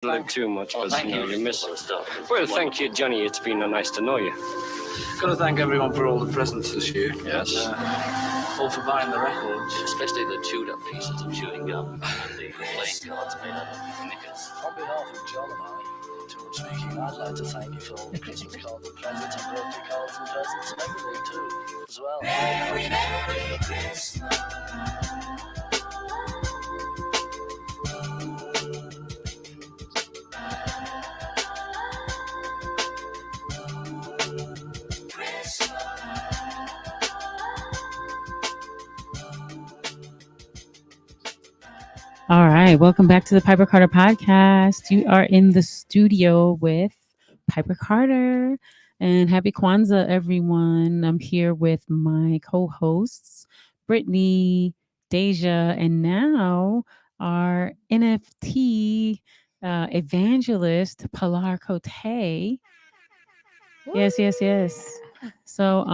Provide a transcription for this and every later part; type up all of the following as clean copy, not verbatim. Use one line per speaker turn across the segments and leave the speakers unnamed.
Live too much because you miss it. Well, thank you, Johnny. It's been nice to know you.
Got to thank everyone for all the presents this year.
Yes.
All for buying the records.
Especially the chewed up pieces of chewing gum and the playing cards made out of knickers.
On behalf of John and I, George speaking, I'd like to thank you for all the Christmas cards and presents and birthday cards and presents and everything too, as well.
Merry, Merry Christmas.
All right, welcome back to the Piper Carter podcast. You are in the studio with Piper Carter, and happy Kwanzaa, everyone. I'm here with my co-hosts, Brittany, Deja, and now our NFT evangelist, Pilar Cote. Yes. So,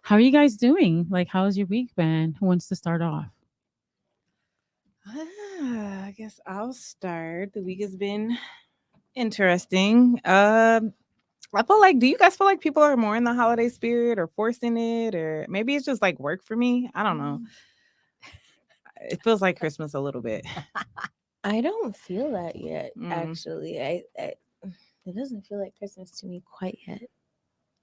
how are you guys doing? Like, how's your week been? Who wants to start off?
I guess I'll start. The week has been interesting. I feel like, do you guys feel like people are more in the holiday spirit or forcing it, or maybe it's just like work for me? I don't know. It feels like Christmas a little bit.
I don't feel that yet, actually. It doesn't feel like Christmas to me quite yet.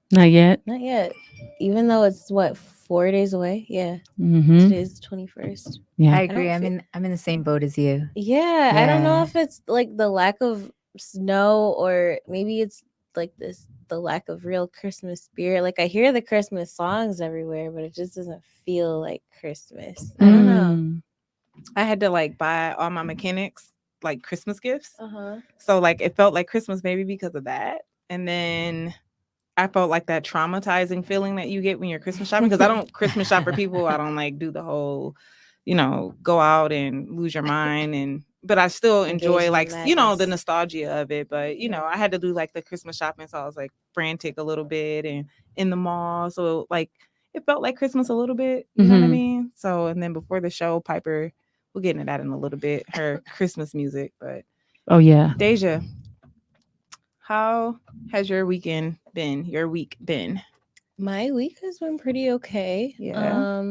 Not yet.
Not yet. Even though it's 4 days away. Yeah.
Mm-hmm.
Today's the 21st.
Yeah,
I agree. I'm in the same boat as you.
Yeah, I don't know if it's like the lack of snow or maybe it's like the lack of real Christmas spirit. Like I hear the Christmas songs everywhere, but it just doesn't feel like Christmas. I don't know.
I had to like buy all my mechanics like Christmas gifts.
Uh-huh.
So like it felt like Christmas maybe because of that. And then I felt like that traumatizing feeling that you get when you're Christmas shopping, because I don't Christmas shop for people. I don't like do the whole, go out and lose your mind. But I still enjoy like, the nostalgia of it. But, I had to do like the Christmas shopping. So I was like frantic a little bit and in the mall. So like it felt like Christmas a little bit. You know what I mean? So, and then before the show, Piper, we'll get into that in a little bit, her Christmas music. But
oh yeah.
Deja, how has your week been?
My week has been pretty okay.
Yeah.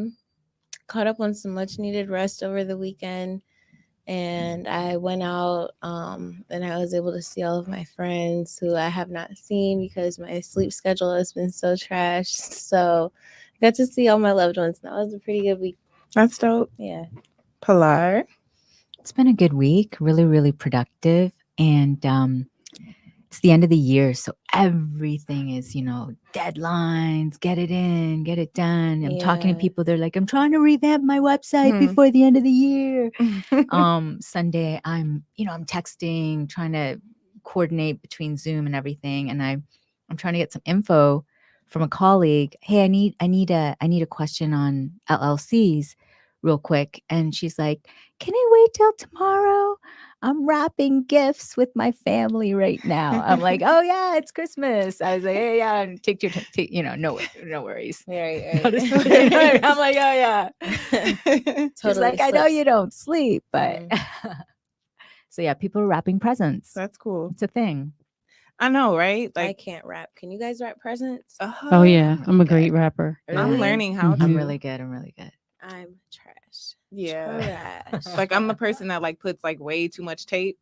Caught up on some much needed rest over the weekend. And I went out and I was able to see all of my friends who I have not seen because my sleep schedule has been so trash. So I got to see all my loved ones. That was a pretty good week.
That's dope.
Yeah.
Pilar?
It's been a good week, really, really productive. And it's the end of the year, so everything is, deadlines, get it in, get it done. I'm talking to people, they're like, I'm trying to revamp my website before the end of the year. Sunday, I'm texting, trying to coordinate between Zoom and everything. And I'm trying to get some info from a colleague. Hey, I need a question on LLCs real quick. And she's like, can I wait till tomorrow? I'm wrapping gifts with my family right now. I'm like, oh yeah, it's Christmas. I was like, hey, yeah, take your no worries.
Right.
I'm like, oh yeah. She's like, I know you don't sleep, but so yeah, people are wrapping presents.
That's cool.
It's a thing.
I know, right? Like
I can't wrap. Can you guys wrap presents?
Oh yeah, I'm a great rapper.
I'm learning how to.
I'm really good.
I'm trash.
Yeah.
Trash.
Like I'm the person that like puts like way too much tape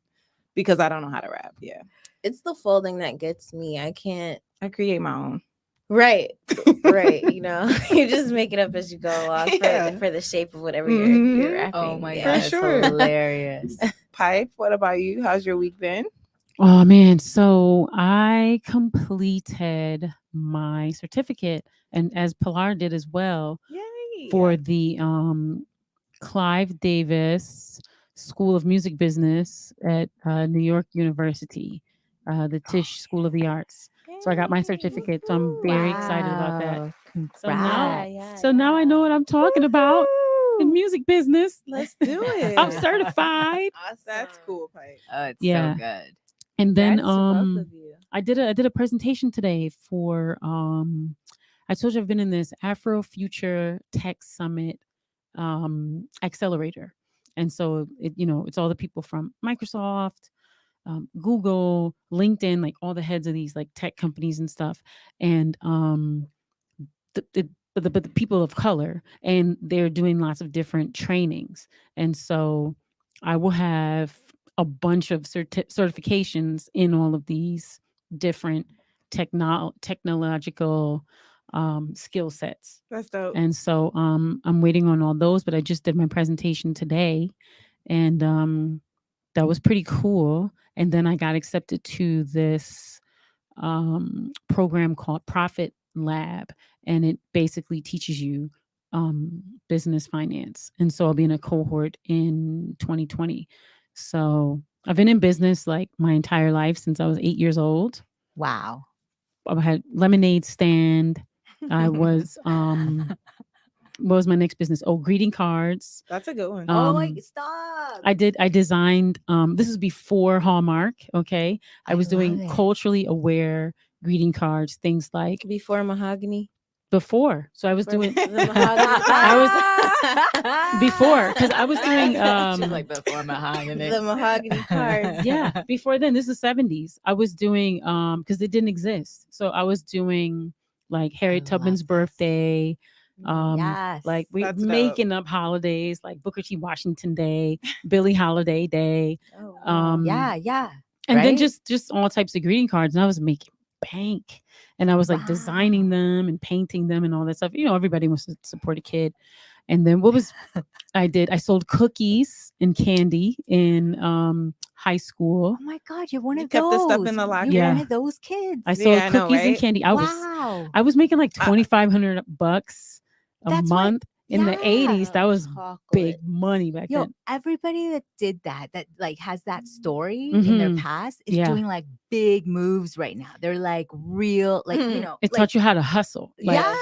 because I don't know how to wrap. Yeah.
It's the folding that gets me. I
create my own.
Right. You just make it up as you go along for the shape of whatever you're wrapping.
Oh my
God,
that's hilarious.
Pipe, what about you? How's your week been?
Oh man, so I completed my certificate, and as Pilar did as well.
Yay.
For the Clive Davis School of Music Business at New York University, the Tisch School of the Arts. So I got my certificate. So I'm very excited about that. So now I know what I'm talking about in music business.
Let's do it.
I'm certified.
Awesome. That's cool, Pipe.
Oh, it's so good.
And then
both of you.
I did a presentation today for I told you I've been in this Afro Future Tech Summit accelerator. And so it's all the people from Microsoft, Google, LinkedIn, like all the heads of these like tech companies and stuff, and but the people of color, and they're doing lots of different trainings, and so I will have a bunch of certifications in all of these different technological skill sets.
That's dope.
And so I'm waiting on all those, but I just did my presentation today, and that was pretty cool. And then I got accepted to this program called Profit Lab, and it basically teaches you business finance. And so I'll be in a cohort in 2020. So I've been in business like my entire life since I was 8 years old.
Wow.
I had lemonade stand. I was what was my next business? Oh, greeting cards.
That's a good one.
Stop.
I designed this is before Hallmark, okay? I was doing
love it.
culturally aware greeting cards, things like
Before mahogany.
before. So I was doing
The mahogany.
before, because I was doing
She's like before mahogany.
The mahogany cards.
yeah, before then. This is the 70s. I was doing because it didn't exist. So I was doing like Harriet
love
Tubman's
this.
birthday.
Yes.
Like we're
That's dope.
making up holidays like Booker T. Washington Day, Billie Holiday Day.
Oh, wow.
Yeah.
And then
right?
just all types of greeting cards. And I was making bank. And I was like designing them and painting them and all that stuff. You know, everybody wants to support a kid. And then what was I did? I sold cookies and candy in high school.
Oh my God, you're one
You
of
kept
those.
the stuff in the locker?
You're one
Yeah.
of those kids.
I sold
I know,
cookies and
right?
candy.
Wow.
I was making like $2,500 a
That's what-
month in the
yeah.
80s. That was
Chocolate.
big money back
Yo,
then.
everybody that did that like has that story in their
Mhm.
past is
Yeah.
doing like big moves right now. They're like real, like, you
Mhm.
know,
It
like,
taught you how to hustle. Like,
Yeah.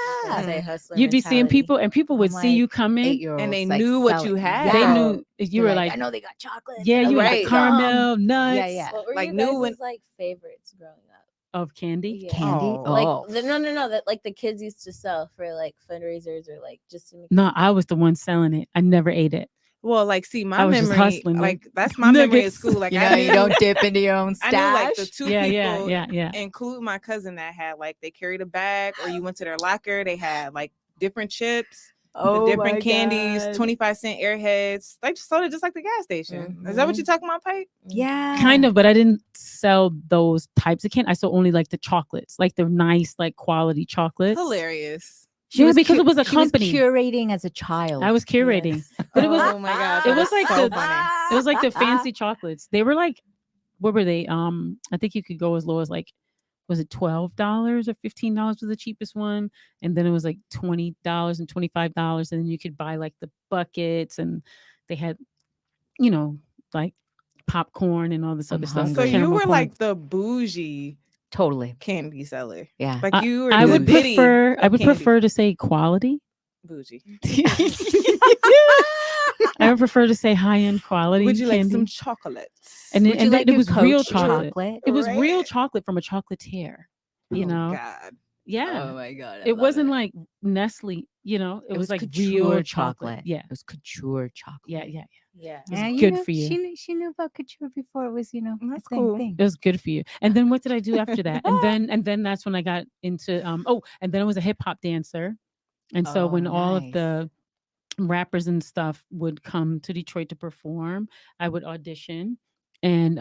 Say hustler
you'd be seeing
mentality.
people, and people would
I'm
see you
like,
come in.
8-year-olds,
And they
like,
knew what
selling-
you had,
They
though.
knew you
They're
were like,
I know they got chocolate.
yeah, you were
Right.
like caramel, nuts
Yeah, yeah.
What were
Like,
you
knew
guys'
when-
like favorites growing up?
of candy.
Yeah.
Candy.
Oh.
Like
Oh,
no, that like the kids used to sell for like fundraisers or like just to make
No, I was the one selling it. I never ate it.
Well, like, see,
I
my
was just
memory,
hustling,
like, that's my memory at
nuggets.
school. Like,
you
I
know,
knew,
you don't dip into your own
I
stash.
knew like the two
Yeah,
people,
yeah.
include my cousin, that had like they carried a bag, or you went to their locker, they had like different chips, the different candies, 25-cent airheads. They just sold it just like the gas station. Is that what you're talking about, Pipe?
Yeah.
Kind of, but I didn't sell those types of candy. I sold only like the chocolates, like the nice, like quality chocolates.
Hilarious.
Yeah, because it was a
she was
company.
curating as a child.
I was curating, but it was
Oh my god,
it was like
so
the-
funny.
it was like the fancy chocolates. They were like, what were they? I think you could go as low as like, was it $12 or $15 was the cheapest one, and then it was like $20 and $25, and then you could buy like the buckets, and they had, you know, like popcorn and all this
I'm
other stuff.
hungry.
So you
caramel
were
corn.
like the bougie
Totally.
candy seller.
Yeah.
Like you were
I
the
would
Diddy
prefer. I
of
would
candy.
prefer to say quality.
Bougie.
I would prefer to say high end quality.
Would you like
candy.
some chocolates?
And
Would you like
it
your
was real
Coach
chocolate. It was real
Right.
chocolate from a chocolatier. You
Oh,
know,
God.
yeah.
Oh my God.
It wasn't like Nestle. You know, it was like real
couture
chocolate. Yeah,
It was couture chocolate.
yeah.
Yeah.
was
Yeah,
good
knew-
for you.
She knew about couture before it was, a
That's
thing,
cool.
thing.
It was good for you. And then what did I do after that? And then that's when I got into and then I was a hip hop dancer. And so when all of
nice.
the rappers and stuff would come to Detroit to perform, I would audition. And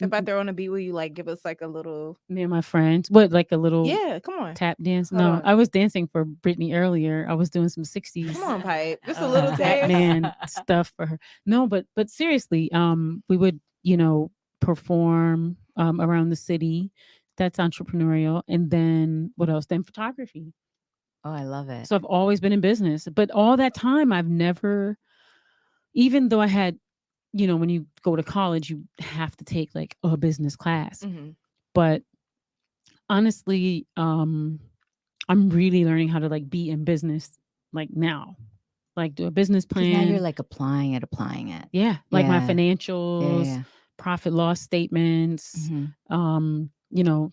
If I throw on a beat, will you like give us like a little?
me and my friends, what, like a little
Yeah, come on,
tap dance?
Hold
No,
on.
I was dancing for Brittany earlier. I was doing some 60s
come on, Pipe. Just a little taste.
Batman stuff for her. No, but seriously, we would, perform around the city. That's entrepreneurial. And then what else? Then photography.
Oh, I love it.
So I've always been in business. But all that time I've never, even though I had, when you go to college, you have to take like a business class.
Mhm.
But honestly, I'm really learning how to like be in business like now. Like do a business
'Cause
plan.
now you're like applying it.
Yeah, like my
Yeah.
financials,
Yeah.
profit loss statements,
Mhm.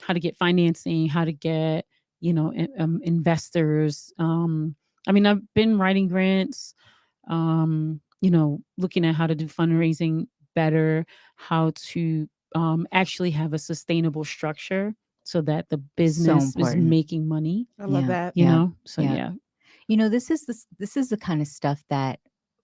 How to get financing, how to get, investors. I've been writing grants, looking at how to do fundraising better, how to actually have a sustainable structure so that the business is
important.
making money.
I love
Yeah.
that.
You
Yeah.
know, so
Yeah.
yeah.
You know, this is the kind of stuff that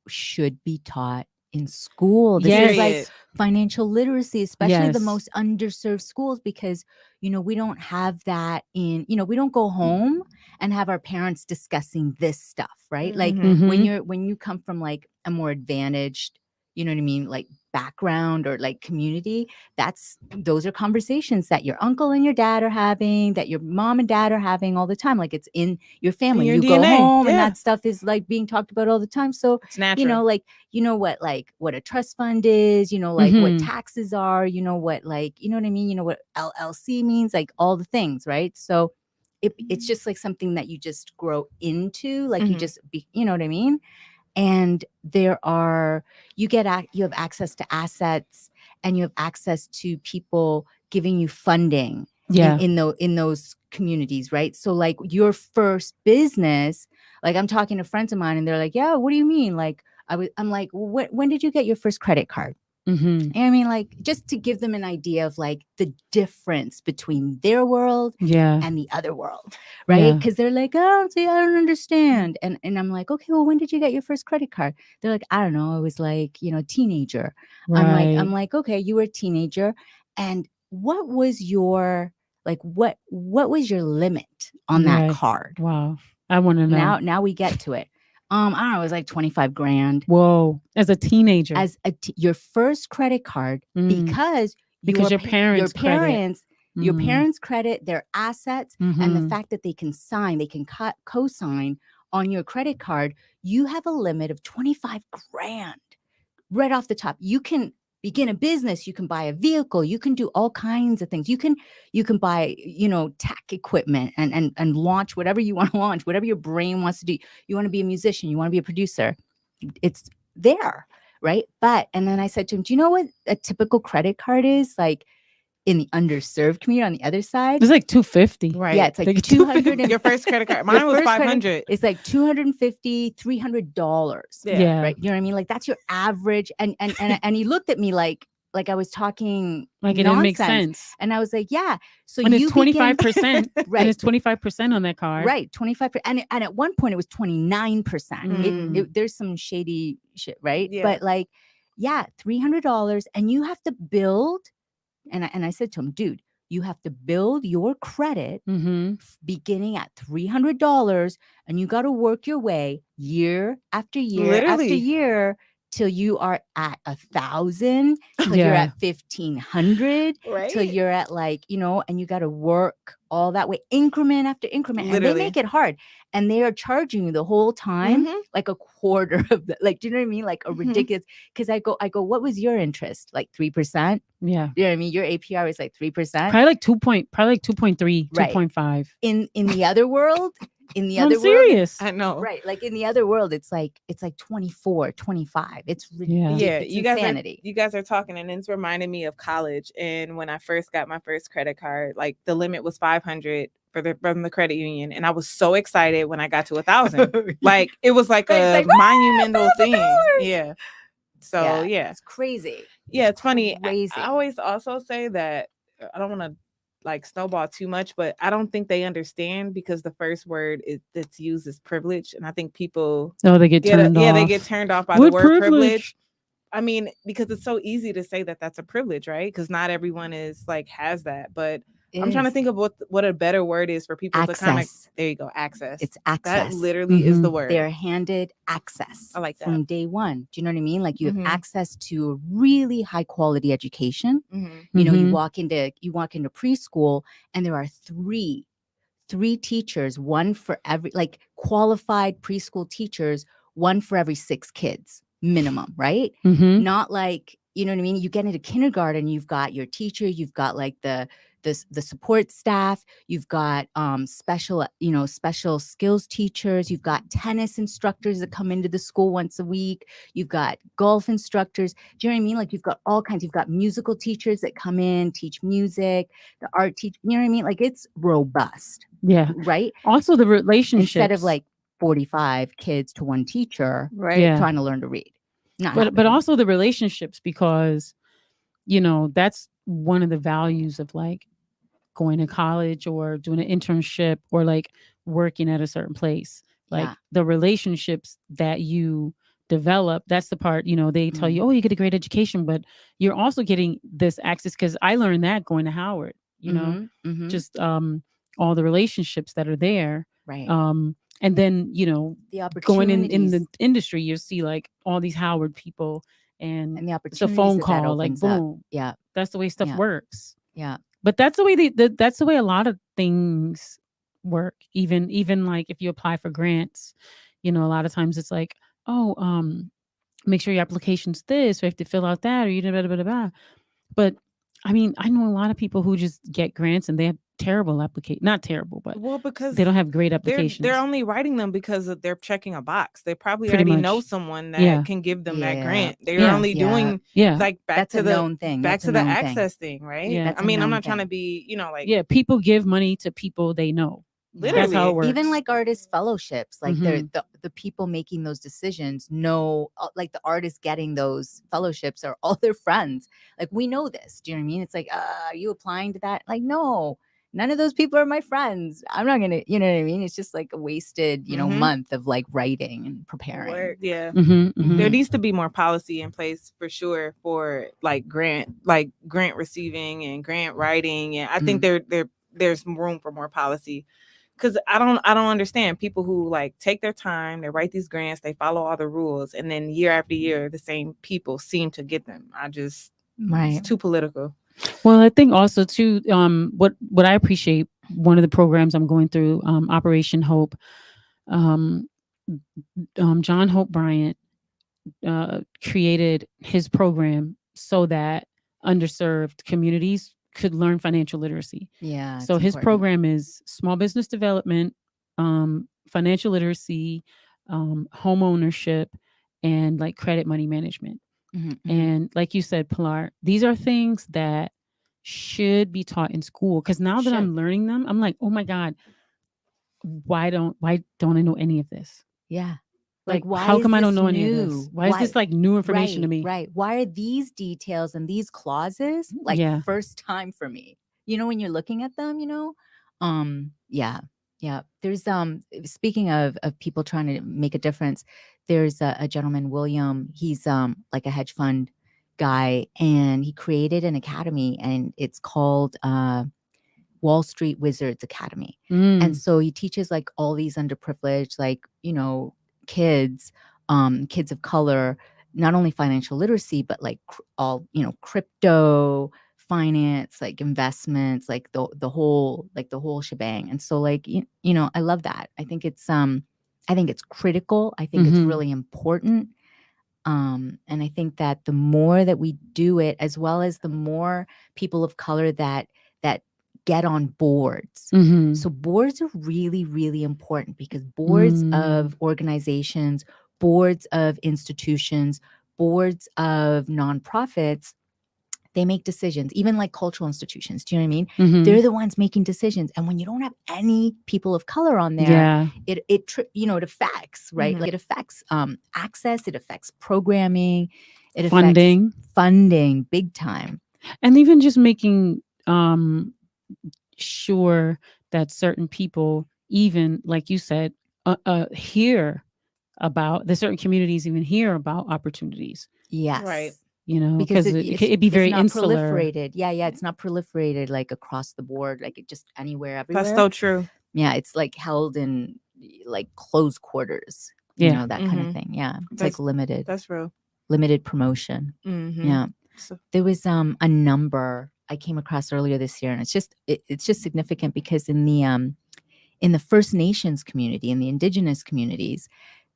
should be taught in school. This is like
Period.
financial literacy, especially the
Yes.
most underserved schools, because we don't have that in, we don't go home and have our parents discussing this stuff, right? Like
Mhm.
when you come from like a more advantaged, you know what I mean, like background or like community, those are conversations that your uncle and your dad are having, that your mom and dad are having all the time. Like it's in your family.
your
You go
DNA,
home and
yeah.
that stuff is like being talked about all the time. So
It's natural.
like what a trust fund is, like what
Mhm.
taxes are, what like, you know what I mean, what LLC means, like all the things, right? So it's just like something that you just grow into, like you just be, you know what I mean? And you have access to assets, and you have access to people giving you funding
Yeah.
in those communities, right? So like your first business, like I'm talking to friends of mine and they're like, yeah, what do you mean? Like I'm like, when did you get your first credit card?
Mhm.
And I mean, like, just to give them an idea of like the difference between their world
Yeah.
and the other world, right?
Yeah.
Because they're like, oh, see, I don't understand. And I'm like, okay, well, when did you get your first credit card? They're like, I don't know. I was like, teenager.
Right.
I'm like, okay, you were a teenager. And what was your, like, what was your limit on that
Right.
card?
Wow. I want to know.
Now we get to it. I don't know, it was like 25 grand.
Whoa. As a teenager.
Your first credit card, because
your parents'
your parents credit, their assets, and the
Mhm.
fact that they can co-sign on your credit card, you have a limit of 25 grand right off the top. You can begin a business, you can buy a vehicle, you can do all kinds of things. You can buy, tech equipment and launch whatever you want to launch, whatever your brain wants to do. You want to be a musician, you want to be a producer. It's there, right? And then I said to him, do you know what a typical credit card is like in the underserved community on the other side?
It's like $250.
Right.
Yeah, it's like 200.
Your first credit card. Mine was 500.
It's like $250, $300.
Yeah.
Right. You know what I mean? Like that's your average. And he looked at me like I was talking
Like it
nonsense.
didn't make sense.
And I was like, yeah. So
And
you
it's 25%.
right.
And it's 25% on that card.
Right. 25%. And at one point it was 29%. There's some shady shit, right?
Yeah.
But like, yeah, $300, and you have to build. And I said to him, dude, you have to build your credit beginning at $300, and you got to work your way year after year after year till you are at 1,000, till you're at 1,500, till you're at like, and you got to work all that way, increment after increment.
Literally.
And they make it hard. And they are charging you the whole time like a quarter of the, like, do you know what I mean? Like a ridiculous, because I go, what was your interest? Like 3%?
Yeah.
You know what I mean? Your APR is like 3%.
Probably like 2.3,
Right.
2.5.
In the other world,
I'm serious.
I know.
Right. Like in the other world, it's like 24, 25. It's ridiculous.
Yeah,
It's
you
insanity.
guys are talking, and it's reminding me of college. And when I first got my first credit card, like the limit was 500 from the credit union, and I was so excited when I got to 1,000. Like it was like a monumental thing. Yeah. So yeah,
It's crazy.
yeah, it's funny.
Crazy.
I always also say that I don't want to like snowball too much, but I don't think they understand, because the first word that's used is privilege, and I think people
they get turned off.
Yeah, they get turned off by
What
the word privilege.
privilege?
I mean, because it's so easy to say that that's a privilege, right? Because not everyone is like has that. But I'm trying to think of what a better word is for people to kind of. There you go, access.
It's access.
That literally is the word.
They're handed access.
I like that.
From day one. Do you know what I mean? Like you have access to a really high quality education. You know, you walk into preschool, and there are three teachers, one for every, like qualified preschool teachers, one for every 6 kids minimum, right? Not like, you know what I mean? You get into kindergarten, you've got your teacher, you've got like the support staff, you've got special skills teachers, you've got tennis instructors that come into the school once a week, you've got golf instructors. Do you know what I mean? Like you've got all kinds. You've got musical teachers that come in, teach music, the art teach. You know what I mean? Like it's robust.
Yeah.
Right.
Also the relationships.
Instead of like 45 kids to one teacher, trying to learn to read.
But also the relationships, because that's one of the values of like going to college or doing an internship or like working at a certain place. Like
Yeah.
the relationships that you develop, that's the part, they tell you, oh, you get a great education, but you're also getting this access, because I learned that going to Howard, just all the relationships that are there.
Right.
And then,
The
going in the
opportunities
industry, you see like all these Howard people and
and the
it's a
opportunities
phone
that
call, like
opens up.
boom.
Yeah.
That's the way stuff
Yeah.
works.
Yeah.
But that's the way that's the way a lot of things work. Even like if you apply for grants, a lot of times it's like, oh, make sure your application's this, or you have to fill out that, or you blah, blah, blah, blah. But I mean, I know a lot of people who just get grants and they have terrible not terrible, but
because
they don't have great applications.
They're only writing them because they're checking a box. They probably
Pretty
already
much.
know someone that
Yeah.
can give them that
Yeah.
grant. They're
Yeah.
only
Yeah.
doing
Yeah.
like back
That's
to
a
the
known thing.
back
That's
to
a
the
known
access thing, right?
Yeah.
That's
I
a
mean, I'm
known
not trying to
thing.
be, like
Yeah, people give money to people they know.
literally.
That's how it works.
Even like artist fellowships, like
Mhm.
the people making those decisions know, like the artists getting those fellowships are all their friends. Like, we know this. Do you know what I mean? It's like, are you applying to that? Like, no, none of those people are my friends. I'm not gonna, you know what I mean? It's just like a wasted,
Mhm.
month of like writing and preparing.
Yeah.
Mhm, mhm.
There needs to be more policy in place for sure for like grant receiving and grant writing, and I think there's room for more policy, because I don't understand people who like take their time, they write these grants, they follow all the rules, and then year after year the same people seem to get them.
Right.
It's too political.
Well, I think also too, what I appreciate, one of the programs I'm going through, Operation Hope, John Hope Bryant created his program so that underserved communities could learn financial literacy.
Yeah.
So
it's
his
important.
program is small business development, financial literacy, home ownership, and like credit money management.
Mhm, mhm.
And like you said, Pilar, these are things that should be taught in school. Because now that I'm learning them, I'm like, oh my God, why don't I know any of this?
Yeah.
Like,
why
how
is
come I don't
this
know any of
new?
this? Why is this like new information to me?
Right. Why are these details and these clauses like
Yeah.
first time for me? When you're looking at them, yeah. There's speaking of people trying to make a difference, there's a gentleman, William, he's like a hedge fund guy, and he created an academy, and it's called Wall Street Wizards Academy. And so he teaches like all these underprivileged, like, kids of color, not only financial literacy, but like all, crypto, finance, like investments, like the whole shebang. And so like, I love that. I think it's critical. I think it's really important. And I think that the more that we do it, as well as the more people of color that get on boards. So boards are really, really important, because boards of organizations, boards of institutions, boards of nonprofits, they make decisions, even like cultural institutions. Do you know what I mean? They're the ones making decisions. And when you don't have any people of color on there, it affects, right? Like it affects access, it affects programming, it affects funding big time.
And even just making sure that certain people, even like you said, hear about the certain communities, even hear about opportunities.
Yes.
Right.
Because it'd be very insular.
Proliferated. Yeah. It's not proliferated like across the board, like it just anywhere, everywhere.
That's so true.
Yeah, it's like held in like closed quarters. That kind of thing. Yeah, it's like limited.
That's real.
Limited promotion. Yeah. There was a number I came across earlier this year, and it's just significant, because in the First Nations community, in the Indigenous communities,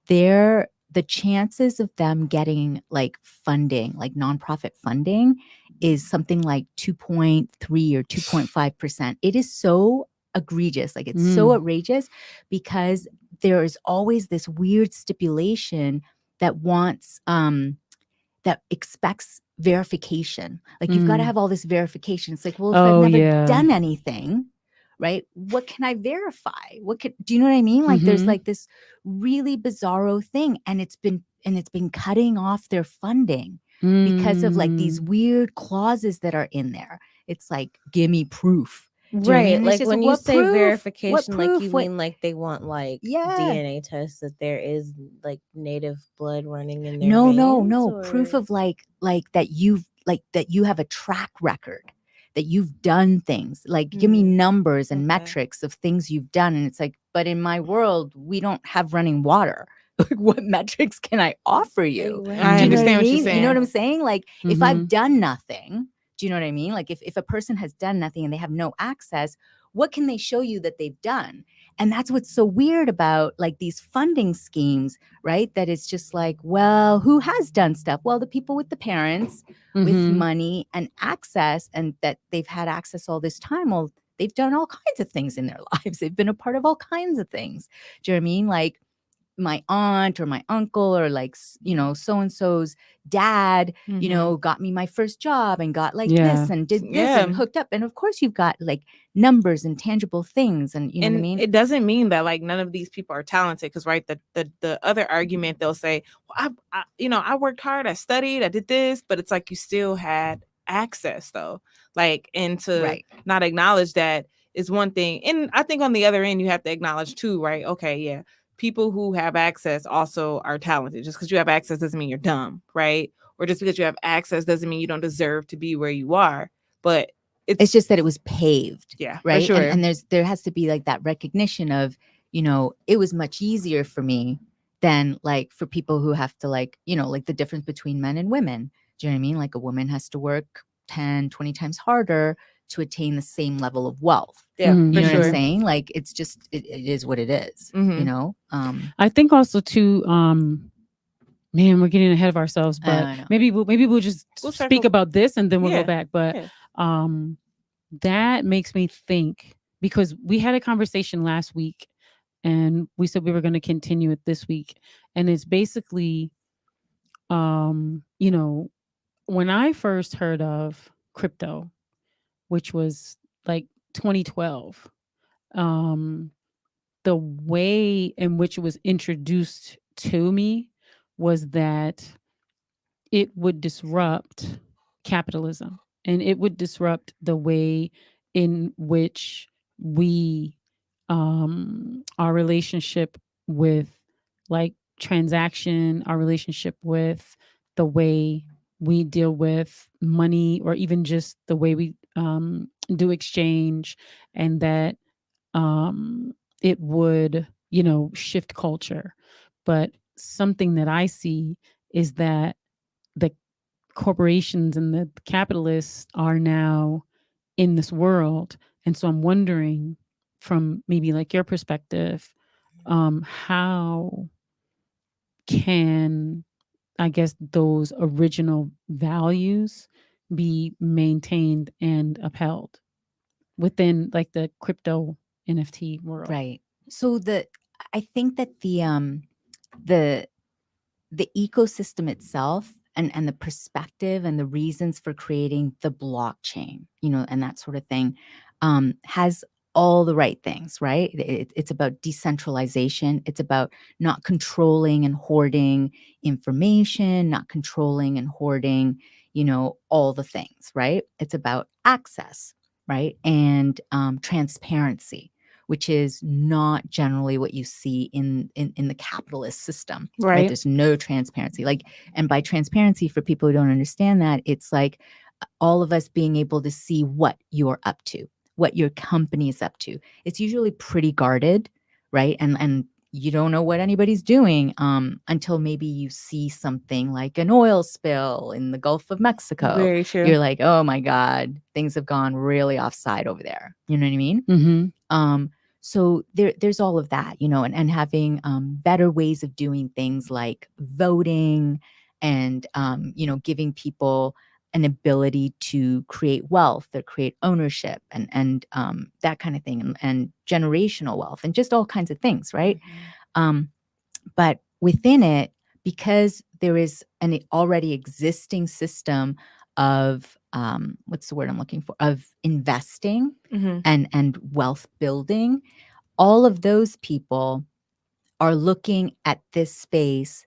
the chances of them getting like funding, like nonprofit funding, is something like 2.3 or 2.5%. It is so egregious, like it's so outrageous, because there is always this weird stipulation that wants that expects verification. Like you've got to have all this verification. It's like, well, if I've never done anything, right? What can I verify? Do you know what I mean? Like there's like this really bizarro thing, and it's been cutting off their funding, because of like
Mm.
these weird clauses that are in there. It's like, give me proof. Do you know what I mean?
Right.
And it's
Like
just,
when you
what
say
proof? What
verification, like you
proof? What-
mean like they want like
Yeah.
DNA tests that there is like native blood running in their
No,
veins,
proof
or-
of like that you have a track record, that you've done things. Like, give me numbers and
Okay.
metrics of things you've done. And it's like, but in my world, we don't have running water. Like, what metrics can I offer you?
Right.
I
Do you know
understand
what I
what you're
mean? You know what I'm
saying.
saying? Like, if I've done nothing, do you know what I mean? Like, if a person has done nothing and they have no access, what can they show you that they've done? And that's what's so weird about like these funding schemes, right? That it's just like, well, who has done stuff? Well, the people with the parents with
Mhm.
money and access, and that they've had access all this time. Well, they've done all kinds of things in their lives. They've been a part of all kinds of things. Do you know what I mean? Like, my aunt or my uncle or like, so-and-so's dad, got me my first job and got like
Yeah.
this and did this
Yeah.
and hooked up. And of course you've got like numbers and tangible things, and you know what I mean?
It doesn't mean that like none of these people are talented, because right, the other argument they'll say, well, I worked hard, I studied, I did this, but it's like you still had access though, like, and to
Right.
not acknowledge that is one thing. And I think on the other end you have to acknowledge too, right? Okay, yeah, people who have access also are talented. Just because you have access doesn't mean you're dumb, right? Or just because you have access doesn't mean you don't deserve to be where you are. But
It's just that it was paved.
Yeah, for
right.
sure.
And there has to be like that recognition of, it was much easier for me than like for people who have to like, like the difference between men and women. Do you know what I mean? Like, a woman has to work 10, 20 times harder to attain the same level of wealth.
Yeah,
Mhm.
You
for
know what I'm
sure.
saying? Like, it's just, it is what it is,
Mhm.
I think also too, man, we're getting ahead of ourselves,
I
but
know.
maybe we'll just
We'll
speak
circle-
about this and then we'll
Yeah,
go back. But
yeah.
that makes me think, because we had a conversation last week and we said we were going to continue it this week. And it's basically, when I first heard of crypto, which was like 2012, the way in which it was introduced to me was that it would disrupt capitalism, and it would disrupt the way in which we our relationship with like transaction, our relationship with the way we deal with money, or even just the way we do exchange, and that it would, shift culture. But something that I see is that the corporations and the capitalists are now in this world. And so I'm wondering, from maybe like your perspective, how can, I guess, those original values be maintained and upheld within like the crypto NFT world?
Right. So I think that the ecosystem itself and the perspective and the reasons for creating the blockchain, and that sort of thing, has all the right things, right? It's about decentralization. It's about not controlling and hoarding information, not controlling and hoarding, all the things, right? It's about access, right? And transparency, which is not generally what you see in the capitalist system, right? There's no transparency. Like, and by transparency, for people who don't understand that, it's like all of us being able to see what you're up to, what your company is up to. It's usually pretty guarded, right? And you don't know what anybody's doing until maybe you see something like an oil spill in the Gulf of Mexico.
Very true.
You're like, oh my God, things have gone really offside over there. You know what I mean?
Mm-hmm.
So there's all of that, and having better ways of doing things like voting and, giving people an ability to create wealth or create ownership and that kind of thing, and generational wealth and just all kinds of things, right? But within it, because there is an already existing system of what's the word I'm looking for, of investing and wealth building, all of those people are looking at this space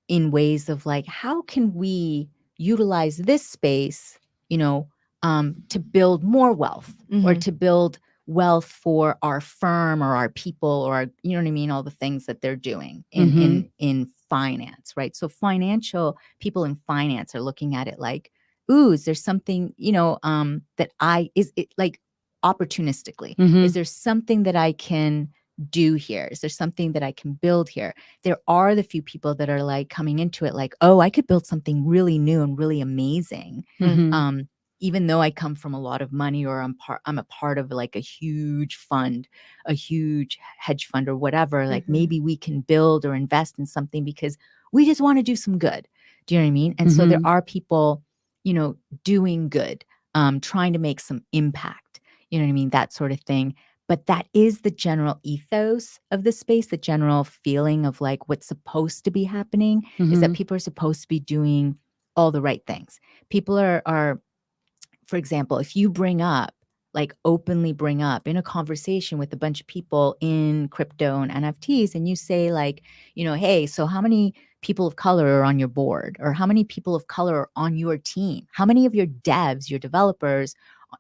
in ways of like, how can we utilize this space, to build more wealth or to build wealth for our firm or our people or you know what I mean, all the things that they're doing in finance, right? So people in finance are looking at it like, ooh, is there something, that is it like opportunistically? Is there something that I can do here? Is there something that I can build here? There are the few people that are like coming into it like, oh, I could build something really new and really amazing. Even though I come from a lot of money or I'm a part of like a huge fund, a huge hedge fund or whatever, like maybe we can build or invest in something because we just want to do some good. Do you know what I mean? And so there are people, doing good, trying to make some impact, you know what I mean? That sort of thing. But that is the general ethos of the space, the general feeling of like what's supposed to be happening is that people are supposed to be doing all the right things. People are, for example, if you openly bring up in a conversation with a bunch of people in crypto and NFTs, and you say like, hey, so how many people of color are on your board? Or how many people of color are on your team? How many of your devs, your developers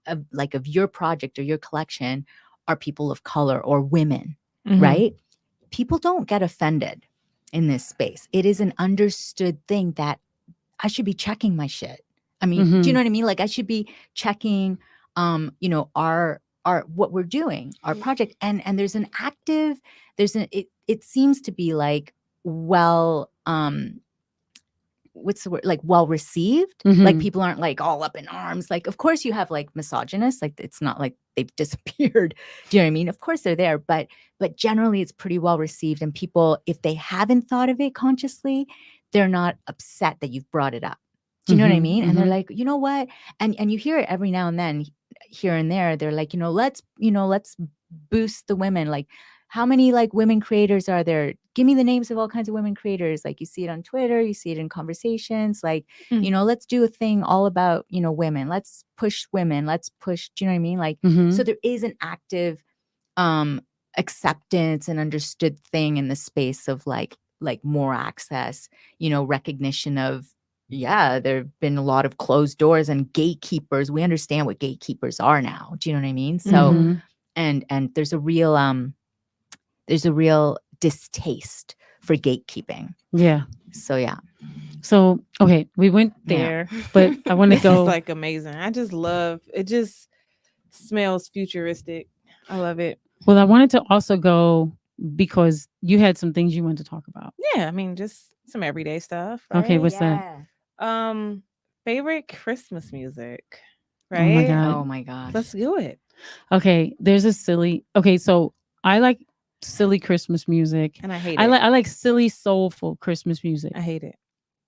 of your project or your collection are people of color or women, right? People don't get offended in this space. It is an understood thing that I should be checking my shit. I mean, do you know what I mean? Like I should be checking, our what we're doing, our project, and there's an active, it seems to be like what's the word? Like well received. Like people aren't like all up in arms. Like of course you have like misogynists. Like it's not like they've disappeared. Do you know what I mean? Of course they're there, but generally it's pretty well received. And people, if they haven't thought of it consciously, they're not upset that you've brought it up. Do you know what I mean? And they're like, you know what? And you hear it every now and then here and there. They're like, let's boost the women. Like how many like women creators are there? Give me the names of all kinds of women creators. Like you see it on Twitter, you see it in conversations, like, let's do a thing all about, women. Let's push women. Let's push, do you know what I mean? Like, so there is an active acceptance and understood thing in the space of like more access, recognition of, yeah, there have been a lot of closed doors and gatekeepers. We understand what gatekeepers are now. Do you know what I mean? So, and there's a real distaste for gatekeeping.
Yeah.
So, yeah.
So, okay, we went there, but I want to go.
Is like amazing. I just love it. Just smells futuristic. I love it.
Well, I wanted to also go because you had some things you wanted to talk about.
Yeah, I mean, just some everyday stuff. Right?
Okay, what's that?
Favorite Christmas music,
Oh my
right?
God.
Oh my gosh.
Let's do it.
Okay, there's a so I like silly Christmas music.
And I hate
I
it.
I like silly soulful Christmas music.
I hate it.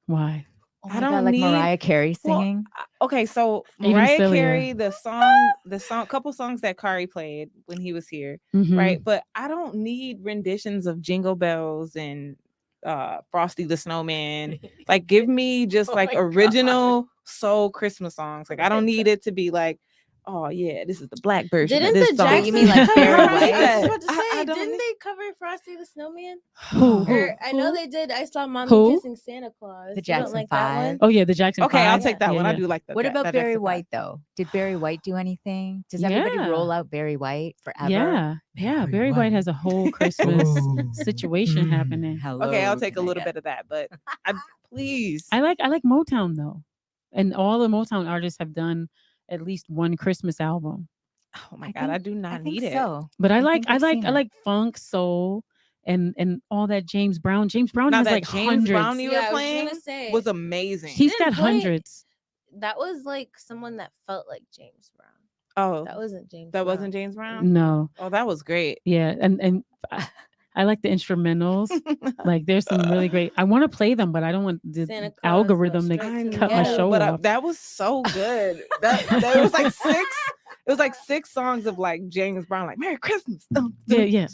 Why?
Oh
I
my
don't
God, like
need-
Mariah Carey singing.
Okay, so
Even
Mariah
sillier.
Carey, the song, couple songs that Kari played when he was here, right? But I don't need renditions of Jingle Bells and Frosty the Snowman. Like, give me just like original soul Christmas songs. Like, I don't need it to be like, oh yeah, this is the black version.
Didn't
of this
the
song.
Jacksons
You mean like
cover
Barry
Frosty?
White?
I was about to
I
say,
don't
didn't
need-
they cover Frosty the Snowman?
Who?
I know they did. I saw Mommy
Who?
Kissing Santa Claus.
The
You don't
Jackson
like that
5.
one?
Oh yeah, the Jackson.
Okay, I'll
5.
take that
Yeah,
one.
yeah.
I do like that.
What about
that
Barry
Jackson
White
Five.
though? Did Barry White do anything? Does everybody
Yeah.
roll out Barry White forever?
Yeah. Barry White has a whole Christmas situation happening.
Okay, I'll
Hello,
take a
can I
little
get-
bit of that, but please.
I like Motown though, and all the Motown artists have done at least one Christmas album.
Oh my
I
God,
think-
I do
I
not
think
need it.
so.
But I
think I've seen it.
like funk, soul, and all that James Brown. James Brown
Now
has
that
like
James
hundreds.
Brown you
Yeah,
were
I was
playing
gonna say.
was amazing.
He's
didn't
got
play-
hundreds.
That was like someone that felt like James Brown.
Oh,
That wasn't James.
that
Brown.
wasn't James Brown.
No,
Oh, that was great.
yeah, and I like the instrumentals. Like there's some really great. I want to play them, but I don't want the
Santa Claus
algorithm
goes
to
straight to the
cut my
ghetto.
show
but
off.
that was so good. There was like six. It was like 6 songs of like James Brown, like Merry Christmas.
Yeah.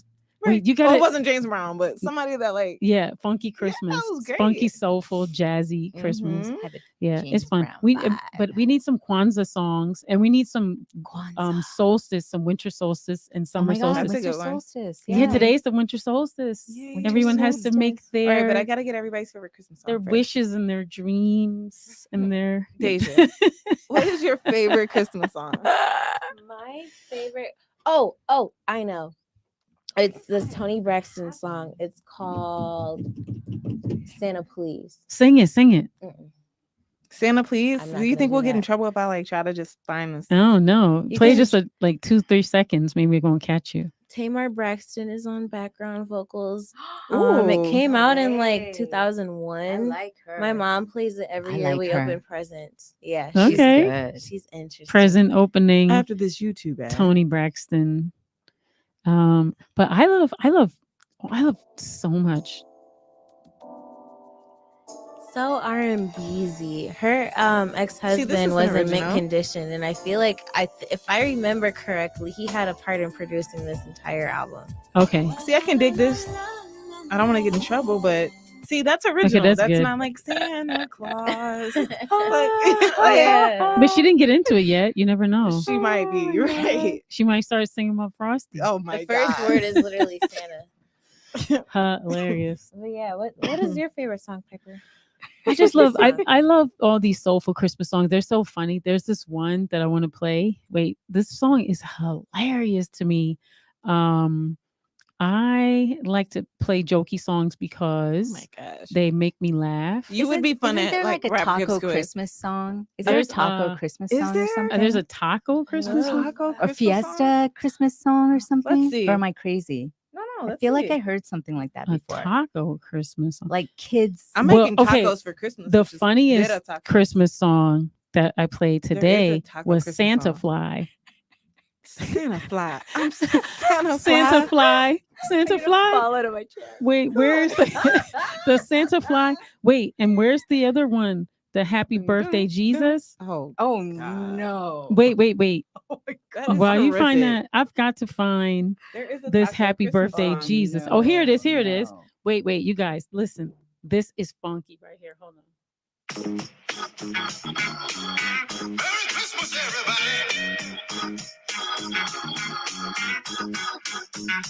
Wait, you
Oh,
got
it wasn't James Brown, but somebody that like.
Yeah, funky Christmas,
was great.
funky, soulful, jazzy Christmas.
Mhm.
Have a
Yeah,
James
it's fun.
Brown
But
vibe.
we need some Kwanzaa songs, and we need some
Kwanzaa.
solstice, some winter solstice, and
Oh
summer
my God,
That's a
solstice.
winter
good one.
solstice.
Yeah,
Yeah.
today's the winter solstice.
Yeah,
Everyone
winter
has to make
solstice.
their
All right, but I gotta get everybody's favorite Christmas song
their
first.
wishes and their dreams and their
Deja, what is your favorite Christmas song?
My favorite. Oh, I know. It's this Tony Braxton song. It's called Santa Please.
Sing it.
Mm-mm.
Santa, please.
I'm not
Do you
gonna
think
do
we'll get in
that.
trouble if I like try to just find this?
Oh no!
You
Play
can-
just like 2-3 seconds. Maybe we're gonna catch you.
Tamar Braxton is on background vocals. It
Ooh.
came out in
Hey.
like 2001.
like her.
My mom plays it every
I
year
like
we
her.
open presents. Yeah,
Okay.
Good.
she's interesting.
Present opening.
After this YouTube ad.
Tony Braxton. But I love so much.
So R&B-zy. Her
is
ex-husband
an
was in mint
original.
condition, and I feel like if I remember correctly, he had a part in producing this entire album.
Okay.
See, I can dig this. I don't want to get in trouble, but see, that's original.
that's
That's
good.
not like Santa Claus.
Oh, yeah.
But she didn't get into it yet. You never know.
She might be. You're right.
She might start singing about Frosty.
Oh my
The first
god.
word is literally Santa.
Hilarious.
But yeah, what is your favorite song, Piper?
I just love I love all these soulful Christmas songs. They're so funny. There's this one that I want to play. Wait, this song is hilarious to me. I like to play jokey songs because
Oh my gosh.
they make me laugh.
You would be fun
Isn't
at
there like a
rap
taco
Gibbs Squid.
Christmas song? Is there a
There's,
taco Christmas
is
song
there?
or something?
There's a taco Christmas song.
Taco
a
Christmas
fiesta
song?
Christmas song or something?
see.
Or am I crazy?
No,
I
let's
feel like
see.
I heard something like that
A
before.
taco Christmas song.
Like kids.
I'm
Well,
making
okay,
tacos for Christmas.
The
which is
funniest
bitter tacos.
Christmas song that I played
There is a
today
taco
was
Christmas
Santa
song.
Fly.
Santa fly. I'm Santa fly.
Santa Fly. Santa Fly.
Fall out of my chair.
Wait, where's the Santa Fly? Wait, and where's the other one? The Happy Birthday Jesus?
Oh,
Oh
God.
no.
Wait.
that is
While you find
horrific.
that, I've got to find
There is a
this
taco
Happy
Christmas
Birthday
song.
Jesus. Oh, here it is. Here it is.
No.
Wait, you guys, listen. This is funky right here. Hold on.
Merry Christmas, everybody.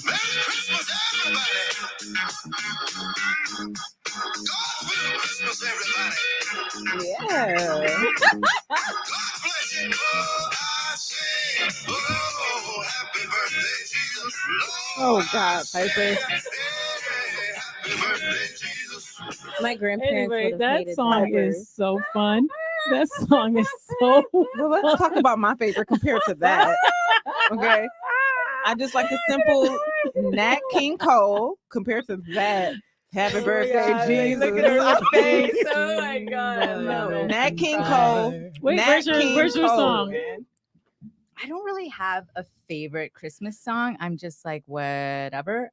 Merry Christmas, everybody. God will Christmas, everybody.
Yeah.
God bless you. Oh, I say, oh, happy birthday, Jesus.
Oh God, Piper.
Hey, happy birthday, Jesus.
My grandparents
Anyway,
would have
that
hated
song
that
is so fun. That song is so
Well, let's talk about my favorite compared to that. Okay. I just like the simple Nat King Cole compared to that. Happy birthday,
God,
Jesus.
look at her face.
Oh my God, I love it.
Nat King Cole.
Wait,
Nat
where's
King
your
Cole,
song?
man.
I don't really have a favorite Christmas song. I'm just like whatever.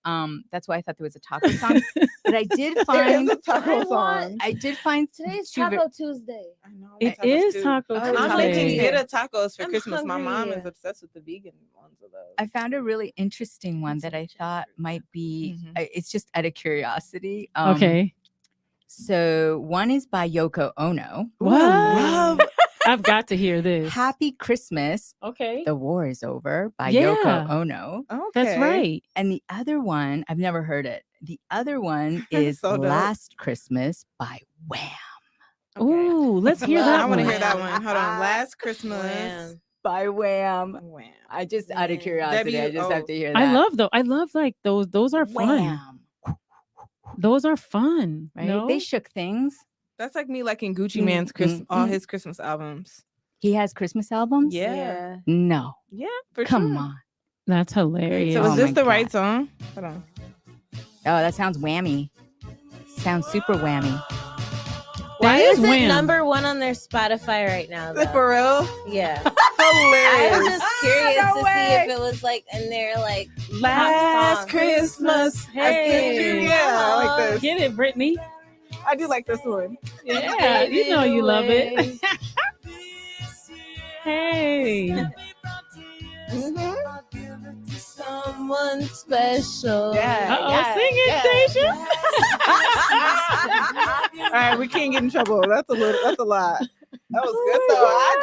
That's why I thought there was a taco song. But I did
There is
find
a taco
I
song.
I did find
Today's
two ver-
Taco Tuesday.
I know.
It
tacos
is
too.
Taco
Oh,
I'm
Tuesday.
making
Tuesday.
bitter tacos for
I'm
Christmas. My mom
hungry.
is obsessed with the vegan ones of those.
I found a really interesting one that I thought might be it's just out of curiosity.
Okay.
So one is by Yoko Ono.
What?
love.
I've got to hear this.
Happy Christmas.
Okay.
The War is Over by
Yeah.
Yoko Ono.
Okay.
That's right.
And the other one, I've never heard it. The other one is
So dope.
Last Christmas by Wham.
Okay.
Ooh, let's hear
Love
that
I want to
one.
hear that one. Hold on. Last Christmas.
Wham.
By Wham.
Wham.
I just out of
Man.
curiosity, I just have to hear that.
I love like those. Those are fun.
Wham.
Those are fun.
Right?
No?
They shook things.
That's like me liking Gucci
Mm,
Man's
mm,
all
mm.
his Christmas albums.
He has Christmas albums?
Yeah.
No.
Yeah, for
Come
sure.
on.
That's hilarious.
So
Oh
is this
my
the right
God.
song? Hold on.
Oh, that sounds whammy. Sounds super whammy.
Why
That
is
is
it
Wham.
number one on their Spotify right now? Though?
For real?
Yeah. I was
Hilarious.
just curious
No
to see
way.
if it was like in their like
Last
song.
Christmas. I sent you.
Hey.
Yeah, I like this.
Get it, Brittany.
I do like this one.
Yeah, you know you love it. Hey.
Mhm.
someone special.
Yeah.
Sing it, Deja.
All right, we can't get in trouble. That's a lot. That was good though. I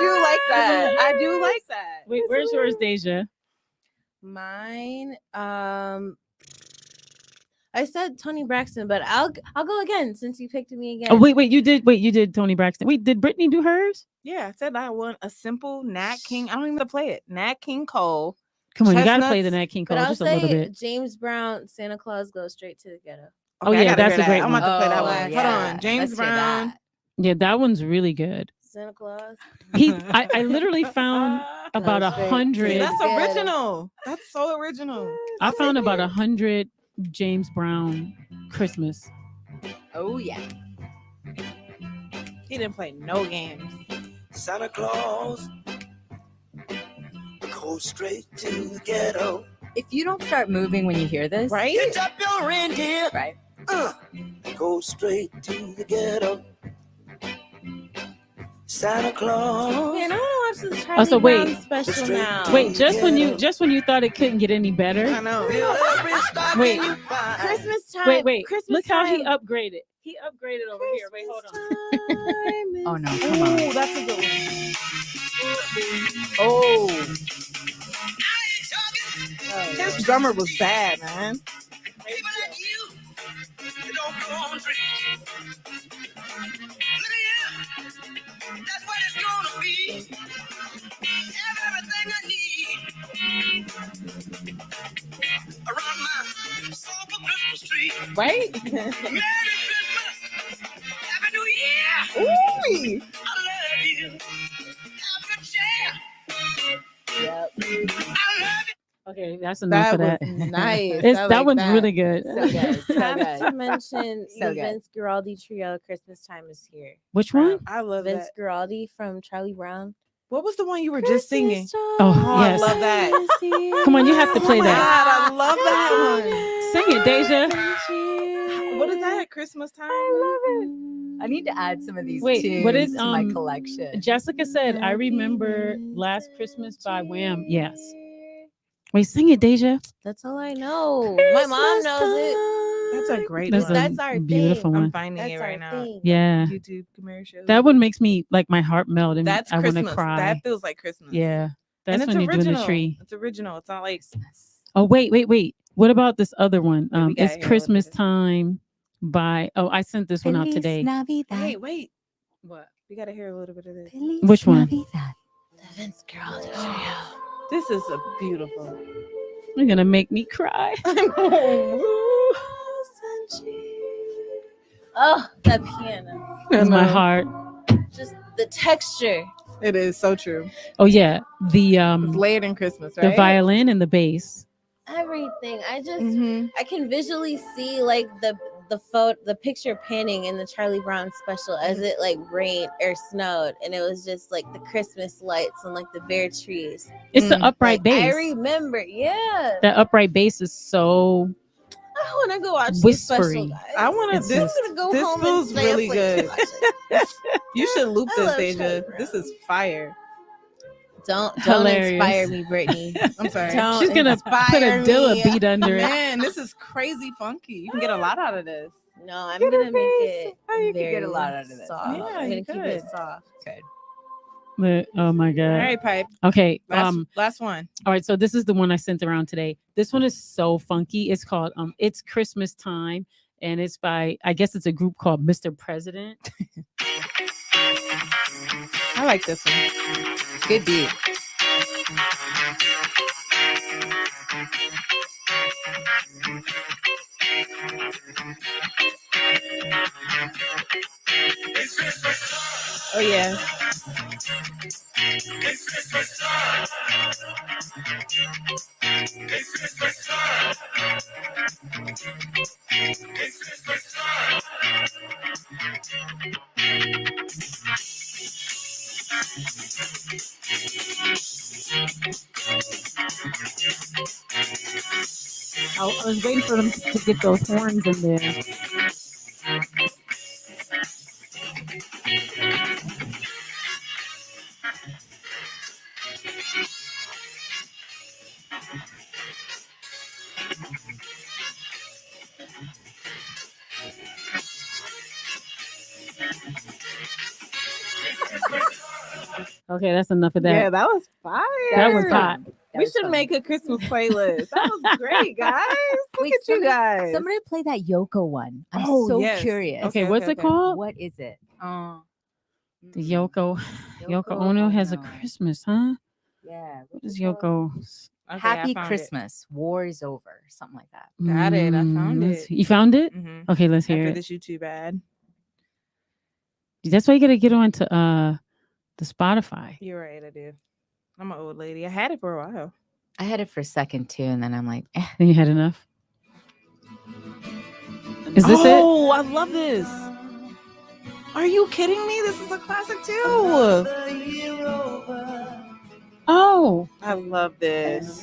do like that.
Wait, where's yours, Deja?
Mine, I said Tony Braxton, but I'll go again since you picked me again.
Oh, wait, you did Tony Braxton. Wait, did Brittany do hers?
Yeah, I said I want a simple Nat King. I don't even have to play it. Nat King Cole.
Come on, you gotta play the
Chestnuts.
Nat King
But
Cole
I'll
just a little
say
bit.
James Brown, Santa Claus goes straight to the ghetto.
Oh,
Okay, I
yeah,
gotta
that's
hear
a great
that. I'm
one.
about to play that
Oh,
one.
yeah.
Hold on, James
Let's hear
Brown.
that.
Yeah, that one's really good.
Santa Claus.
I literally found about
Goes straight to
100.
See, that's
the ghetto.
original. That's so original.
I found about 100 James Brown Christmas.
Oh yeah.
He didn't play no games.
Santa Claus go straight to the ghetto.
If you don't start moving when you hear this,
Right?
Get up your reindeer.
Right.
Go straight to the ghetto. Santa Claus.
Man, I want to watch the Charlie
Also, wait.
Brown special now.
Wait, just when you thought it couldn't get any
I
better.
know.
Wait.
Christmas time.
Wait.
Christmas
Look how he
time.
upgraded. He upgraded over here. Wait, hold on.
Oh no, come on.
Oh, that's a good one. Oh, his drummer was bad, man.
People like you, they don't go on trees. Look at you. That's what it's gonna be. Have everything I need around my sofa Christmas tree.
Right?
Merry Christmas. Happy New Year.
Ooh.
I love you. Have a chair.
Yep.
I love you.
Okay, that's enough of that.
was nice.
That one's really good.
So good.
So
Have
good.
to mention
So
the
good.
Vince Guaraldi trio. Christmas time is here.
Which one?
I love
Vince
that.
Guaraldi from Charlie Brown.
What was the one you were just singing?
Oh,
I
yes.
love that.
Come on, you have to play
Oh my
that.
God, I love that
Sing it, Deja.
one. What is that? Christmas time?
I need to add some of these
Wait,
tunes
what is,
to my collection.
Jessica said, I remember Last Christmas by Wham. Yes. Wait, sing it, Deja.
That's all I know. My mom knows it.
That's a great
That's
one.
a
That's our
beautiful
thing.
I'm
one.
finding
That's
it
our
right now.
thing.
Yeah.
YouTube commercial.
That one makes me like my heart melt and
That's
I want to
Christmas.
cry.
That feels like Christmas.
Yeah.
And
That's
it's
when you're
original.
doing the tree.
It's original. It's not like
Oh, wait. What about this other one?
Wait, we gotta
It's
hear what
Christmas
it is.
time by I sent this one out
Feliz
today.
Navidad.
wait. What? We gotta hear a little bit of this.
Feliz
Which one?
Navidad.
The Vince Guaraldi trio.
This is a beautiful.
You're gonna make me cry.
Oh, that piano.
It's my heart.
Just the texture.
It is so true.
Oh yeah. The
It's layered in Christmas, right?
the violin and the bass.
Everything. I just
Mhm.
I can visually see like the picture panning in the Charlie Brown special as it like rained or snowed, and it was just like the Christmas lights and like the bare trees.
It's the
Mm.
upright
Like, I
bass.
remember, yeah.
That upright bass is so
I want to go watch the
whispery.
special, guys.
I want to.
It's
This
just-
I'm gonna go
this
home
feels
and stay up
really
late
good.
to watch it.
You should loop
I
this,
love
Deja.
Charlie Brown.
This is fire.
Don't
Hilarious.
inspire me, Brittany.
I'm sorry.
Don't
She's gonna put
inspire
a Dilla
me.
beat under it.
Man, this is crazy funky. You can get a lot out of this.
No, I'm
Get
gonna
a
make
face.
it
Oh, you could
very
get a lot out of this.
soft.
Yeah,
I'm
you
gonna keep it
could.
soft.
Good.
But, oh my
All
god.
right, Pipe.
Okay.
Last one.
All right. So this is the one I sent around today. This one is so funky. It's called It's Christmas Time, and it's by I guess it's a group called Mr. President.
I like this one.
Good beat.
Oh yeah.
I was waiting for them to get those horns in there. Okay, that's enough of that.
Yeah, that was fire.
That was hot.
We should make a Christmas playlist. That was great, guys. Look
Wait,
at you guys.
Somebody play that Yoko one. I'm
Oh,
so
yes.
curious.
Okay, what's it called?
What is it?
The Yoko Ono has a Christmas, huh?
Yeah.
What is Yoko?
Okay,
Happy
I found
Christmas. War is over. Something like that.
Got it. I found
let's
it.
see. You found it?
Mhm.
Okay, let's hear
After
it.
this YouTube ad.
That's why you gotta get on to the Spotify.
You're right, I do. I'm an old lady. I had it for a while.
I had it for a second too, and then I'm like,
Then you had enough. Is this it?
Oh, I love this. Are you kidding me? This is a classic too.
Oh,
I love this.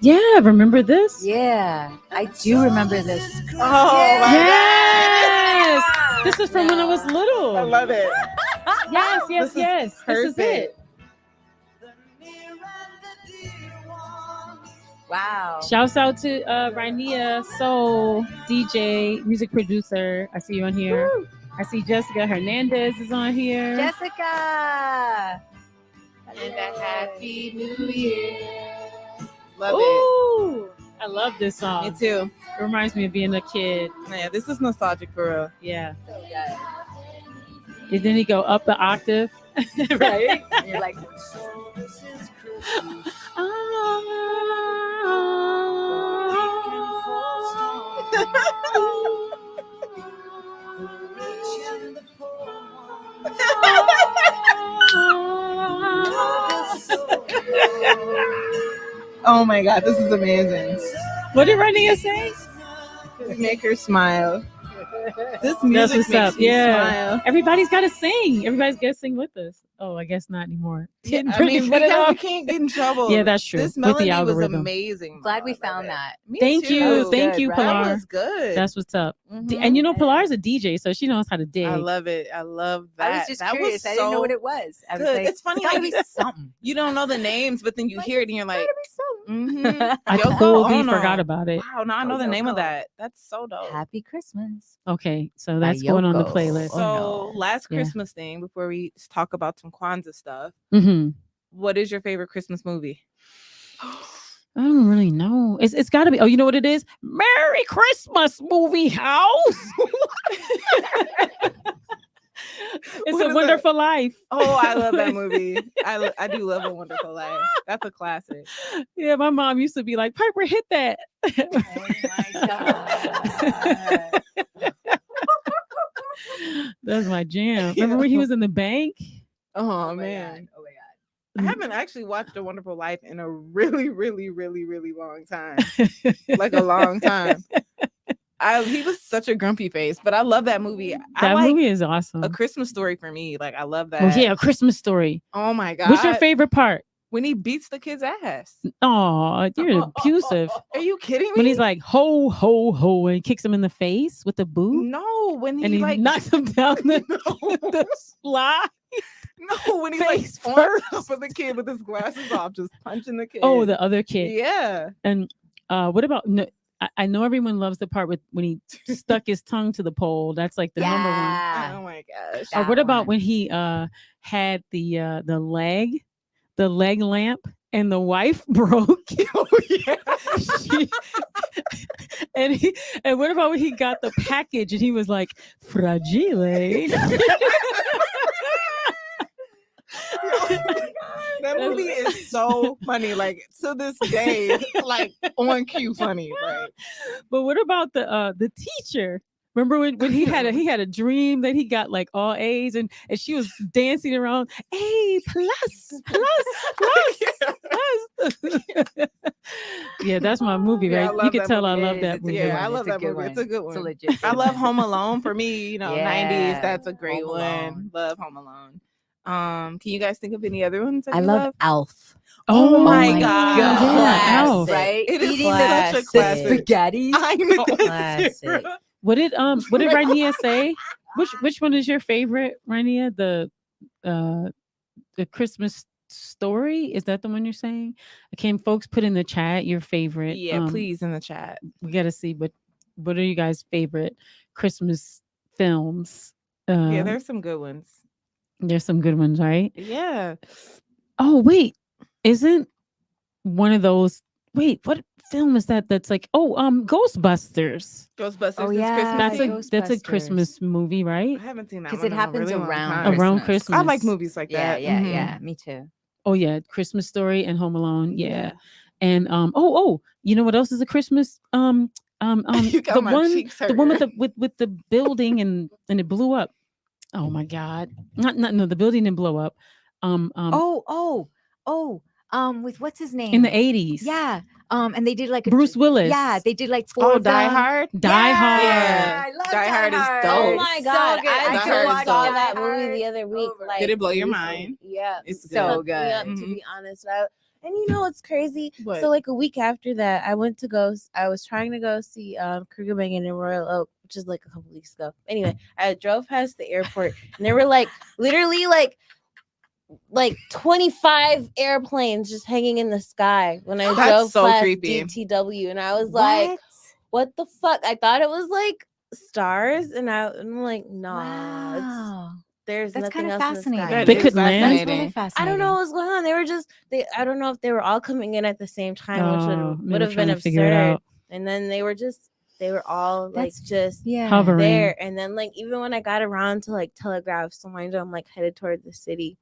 yeah. Remember this?
yeah, I do remember this.
Oh, my
Yes. This is from when I was little.
God. I love it.
Yes, yes,
This is
yes. This is it.
Wow.
Shouts out to Rania Soul, DJ, music producer. I see you on here.
Woo.
I see Jessica Hernandez is on here.
Jessica.
And a happy new year. Love
Ooh, I love this
it.
song.
Me too.
It reminds me of being a kid.
Yeah, this is nostalgic for real.
Yeah. And then he go up the octave, right?
And you're like,
Oh my God, this is amazing.
What did Rania say?
Make her smile. This
That's
music
what's
makes
up.
me
Yeah.
smile.
Everybody's got to sing. Everybody's got to sing with us. Oh, I guess not anymore.
Yeah,
Didn't
I
really
mean,
put it
we
up.
can't get in trouble.
Yeah, that's true.
This
With the
melody was
algorithm.
amazing.
glad we
I love
found
it.
that.
Me
Thank
too.
you. Thank
good,
you,
right?
That
Pilar.
was good.
That's what's up.
Mhm.
And you know, Pilar's a DJ, so she knows how to dig.
I love it. I love that.
I was just
that
curious.
Was
I didn't know
so
what it was. I was
good.
like,
It's funny
gotta
how
be something.
you don't know the names, but then you hear it and you're like, mhm.
I
Yoko
totally
Ono.
forgot about it.
Wow, now I know the name of
Yoko.
that. That's so dope.
Happy Christmas.
Okay, so
By
that's going on the
Yoko.
playlist.
So
Oh, no.
last
Yeah.
Christmas thing before we talk about some Kwanzaa stuff.
Mm-hmm.
What is your favorite Christmas movie?
I don't really know. It's got to be. Oh, you know what it is? Merry Christmas, movie house. It's
What
a
is
Wonderful Life.
Oh, I love that movie. I do love A Wonderful Life. That's a classic.
Yeah, my mom used to be like, Piper, hit that. That's my jam. Remember when he was in the bank?
Oh, man.
Oh my God.
I haven't actually watched A Wonderful Life in a really, really, really, really long time. Like a long time. He was such a grumpy face, but I love that movie. I
That
like
movie is awesome.
A Christmas Story for me. Like I love that.
Oh yeah, A Christmas Story.
Oh my God.
What's your favorite part?
When he beats the kid's ass.
Oh, you're abusive.
Are you kidding me?
When he's like ho ho ho and he kicks him in the face with the boot
no, when
and he
like
knocks him down the,
No.
the slide.
No, when he's like
Face
on
first.
top of the kid with his glasses off, just punching the kid.
Oh, the other kid.
Yeah.
And what about no? I know everyone loves the part with when he stuck his tongue to the pole. That's like the number one.
Yeah.
Oh my gosh.
Or
That
what about
one.
when he had the leg lamp and the wife broke?
Oh yeah.
And what about when he got the package and he was like fragile?
That movie is so funny. Like to this day, like on cue funny. Like
But what about the teacher? Remember when he had a dream that he got like all A's and she was dancing around A plus. Yeah, that's my movie,
Yeah, I
right?
love
you can
that
tell I
movie.
love
It is.
that
It's a
movie.
good
yeah, I
one.
love
It's a
that
good
movie. It's a
one.
good
It's a
one.
legit
I
good
love
one.
Home Alone for me, you know, 90s.
Yeah.
That's a great
Home
one.
Alone.
Love Home Alone. Can you guys think of any other ones? That
I
you
love Alf.
Oh my
my
God.
Yeah, Alf.
Right?
It is
Eating
such a
the
classic.
spaghetti.
I know.
Classic.
What did Rania say? Which one is your favorite, Rania? The Christmas Story? Is that the one you're saying? Can folks put in the chat your favorite?
Yeah, please in the chat.
We gotta see what are you guys' favorite Christmas films?
Yeah, there's some good ones.
There's some good ones, right?
Yeah.
Oh wait, isn't one of those? Wait, what film is that? That's like Ghostbusters.
Ghostbusters
Oh,
is
yeah,
Christmas.
That's a
Ghostbusters.
Christmas movie, right?
I haven't seen that
'Cause
one
it
in
happens
a really long
around
time.
Around
Christmas.
Christmas.
I like movies like
Yeah,
that.
yeah,
Mhm.
yeah. Me too.
Oh yeah, Christmas Story and Home Alone. Yeah.
Yeah.
And you know what else is a Christmas?
You got
The
my
one
cheeks
the one with
hurting.
with the building and it blew up. Oh my God. Not no, the building didn't blow up.
With what's his name?
In the 80s.
Yeah. And they did like
Bruce Willis.
Yeah, they did like 4
Oh,
of
Die
them.
Hard.
Die Hard.
Yeah.
I love
Die Hard is
Oh
dope.
my
It's
god,
so good.
I
Die
just
Hard is
saw
dope.
that movie the other week. Like,
Did it blow your
briefly.
mind?
Yeah,
It's
so
fucked me up,
good.
to be honest. And you know what's crazy?
What?
So like a week after that, I was trying to go see Kruger Bang in Royal Oak, which is like a couple weeks ago. Anyway, I drove past the airport and there were like literally like 25 airplanes just hanging in the sky when I
That's
drove
so
past
creepy.
DTW, and I was like, what the fuck? I thought it was like stars, and I'm like, nah,
Wow.
there's
That's
nothing
kind of
else in the
fascinating.
sky.
That
They
is
could land?
That's
fascinating.
really
I
fascinating.
don't know what was going on. I don't know if they were all coming in at the same time,
Oh,
which
they
would
were
have
trying
been
to figure it
absurd.
out.
And then they were all like
That's
just
Yeah.
Hovering.
there. And then like even when I got around to like Telegraph, so mind you, I'm like headed toward the city.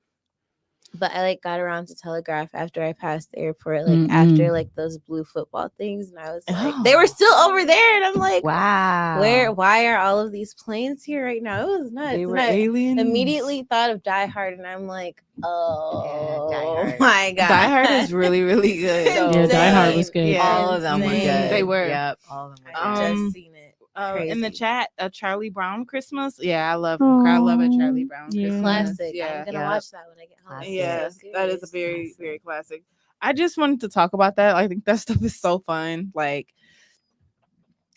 But I like got around to Telegraph after I passed the airport, like after like those blue football things, and I was like, they were still over there, and I'm like,
Wow.
why are all of these planes here right now? It was nuts.
They
And
were
I
aliens.
immediately thought of Die Hard, and I'm like, oh
Die Hard.
my god,
Die Hard is really, really good.
Yeah, Die Hard was good.
Yeah.
All of them were
Insane.
good.
They were.
Yep, all of them were
I
good.
just seen it.
In the
Crazy.
chat, a Charlie Brown Christmas. Yeah, I love a Charlie Brown
yeah.
Christmas.
Classic.
Yeah.
I'm gonna
Yep.
watch that when I get home.
Classic.
Yeah,
So
that is a
serious.
very, very classic. I just wanted to talk about that. I think that stuff is so fun. Like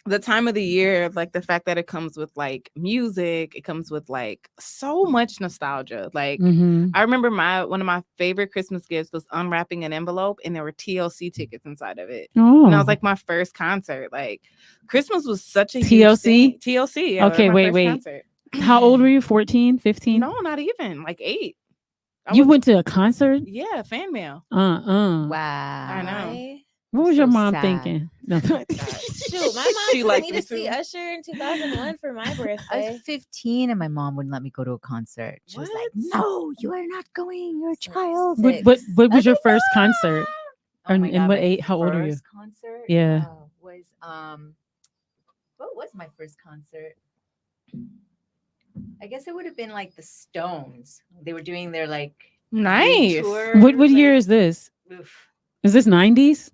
the time of the year, like the fact that it comes with like music, it comes with like so much nostalgia. Like
Mhm.
I remember one of my favorite Christmas gifts was unwrapping an envelope and there were TLC tickets inside of it.
Oh.
And that was like my first concert. Like Christmas was such a huge
TLC?
thing. TLC. Yeah,
Okay,
my
wait,
first
wait.
concert.
How old were you? 14, 15?
No, not even like 8.
You went to a concert?
Yeah, fan mail.
Wow.
I know.
Why?
What was
So
your mom
sad.
thinking? No.
Shoot, my mom
She
took
liked
me
me
to see
too.
Usher in 2001 for my
I
birthday.
was 15 and my mom wouldn't let me go to a concert. She was like,
What?
"No, you are not going. You're a
Six.
child."
What was your first concert?
Oh my
And
God,
what
my
age? How old are you?
first concert?
Yeah.
Was what was my first concert? I guess it would have been like the Stones. They were doing their like big
Nice.
tour,
What year
like,
is this?
oof.
Is this 90s?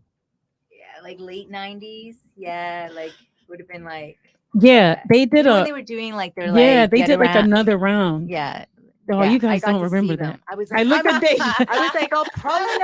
Yeah, like late 90s. Yeah, like would have been like
Yeah, they did
when
a
they were doing like their
yeah,
like
they
get
did like
around-
another round.
Yeah.
Oh,
yeah,
you
I
guys
got
don't
to see
remember
them.
that.
I was
I
like,
look at Deja.
I was like, I'll probably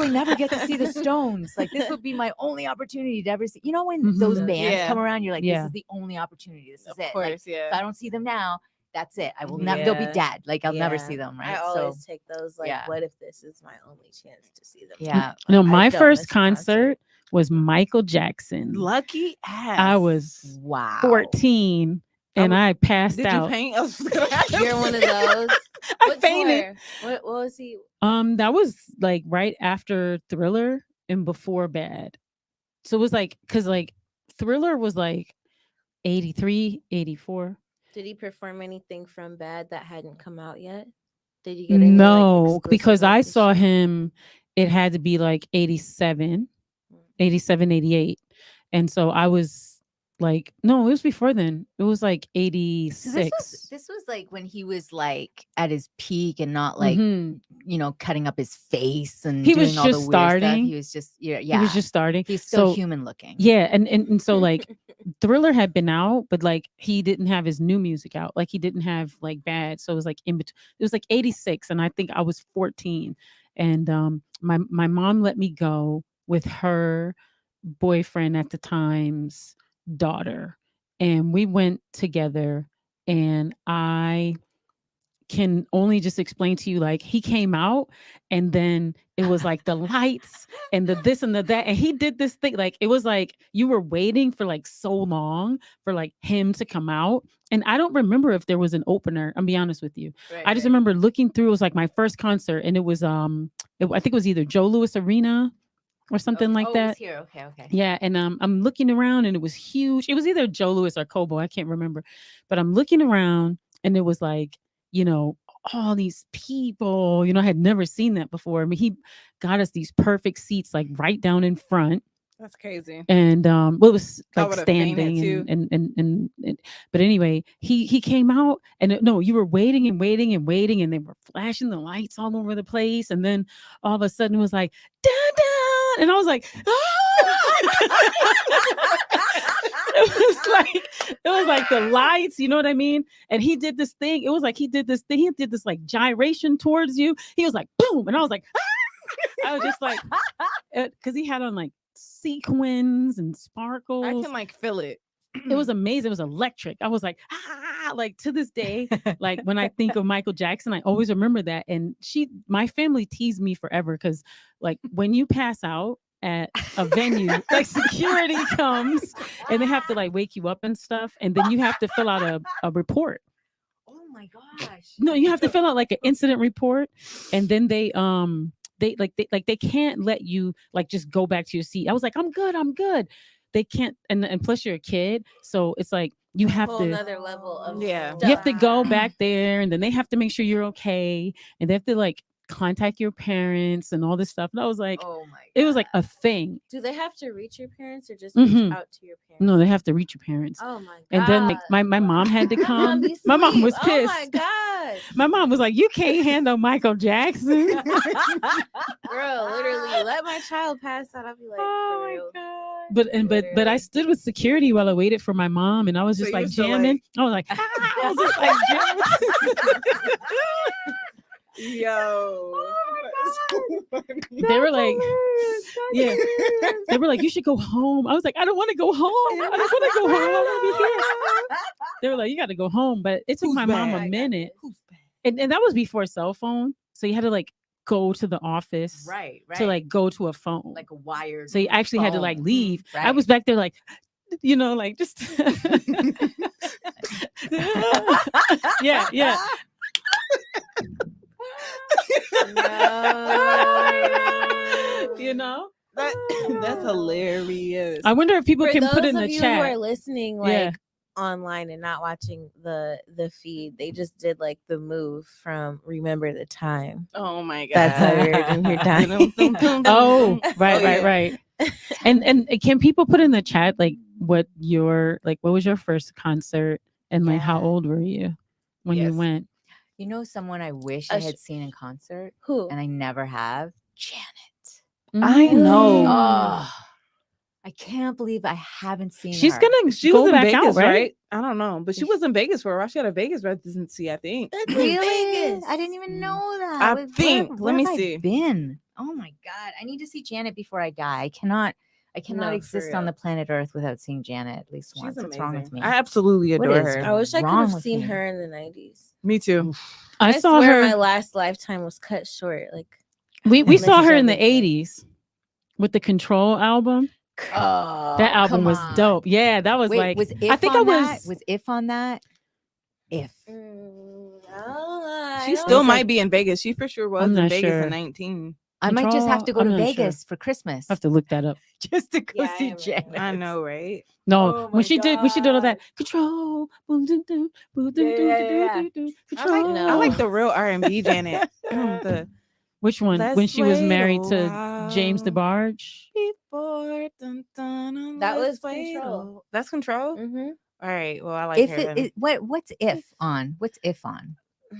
never get to, see the Stones. Like this would be my only opportunity to ever see. You know, when those
Mhm.
bands
Yeah.
come around, you're like,
Yeah.
this is the only opportunity. This is
Of
it.
course,
Like,
yeah.
if I don't see them now, that's it. I will never. They'll be
Yeah.
dead. Like I'll never
Yeah.
see them. Right.
I always take those like,
yeah.
what if this is my only chance to see them?
Yeah.
No,
I
my
don't
first
miss a
concert was Michael Jackson.
Lucky ass.
I was
Wow.
14 and I passed
Did
out.
you paint? I was gonna ask.
You're one of those.
I
What
fainted.
tour? What was he?
That was like right after Thriller and before Bad. So it was like cuz like Thriller was like 83, 84.
Did he perform anything from Bad that hadn't come out yet? Did you get any?
No,
like,
because I
exclusive
saw
shit?
him it had to be like 87, 87, 88. And so I was like no, it was before then. It was like
So
86.
this was like when he was like at his peak and not like
Mhm.
you know cutting up his face and
He
doing
was
all the
just
weird stuff.
starting.
He was just yeah.
He was just starting.
He's still
So,
human looking.
yeah, and so like Thriller had been out, but like he didn't have his new music out. Like he didn't have like Bad. So it was like in between. It was like 86 and I think I was 14 and my mom let me go with her boyfriend at the time's daughter and we went together and I can only just explain to you, like, he came out and then it was like the lights and the this and the that, and he did this thing, like it was like you were waiting for like so long for like him to come out. And I don't remember if there was an opener, I'll be honest with you. I just remember looking through, it was like my first concert, and it was I think it was either Joe Louis Arena or something like that.
It was here. Okay.
Yeah, and I'm looking around and it was huge. It was either Joe Louis or Kobo, I can't remember. But I'm looking around and it was like, all these people, I had never seen that before. I mean, he got us these perfect seats, like right down in front.
That's crazy.
And well, it was like
would've fainted, too.
standing and but anyway, he came out and no, you were waiting and they were flashing the lights all over the place, and then all of a sudden it was like dun, dun, and I was like, it was like the lights, you know what I mean? And he did this thing. It was like he did this like gyration towards you. He was like boom, and I was like, I was just like, because he had on like sequins and sparkles.
I can like feel it.
It was amazing. It was electric. I was like, like to this day, like when I think of Michael Jackson, I always remember that. And my family teased me forever because like when you pass out at a venue, like security comes and they have to like wake you up and stuff, and then you have to fill out a report.
Oh my gosh.
No, you have to fill out like an incident report, and then they can't let you like just go back to your seat. I was like, I'm good. They can't, and plus you're a kid, so it's like you have to
another level of
you have to go back there, and then they have to make sure you're okay, and they have to like contact your parents and all this stuff. And I was like,
oh my God.
It was like a thing.
Do they have to reach your parents or just reach out to your parents?
No, they have to reach your parents.
Oh my God.
And then like my mom had to come. My mom was pissed.
Oh my God.
My mom was like, you can't handle Michael Jackson.
Girl, literally, let my child pass out. I'll be like, for real.
But I stood with security while I waited for my mom, and I was just like jamming. I was like, I was just like jamming.
Yo.
They were like, they were like, you should go home. I was like, I don't want to go home. I just want to go home. I want to be here. They were like, you got to go home. But it took my mom a minute. And that was before cell phone. So you had to like go to the office
right
to like go to a phone.
Like a wired
So you actually had to like leave.
Right.
I was back there like, like just yeah.
No.
That's hilarious.
I wonder if people
For
can put in
those
the
of you
chat.
who are listening like online and not watching the feed, they just did like the move from Remember the Time.
Oh my God.
That's how you're in your time.
Oh, right. And can people put in the chat like what was your first concert and like how old were you when you went?
You know someone I wish I had seen in concert?
Who?
And I never have? Janet.
I know.
Oh, I can't believe I haven't seen
She's
her.
She
go
was in
back
Vegas,
out, right?
right? I don't know, but she was in Vegas for a while. She had a Vegas residency, I think.
That's
Really?
Vegas.
I didn't even know that.
I think.
Where
Let me
have I
see.
been? Oh my God. I need to see Janet before I die. I cannot
No, for
exist on
real.
the planet Earth without seeing Janet at least
She's
once. What's
amazing.
wrong with me?
I absolutely
What
adore
is
her.
I wish I could
wrong
have
with
seen
me?
her in the 90s.
Me too.
I saw
swear
her.
my last lifetime was cut short. Like
We saw her in the
everything.
80s with the Control album.
Oh,
That album
come
was
on.
dope. Yeah, that was
Wait,
like
was If
I think
on
I was
that? Was If on that? If.
She still might be in Vegas. She for sure was
I'm
in
not
Vegas
sure.
in 19.
I might just have to go
Control?
to
I'm not sure.
Vegas for Christmas
I have to look that up.
just to go
Yeah, I
see
am.
Janet.
I know, right?
No,
Oh
when
my
she did all that Control. Boom, doo, doo, boom, doo, doo,
Yeah,
doo,
yeah,
doo, doo,
I
Control.
like the real R&B Janet.
Which one?
Let's
When she was
wait a
married to
while
James DeBarge.
before
That was
let's wait
Control.
That's Control.
Mm-hmm.
All right. Well, I like
If
her.
it,
then.
what's If on? What's If on?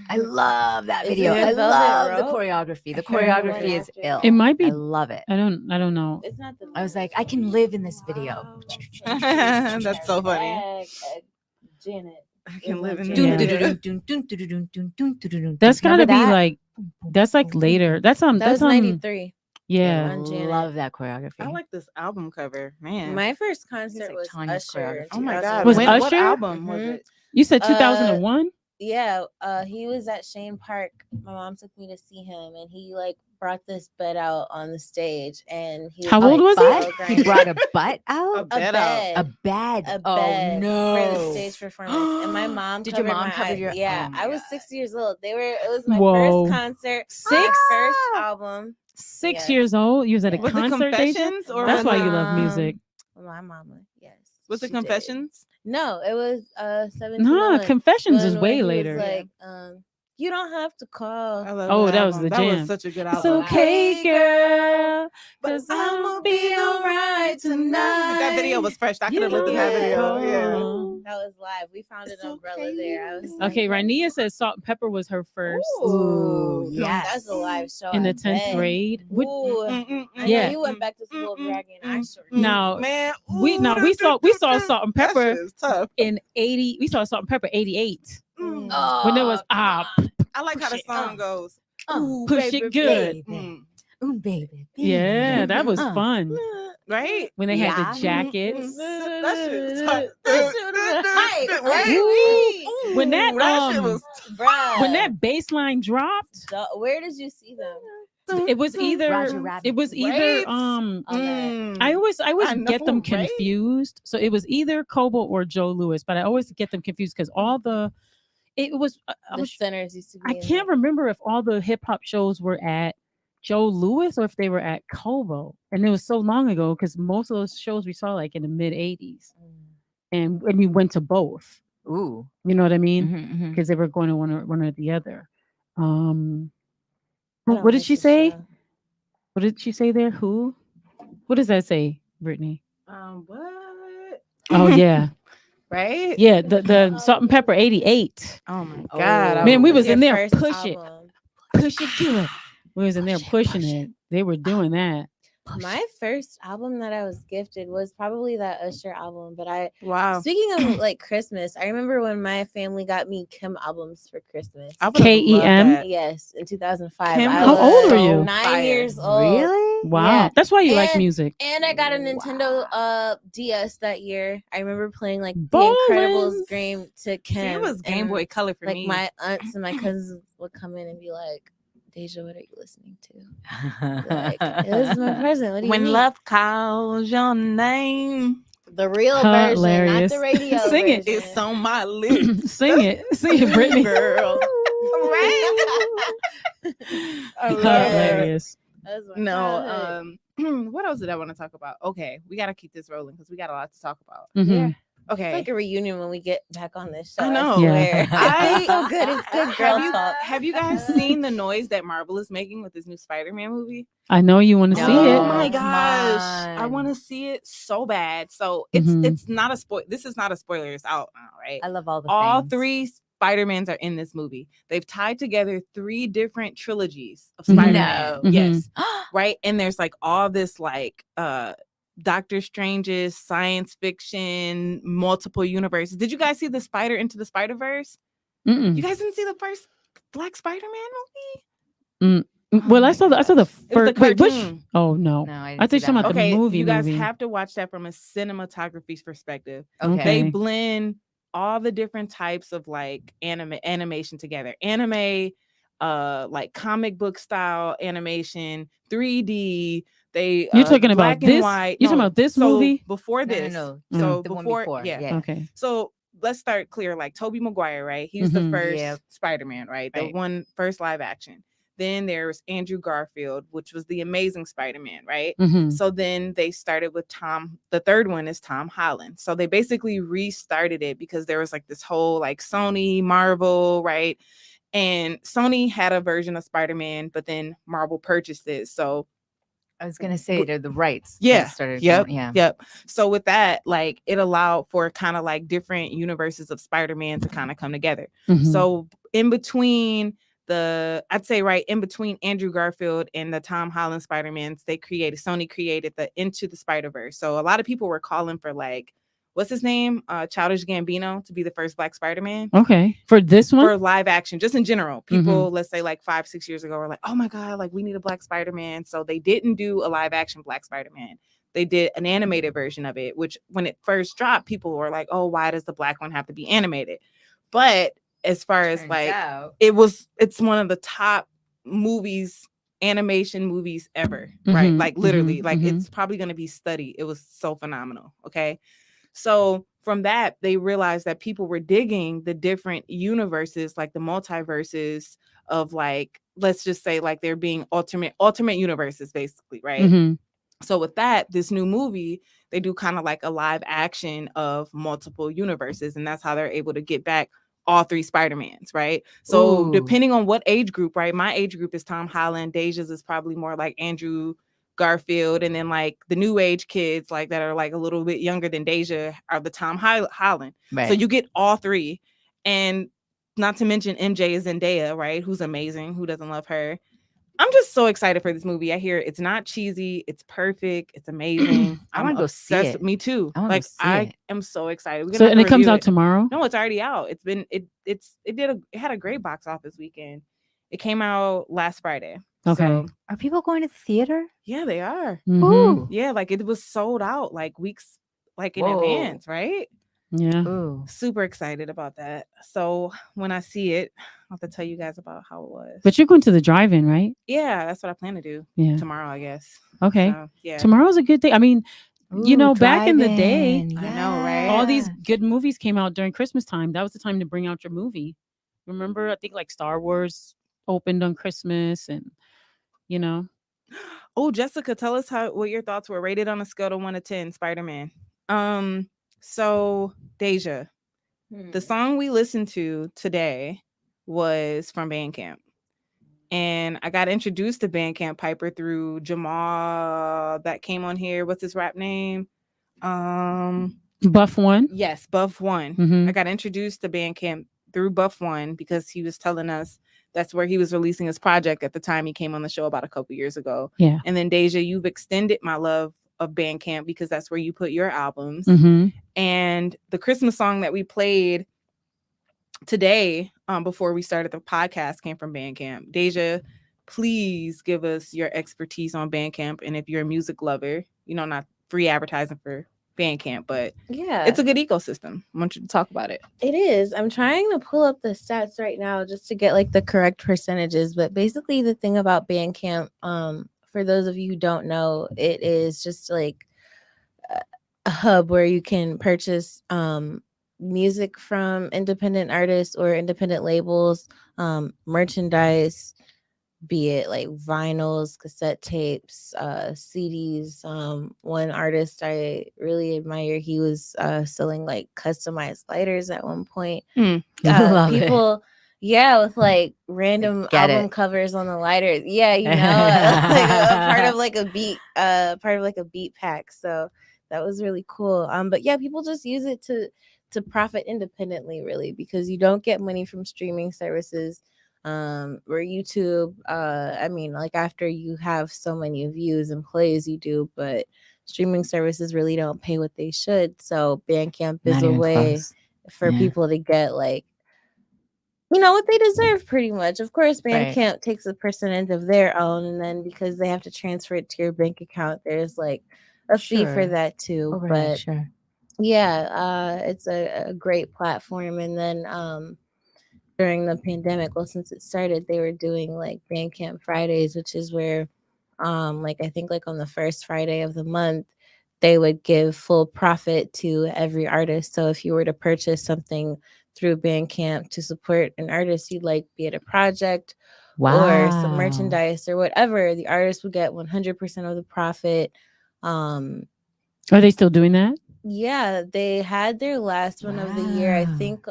I love that
Is
video.
it
I
Velvet
love the
Rope?
choreography. The
I can't remember
choreography
what
is
actor.
ill.
It might be.
I love it.
I don't know.
It's not the
I was like, I can live in this video.
That's so funny.
Janet.
I can live in
Yeah. That's gotta
Remember
be
that?
like that's like later. That's
That
that's
was 93.
yeah.
on Janet.
Love that choreography.
I like this album cover, man.
My first concert
like
was
Tanya's
Usher.
choreography.
in
Oh my god!
Was
2001.
What
Usher?
album was
Mhm.
it?
You said 2001?
Yeah, he was at Shane Park. My mom took me to see him, and he like brought this bed out on the stage, and he
How
was,
old
like,
was he?
so
He
grinding.
brought a butt out.
A bed out.
A bed.
A
Oh
bed
no!
for the stage performance, and my mom
Did your
covered
mom
my
cover
eyes.
your?
Yeah,
oh my
I was
God.
6 years old. It was my
Whoa.
first concert, my
6?
first album.
6
Yes.
years old. You was at a
Was it
concert, Deja?
Confessions or
That's
was
why
it,
you love music.
My mama, yes.
Was it
she did.
Confessions?
No, it was 17.
Nah, Confessions is
when
way
he was
later.
like, you don't have to call.
I love
Oh,
that
that was
album.
the
That was
jam.
such a good
It's
album.
okay, girl,
but
'cause
I'ma be alright tonight. That video was fresh. I could have lived in that video. Yeah.
That was live. We found an
It's
umbrella
okay.
there. I was
Okay,
like,
Rania said Salt and Pepper was her first
Ooh,
that's
yes.
a live show
in the
I
10th
bet.
grade. What-
Ooh, I know
Yeah.
you went back to school bragging. I sure did.
Now
Man,
we saw Salt and
that
Pepper
shit is tough.
in 80. We saw Salt and Pepper 88
Mm.
when there was
I like how the song goes.
Oh,
push it good.
baby. Ooh, baby.
Yeah, that was fun.
Right?
When they had
Yeah.
the jackets.
That shit was tough.
That shit was hype.
Right?
When that
that shit
um,
was
Bruh.
when that bass line dropped,
Where did you see them?
it was either
Roger Rabbit.
it was
Right?
either
On that.
I always
I
get them
know, right?
confused. So it was either Kobo or Joe Louis, but I always get them confused because all the it was
The centers used to be.
I
in
can't remember if all the hip hop shows were at Joe Louis or if they were at Kobo. And it was so long ago because most of those shows we saw like in the mid 80s. And we went to both.
Ooh.
You know what I mean?
Mhm,
Because they were going to one or the other.
I don't
What did
like
she
the
say?
show.
What did she say there? Who? What does that say, Brittany?
what?
Oh yeah.
Right?
Yeah, the Salt and Pepper 88.
Oh my god.
Man, we was
Your
in there
first
push it.
album.
Push it good. We was in there pushing it. They were doing that.
My first album that I was gifted was probably that Usher album. But
Wow.
speaking of like Christmas, I remember when my family got me Kim albums for Christmas.
I would've loved
KEM?
that.
Yes, in 2005.
Kim
I
How
was
old were you?
9
Fire.
years old.
Really?
Wow.
Yeah.
That's why you like
And-
music.
And I got a Nintendo DS that year. I remember playing like
Ballin'.
The Incredibles game to Kim.
See, it was Game
and,
Boy Color for
like
me.
my aunts and my cousins would come in and be like, Deja, what are you listening to? Like, this is my present. What do you
When
mean?
love calls your name,
The real version, not
Hilarious.
the radio
Sing it.
version.
it's on my lips.
Sing it, Brittany.
Girl.
Right?
Hilarious.
That was my
No,
childhood.
what else did I want to talk about? Okay, we got to keep this rolling because we got a lot to talk about.
Mhm.
Yeah.
Okay.
It's like a reunion when we get back on this show.
I know.
Yeah.
It's so good. It's good girl talk.
Have you guys seen the noise that Marvel is making with this new Spider-Man movie?
I know you want to see
Oh
it.
my
Come
gosh, I
on.
want to see it so bad. So it's
Mhm.
it's not a spoil. This is not a spoiler. It's out now, right?
I love all the
All
things.
3 Spider-Mans are in this movie. They've tied together 3 different trilogies of
Mhm.
Spider-Man.
No.
Yes. Right. And there's like all this like Doctor Strange's science fiction, multiple universes. Did you guys see the Spider Into the Spider-Verse?
Mm-mm.
You guys didn't see the first Black Spider-Man movie?
Well, I saw the
It was
first.
the
Wait, which?
cartoon.
Oh no,
No,
I
I
thought you were talking about
Okay,
the movie.
you guys
movie.
have to watch that from a cinematography perspective.
Okay.
They blend all the different types of like animation together. Anime, like comic book style animation, 3D. They
You're talking about
black and
this?
white.
You're talking
No,
about this
so
movie?
before
No, no,
this.
no.
So
The one
before,
before,
yeah.
yeah.
Okay.
So let's start clear. Like Tobey Maguire, right? He's the
Mhm.
first
Yep.
Spider-Man, right? The
Right.
first live action. Then there's Andrew Garfield, which was the Amazing Spider-Man, right?
Mhm.
So then they started with Tom. The third one is Tom Holland. So they basically restarted it because there was like this whole like Sony, Marvel, right? And Sony had a version of Spider-Man, but then Marvel purchased it. So
I was gonna say they're the rights. that
yeah,
started
yep,
going- yeah.
yep. So with that, like it allowed for kind of like different universes of Spider-Man to kind of come together.
Mhm.
So in between I'd say right in between Andrew Garfield and the Tom Holland Spider-Mans, Sony created the Into the Spider-Verse. So a lot of people were calling for like, what's his name? Childish Gambino to be the first Black Spider-Man.
Okay, for this one.
For live action, just in general, people, let's say like 5-6 years ago, were like, oh my God, like we need a Black Spider-Man. So they didn't do a live action Black Spider-Man. They did an animated version of it, which when it first dropped, people were like, oh, why does the Black one have to be animated? But as far as
Turns
like
out.
it's one of the top animation movies ever, right?
Mhm,
Like literally,
mhm,
like
mhm.
it's probably going to be studied. It was so phenomenal. Okay. So from that, they realized that people were digging the different universes, like the multiverses of like, let's just say like they're being alternate universes, basically, right?
Mhm.
So with that, this new movie, they do kind of like a live action of multiple universes, and that's how they're able to get back all three Spider-Mans, right? So
Ooh.
depending on what age group, right? My age group is Tom Holland. Deja's is probably more like Andrew Garfield, and then like the new age kids, like that are like a little bit younger than Deja, are the Tom Holland.
Right.
So you get all three, and not to mention MJ is Zendaya, right? Who's amazing. Who doesn't love her? I'm just so excited for this movie. I hear it's not cheesy. It's perfect. It's amazing.
I
I'm
wanna go see
obsessed.
it.
Me too.
I wanna go
Like
see
I
it.
am so excited. We're
So
gonna have
and
to
it comes
review
out tomorrow.
No, it's already out. It's been it had a great box office weekend. It came out last Friday.
Okay.
So
Are people going to the theater?
yeah, they are.
Mhm.
Ooh.
Yeah, like it was sold out like weeks like in
Whoa.
advance, right?
Yeah.
Ooh.
Super excited about that. So when I see it, I'll have to tell you guys about how it was.
But you're going to the drive-in, right?
yeah, that's what I plan to do
Yeah.
tomorrow, I guess.
Okay.
So, yeah.
Tomorrow's a good day. I mean, you
Ooh,
know, back in the day,
drive-in.
I know, right?
all these
Yeah.
good movies came out during Christmas time. That was the time to bring out your movie. Remember, I think like Star Wars opened on Christmas, and you know,
Oh, Jessica, tell us what your thoughts were. Rated on a scale of 1 to 10, Spider-Man. So Deja, the song we listened to today was from Bandcamp. And I got introduced to Bandcamp Piper through Jamal that came on here. What's his rap name?
Buff One.
Yes, Buff One.
Mhm.
I got introduced to Bandcamp through Buff One because he was telling us that's where he was releasing his project at the time he came on the show about a couple years ago.
Yeah.
And then Deja, you've extended my love of Bandcamp because that's where you put your albums.
Mhm.
And the Christmas song that we played today, before we started the podcast, came from Bandcamp. Deja, please give us your expertise on Bandcamp. And if you're a music lover, not free advertising for Bandcamp, but
Yeah,
it's a good ecosystem. I want you to talk about it.
it is. I'm trying to pull up the stats right now just to get like the correct percentages. But basically, the thing about Bandcamp, for those of you who don't know, it is just like a hub where you can purchase music from independent artists or independent labels, merchandise, be it like vinyls, cassette tapes, CDs. One artist I really admire, he was selling like customized lighters at one point.
Love it.
People, yeah, with like random
Get
album
it.
covers on the lighters. Yeah, like a part of like a beat pack. So that was really cool. But yeah, people just use it to profit independently, really, because you don't get money from streaming services. Or YouTube, I mean, like after you have so many views and plays, you do, but streaming services really don't pay what they should. So Bandcamp is
Not
a
even
way
close.
for
Yeah.
people to get like, what they deserve, pretty much. Of course,
Right.
Bandcamp takes a percentage of their own, and then because they have to transfer it to your bank account, there's like a fee for
Sure.
that too.
Overhead,
But
sure.
yeah, it's a great platform. And then during the pandemic, well, since it started, they were doing like Bandcamp Fridays, which is where like I think like on the first Friday of the month, they would give full profit to every artist. So if you were to purchase something through Bandcamp to support an artist you'd like, be it a project or some
Wow.
merchandise or whatever, the artist would get 100% of the profit.
Are they still doing that?
Yeah, they had their last one of the year, I
Wow.
think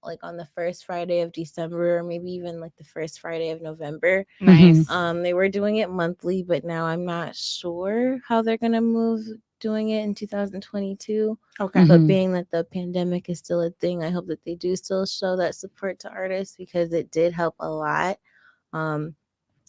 like on the first Friday of December, or maybe even like the first Friday of November.
Nice.
They were doing it monthly, but now I'm not sure how they're gonna move doing it in 2022.
Okay.
But
Mhm.
being that the pandemic is still a thing, I hope that they do still show that support to artists, because it did help a lot.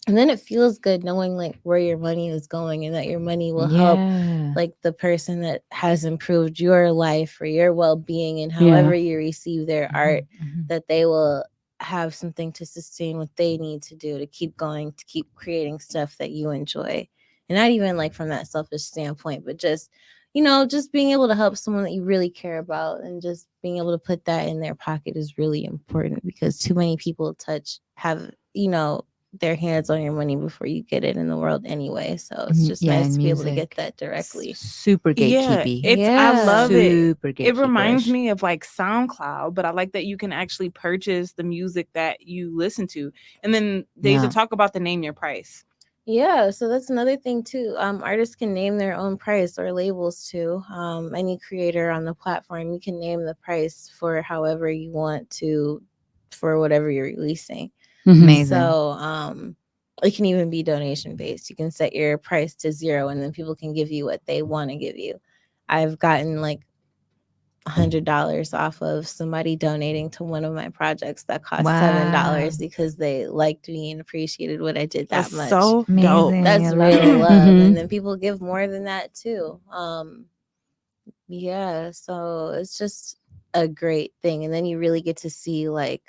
And then it feels good knowing like where your money is going, and that your money will help
Yeah.
like the person that has improved your life or your well-being, and however you receive their art,
Mhm.
that they will have something to sustain what they need to do to keep going, to keep creating stuff that you enjoy. And not even like from that selfish standpoint, but just just being able to help someone that you really care about, and just being able to put that in their pocket is really important, because too many people have their hands on your money before you get it in the world anyway. So it's just nice
and
to be able to get
music.
that directly.
Super
Yeah,
gatekeepy.
I love it.
Super
It reminds
gatekeeperish.
me of like SoundCloud, but I like that you can actually purchase the music that you listen to. And then Deja,
Yeah.
talk about the name your price.
Yeah, so that's another thing too. Artists can name their own price, or labels too. Any creator on the platform, you can name the price for however you want to, for whatever you're releasing.
Amazing.
So it can even be donation based. You can set your price to 0, and then people can give you what they want to give you. I've gotten like $100 off of somebody donating to one of my projects that cost $7 because they liked me and appreciated what I did that
That's
much.
so
Amazing.
dope.
That's
I love
real
it.
love.
Mhm.
And then people give more than that too. Yeah, so it's just a great thing. And then you really get to see like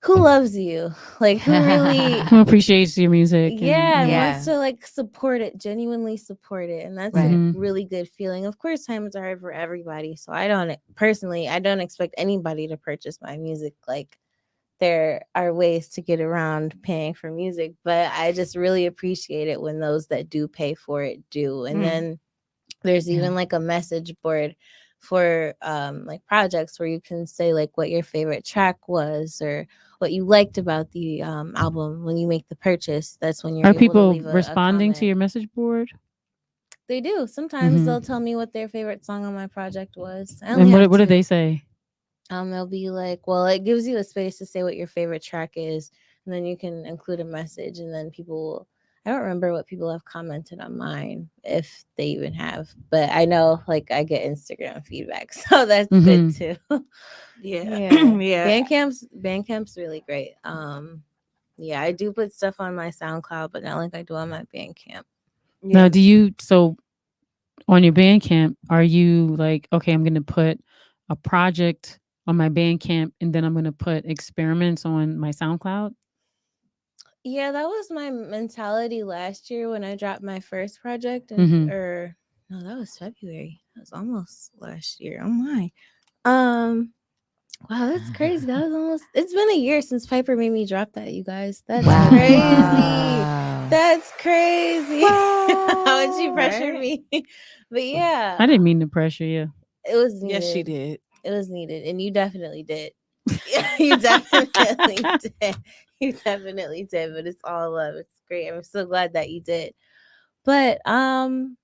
who loves you, like who really
Who appreciates your music?
and
Yeah.
wants to like support it, genuinely support it. And that's
Right.
a really good feeling. Of course, times are hard for everybody. So I don't expect anybody to purchase my music. Like, there are ways to get around paying for music, but I just really appreciate it when those that do pay for it do. And then there's even like a message board for like projects where you can say like what your favorite track was, or what you liked about the album when you make the purchase. That's when you're
Are
able to
people
leave a
responding to
comment.
your message board?
They do. Sometimes
Mhm.
they'll tell me what their favorite song on my project was. I
And
only have
what do
two.
they say?
They'll be like, well, it gives you a space to say what your favorite track is, and then you can include a message, and then people will. I don't remember what people have commented on mine, if they even have, but I know like I get Instagram feedback, so that's good too.
Yeah. Yeah.
Bandcamp's really great. Yeah, I do put stuff on my SoundCloud, but not like I do on my Bandcamp.
Now, so on your Bandcamp, are you like, okay, I'm going to put a project on my Bandcamp, and then I'm going to put experiments on my SoundCloud?
Yeah, that was my mentality last year when I dropped my first project, or no, that was February. That was almost last year. Oh my. Wow, that's crazy. It's been a year since Piper made me drop that, you guys. That's crazy.
Wow.
That's crazy. How would she pressure me? But yeah,
I didn't mean to pressure you.
it was needed.
Yes, she did.
It was needed, and you definitely did. You definitely did. You definitely did, but it's all love. It's great. I'm so glad that you did. But dang,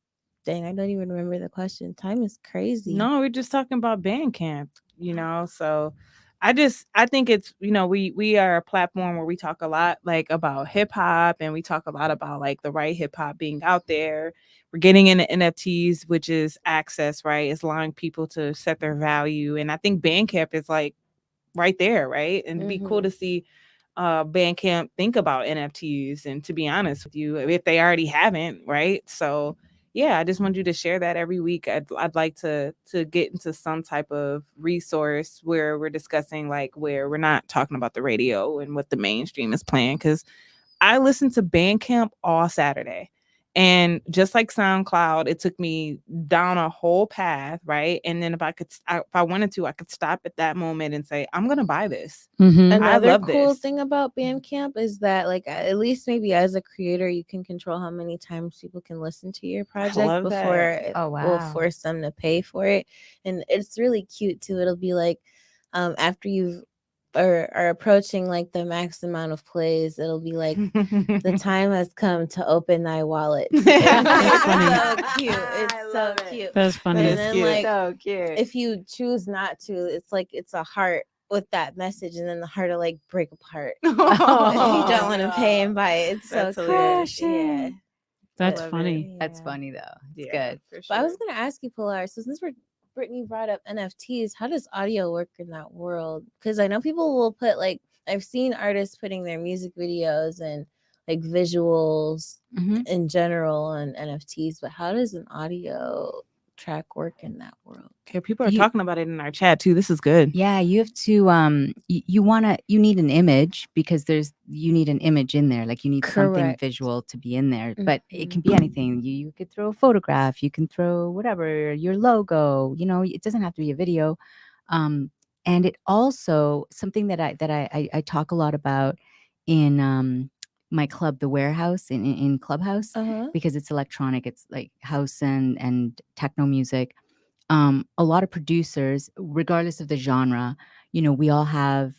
I don't even remember the question. Time is crazy.
No, we're just talking about Bandcamp, so I think it's, we are a platform where we talk a lot like about hip hop, and we talk a lot about like the right hip hop being out there. We're getting into NFTs, which is access, right? It's allowing people to set their value. And I think Bandcamp is like right there, right? And it'd be cool to see Bandcamp think about NFTs, and to be honest with you, if they already haven't, right? So yeah, I just want you to share that every week. I'd like to get into some type of resource where we're discussing, like, where we're not talking about the radio and what the mainstream is playing, because I listened to Bandcamp all Saturday. And just like SoundCloud, it took me down a whole path, right? And then if I wanted to, I could stop at that moment and say, I'm going to buy this.
Another
love
cool
this.
thing about Bandcamp is that, like, at least maybe as a creator, you can control how many times people can listen to your project
love
before
that.
it
Oh,
will
wow.
force them to pay for it. And it's really cute too. It'll be like, after you've are approaching like the max amount of plays, it'll be like, the time has come to open thy wallet. It's so cute. It's so cute.
That's funny.
And then like,
So cute.
if you choose not to, it's like it's a heart with that message, and then the heart will like break apart. If you don't want to pay and buy it. It's
That's
so
hilarious.
cute. Yeah.
That's
love
funny.
That's
Yeah.
funny though. It's
Yeah,
good.
for sure.
But I was gonna ask you, Pilar, so since Brittany brought up NFTs, how does audio work in that world? Because I know people will put like, I've seen artists putting their music videos and like visuals
Mhm.
in general on NFTs, but how does an audio track work in that world.
Okay, people are talking about it in our chat too. This is good.
Yeah, you have to you need an image because you need an image in there. Like you need something
Correct.
visual to be in there. But it can be anything. You could throw a photograph, you can throw whatever, your logo, it doesn't have to be a video. And it also something that I talk a lot about in my club, the Warehouse in Clubhouse, because it's electronic, it's like house and techno music. A lot of producers, regardless of the genre, we all have,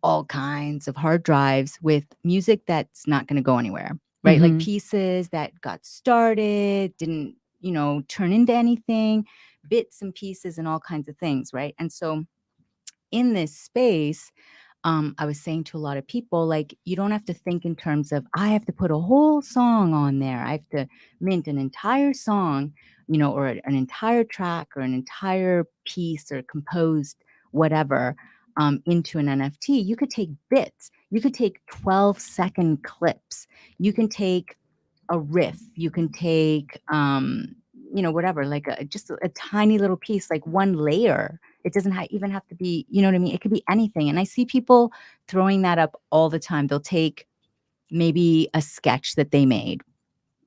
all kinds of hard drives with music that's not going to go anywhere, right? Like pieces that got started, didn't, turn into anything, bits and pieces and all kinds of things, right? And so in this space, I was saying to a lot of people, like, you don't have to think in terms of, I have to put a whole song on there. I have to mint an entire song, or an entire track or an entire piece or composed whatever into an NFT. You could take bits. You could take 12-second clips. You can take a riff. You can take, whatever, like just a tiny little piece, like one layer. It doesn't even have to be, you know what I mean? It could be anything. And I see people throwing that up all the time. They'll take maybe a sketch that they made,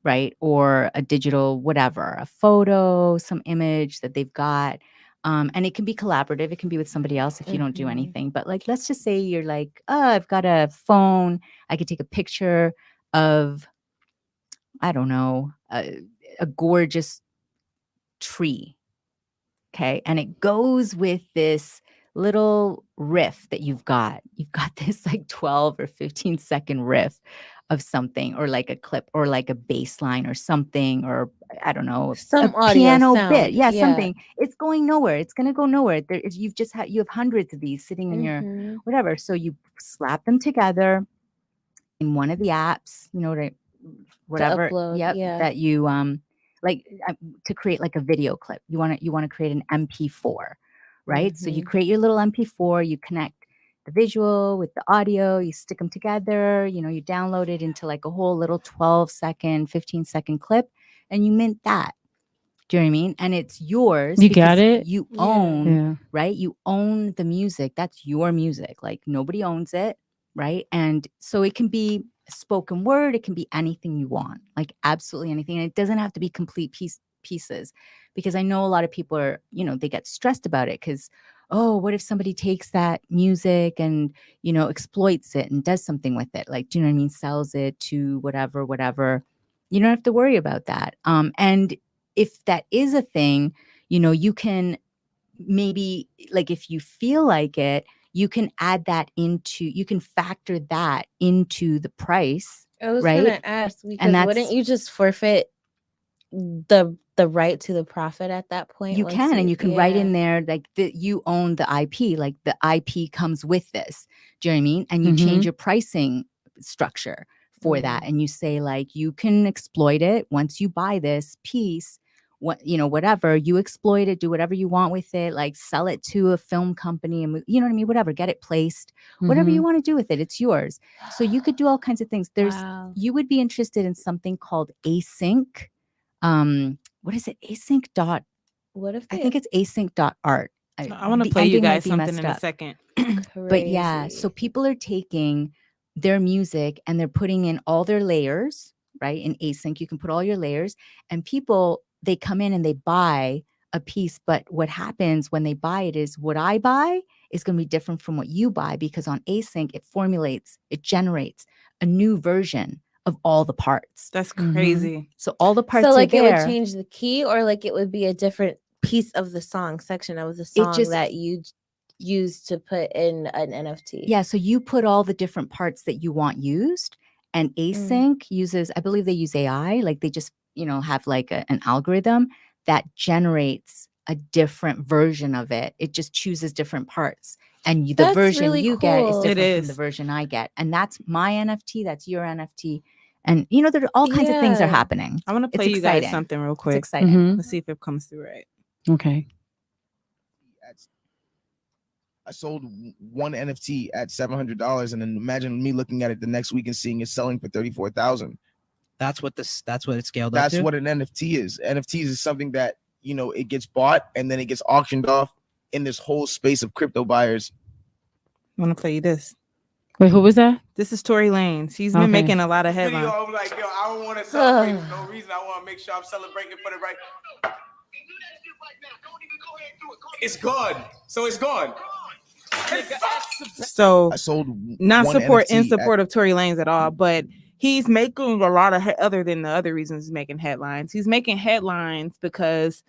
right? Or a digital, whatever, a photo, some image that they've got. And it can be collaborative. It can be with somebody else if you don't do anything. But like, let's just say you're like, oh, I've got a phone. I could take a picture of, I don't know, a gorgeous tree. Okay. And it goes with this little riff that you've got. You've got this like 12 or 15-second riff of something, or like a clip, or like a bass line or something, or I don't know,
Some
a
audio
piano
sound.
bit. Yeah, something. It's going nowhere. It's going to go nowhere. You have hundreds of these sitting in your whatever. So you slap them together in one of the apps, whatever.
upload,
That you like to create like a video clip. You want to create an MP4, right? So you create your little MP4, you connect the visual with the audio, you stick them together, you download it into like a whole little 12-second, 15-second clip, and you mint that. Do you know what I mean? And it's yours.
You got it?
You own, right? You own the music. That's your music. Like nobody owns it, right? And so it can be spoken word, it can be anything you want, like absolutely anything. And it doesn't have to be complete pieces, because I know a lot of people are, they get stressed about it because, oh, what if somebody takes that music and, exploits it and does something with it? Like, do you know what I mean? Sells it to whatever. You don't have to worry about that. And if that is a thing, you can maybe, like, if you feel like it, you can add that you can factor that into the price.
I was
right?
gonna ask, because wouldn't you just forfeit the right to the profit at that point?
You can, and you can write in there like that you own the IP, like the IP comes with this. Do you know what I mean? And you change your pricing structure for that, and you say like, you can exploit it once you buy this piece. Whatever, you exploit it, do whatever you want with it, like sell it to a film company, and you know what I mean, whatever, get it placed, whatever you want to do with it, it's yours. So you could do all kinds of things. You would be interested in something called async. What is it? Async dot.
What if
I think it's async.art.
I want to play you guys something in a second.
But yeah, so people are taking their music and they're putting in all their layers, right? In async, you can put all your layers, and people, they come in and they buy a piece. But what happens when they buy it is, what I buy is going to be different from what you buy, because on async, it generates a new version of all the parts.
That's crazy.
So all the parts
so like
are there.
It would change the key, or like it would be a different piece of the song, section of the song that you use to put in an NFT.
Yeah, so you put all the different parts that you want used, and async uses, I believe they use AI, like they just, have like an algorithm that generates a different version of it. It just chooses different parts, and the version
really
you get is
cool.
different from the version I get, and that's my NFT, that's your NFT. And there are all kinds of things are happening.
I want to play you guys something real quick.
It's exciting.
Let's see if it comes through right.
Okay.
I sold one NFT at $700, and then imagine me looking at it the next week and seeing it selling for $34,000.
That's what it scaled up
That's
to?
what an NFT is. NFTs is something that it gets bought and then it gets auctioned off in this whole space of crypto buyers.
I want to play you this.
Wait, who was that?
This is Tory Lanez. He's been
Okay.
making a lot of headlines.
Video, I'm like, yo, I don't want to celebrate for no reason. I want to make sure I'm celebrating for the right. It's gone. So it's gone.
So
I sold
not
one
support
NFT
in support of Tory Lanez at all, but he's making a lot of other than the other reasons he's making headlines. He's making headlines because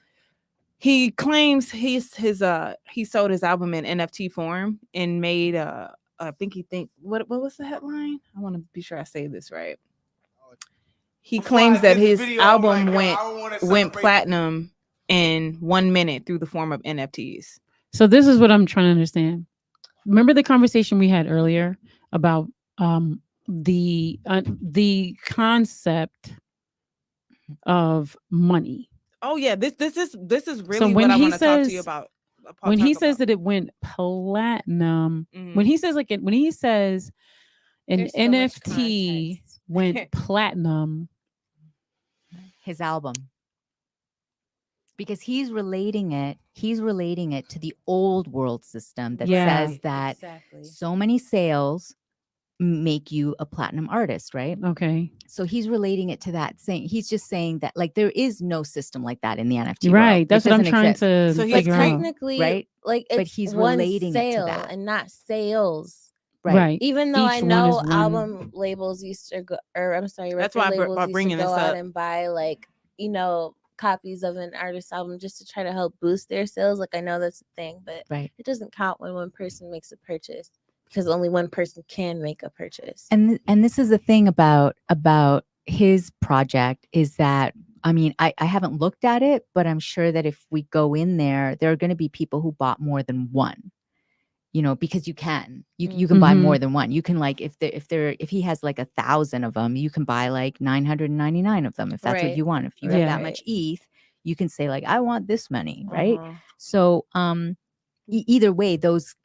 he claims he sold his album in NFT form and made what was the headline? I want to be sure I say this right. He claims that his album went platinum in 1 minute through the form of NFTs.
So this is what I'm trying to understand. Remember the conversation we had earlier about the concept of money.
Oh yeah, this is really
So
what I want to talk to you about.
When he says that it went platinum, when he says an
There's so much
NFT
context.
went platinum,
His album. Because he's relating it to the old world system that
Yeah.
says that
Exactly.
so many sales make you a platinum artist, right?
okay,
So he's relating it to that, he's just saying that like there is no system like that in the NFT
right?
world.
That's
It
what I'm
doesn't
trying
exist.
to
So he's
figure out.
Technically,
right?
like
But
it's
he's
one
relating it to
sale
that.
and not sales.
Right.
Even though I
Each one
know
is one.
album labels used to go, or I'm sorry,
That's
record
why I'm
labels used to
bringing
go
this
out
up.
and buy like copies of an artist's album just to try to help boost their sales. Like I know that's a thing, but
Right.
it doesn't count when one person makes a purchase because only one person can make a purchase.
And this is the thing about his project is that, I mean, I haven't looked at it, but I'm sure that if we go in there are going to be people who bought more than one, because you can buy more than one. You can like, if he has like 1,000 of them, you can buy like 999 of them. If that's what
Right.
you want. If you
Yeah.
have that much ETH, you can say like, I want this many. Right. So, either way, those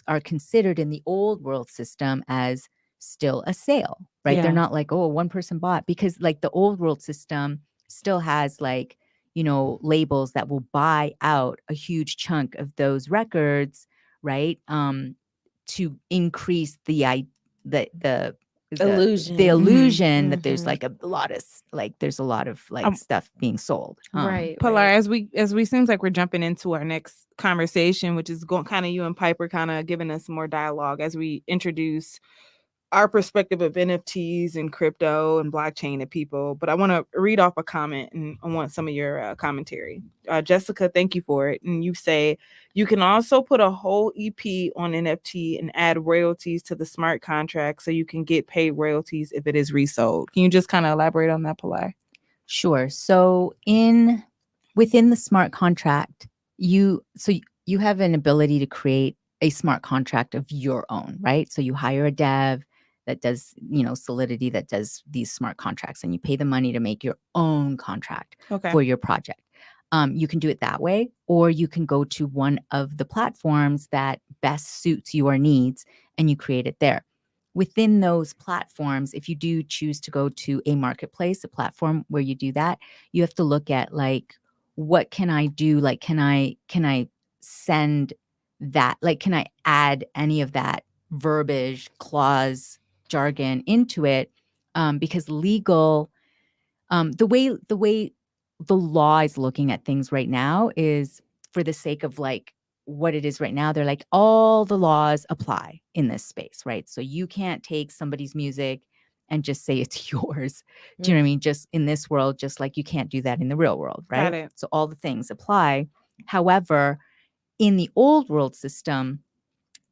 are considered in the old world system as still a sale, right?
Yeah.
They're not like, oh, one person bought, because like the old world system still has like, labels that will buy out a huge chunk of those records, right? To increase the
Illusion.
the illusion that
Mhm.
there's like a lot of stuff being sold.
Right.
Pilar, as we seems like we're jumping into our next conversation, which is going kind of you and Piper kind of giving us more dialogue as we introduce our perspective of NFTs and crypto and blockchain to people. But I want to read off a comment and I want some of your commentary. Jessica, thank you for it. And you say, you can also put a whole EP on NFT and add royalties to the smart contract so you can get paid royalties if it is resold. Can you just kind of elaborate on that, Pilar?
Sure. So within the smart contract, you have an ability to create a smart contract of your own, right? So you hire a dev that does, Solidity, that does these smart contracts, and you pay the money to make your own contract for your project. You can do it that way, or you can go to one of the platforms that best suits your needs and you create it there. Within those platforms, if you do choose to go to a marketplace, a platform where you do that, you have to look at like, what can I do? Like, can I send that? Like, can I add any of that verbiage, clause, jargon into it? Because legal, the way the law is looking at things right now is for the sake of like what it is right now. They're like, all the laws apply in this space, right? So you can't take somebody's music and just say it's yours. Do you know what I mean? Just in this world, just like you can't do that in the real world, right?
Got it.
So all the things apply. However, in the old world system,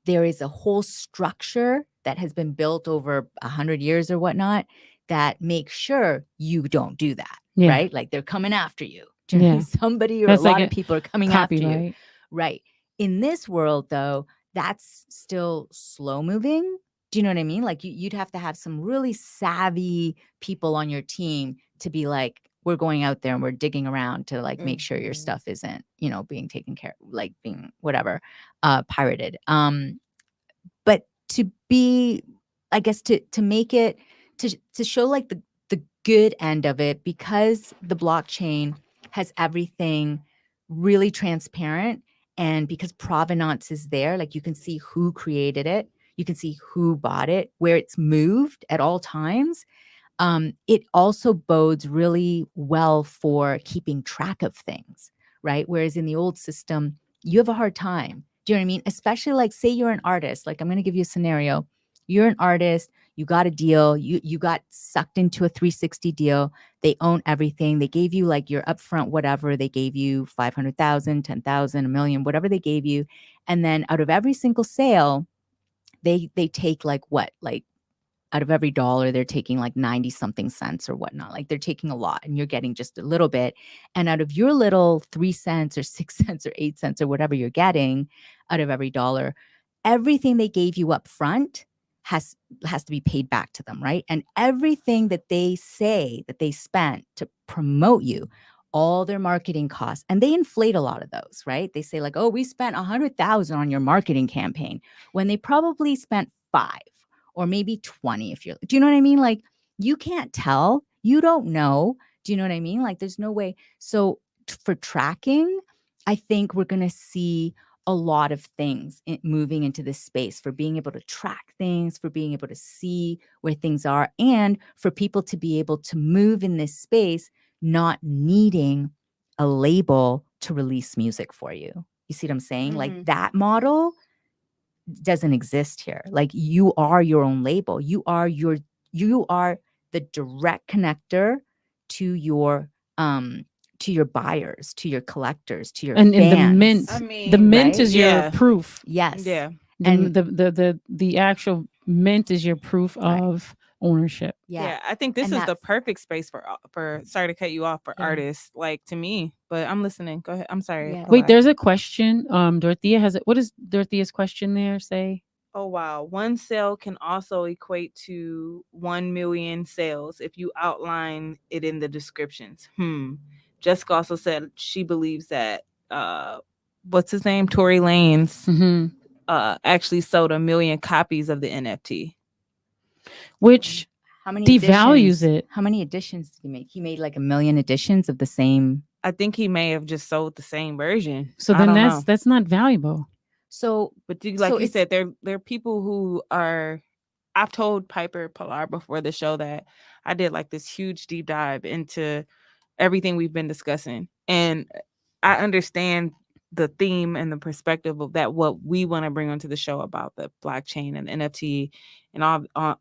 there is a whole structure that has been built over 100 years or whatnot that makes sure you don't do that, right? Like they're coming after you. Do you know what I mean? Somebody or
That's
a lot
like
of people are coming after you.
copyright.
Right. In this world, though, that's still slow moving. Do you know what I mean? Like you'd have to have some really savvy people on your team to be like, we're going out there and we're digging around to like make sure your stuff isn't, being taken care of, like being whatever, pirated. But to be, I guess, to make it, to show like the good end of it, because the blockchain has everything really transparent. And because provenance is there, like you can see who created it, you can see who bought it, where it's moved at all times. It also bodes really well for keeping track of things, right? Whereas in the old system, you have a hard time. Do you know what I mean? Especially like, say you're an artist. Like, I'm going to give you a scenario. You're an artist. You got a deal. You got sucked into a 360 deal. They own everything. They gave you like your upfront whatever. They gave you 500,000, 10,000, a million, whatever they gave you. And then out of every single sale, they take like what? Like, out of every dollar, they're taking like 90 something cents or whatnot. Like, they're taking a lot and you're getting just a little bit. And out of your little 3 cents or 6 cents or 8 cents or whatever you're getting out of every dollar, everything they gave you up front has to be paid back to them, right? And everything that they say that they spent to promote you, all their marketing costs, and they inflate a lot of those, right? They say like, oh, we spent 100,000 on your marketing campaign, when they probably spent 5 or maybe 20 if you're, do you know what I mean? Like, you can't tell, you don't know. Do you know what I mean? Like, there's no way. So for tracking, I think we're going to see a lot of things moving into this space, for being able to track things, for being able to see where things are, and for people to be able to move in this space, not needing a label to release music for you. You see what I'm saying? Like, that model doesn't exist here. Like, you are your own label. You are the direct connector to your buyers, to your collectors, to your
and
fans.
the mint.
I mean,
the mint
right?
is your proof.
Yes.
Yeah.
And the actual mint is your proof
Right.
of ownership.
Yeah, I think this
And
is the
that-
perfect space for sorry to cut you off, for
Yeah.
artists, like, to me, but I'm listening. Go ahead. I'm sorry.
Yeah.
Wait, there's a question. Dorothea has it. What does Dorothea's question there say?
Oh wow. One sale can also equate to 1 million sales if you outline it in the descriptions. Jessica also said she believes that what's his name? Tory Lanez actually sold 1 million copies of the NFT.
Which
how many
devalues
editions,
it.
How many editions did he make? He made like 1 million editions of the same.
I think he may have just sold the same version.
So then that's not valuable.
So,
but you said, there are people who are. I've told Pilar before the show that I did like this huge deep dive into everything we've been discussing, and I understand the theme and the perspective of that, what we want to bring onto the show about the blockchain and NFT and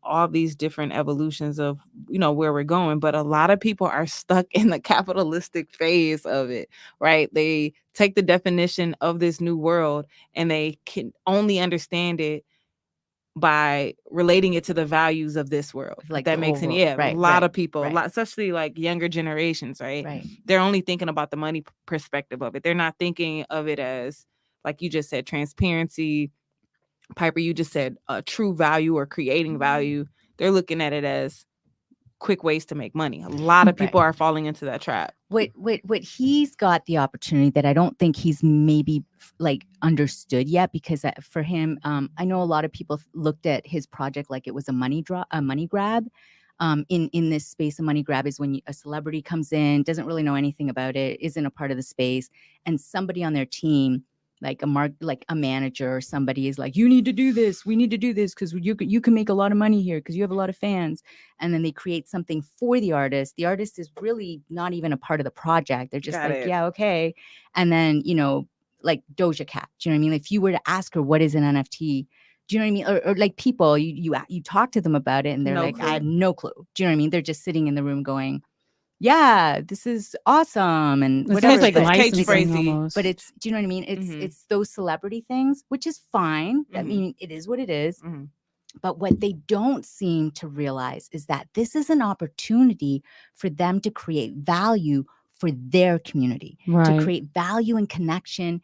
all these different evolutions of, where we're going. But a lot of people are stuck in the capitalistic phase of it, right? They take the definition of this new world and they can only understand it by relating it to the values of this world.
Like,
that makes sense. Yeah,
right,
a lot
right,
of people,
right.
Especially like younger generations, right?
Right.
They're only thinking about the money perspective of it. They're not thinking of it as, like you just said, transparency. Piper, you just said true value or creating value. They're looking at it as quick ways to make money. A lot of people are falling into that trap.
What he's got the opportunity that I don't think he's maybe like understood yet, because for him, I know a lot of people looked at his project like it was a money grab. In this space, a money grab is when a celebrity comes in, doesn't really know anything about it, isn't a part of the space, and somebody on their team, like a manager or somebody, is like, you need to do this, we need to do this because you can make a lot of money here because you have a lot of fans. And then they create something for the artist. The artist is really not even a part of the project. They're just yeah, okay. And then, like Doja Cat, do you know what I mean? If you were to ask her what is an NFT, do you know what I mean? Or like people, you talk to them about it and they're like, I have no clue. Do you know what I mean? They're just sitting in the room going, yeah, this is awesome, and
It's
whatever.
like licensing almost.
But it's, do you know what I mean? It's those celebrity things, which is fine. I mean, it is what it is. But what they don't seem to realize is that this is an opportunity for them to create value for their community, to create value and connection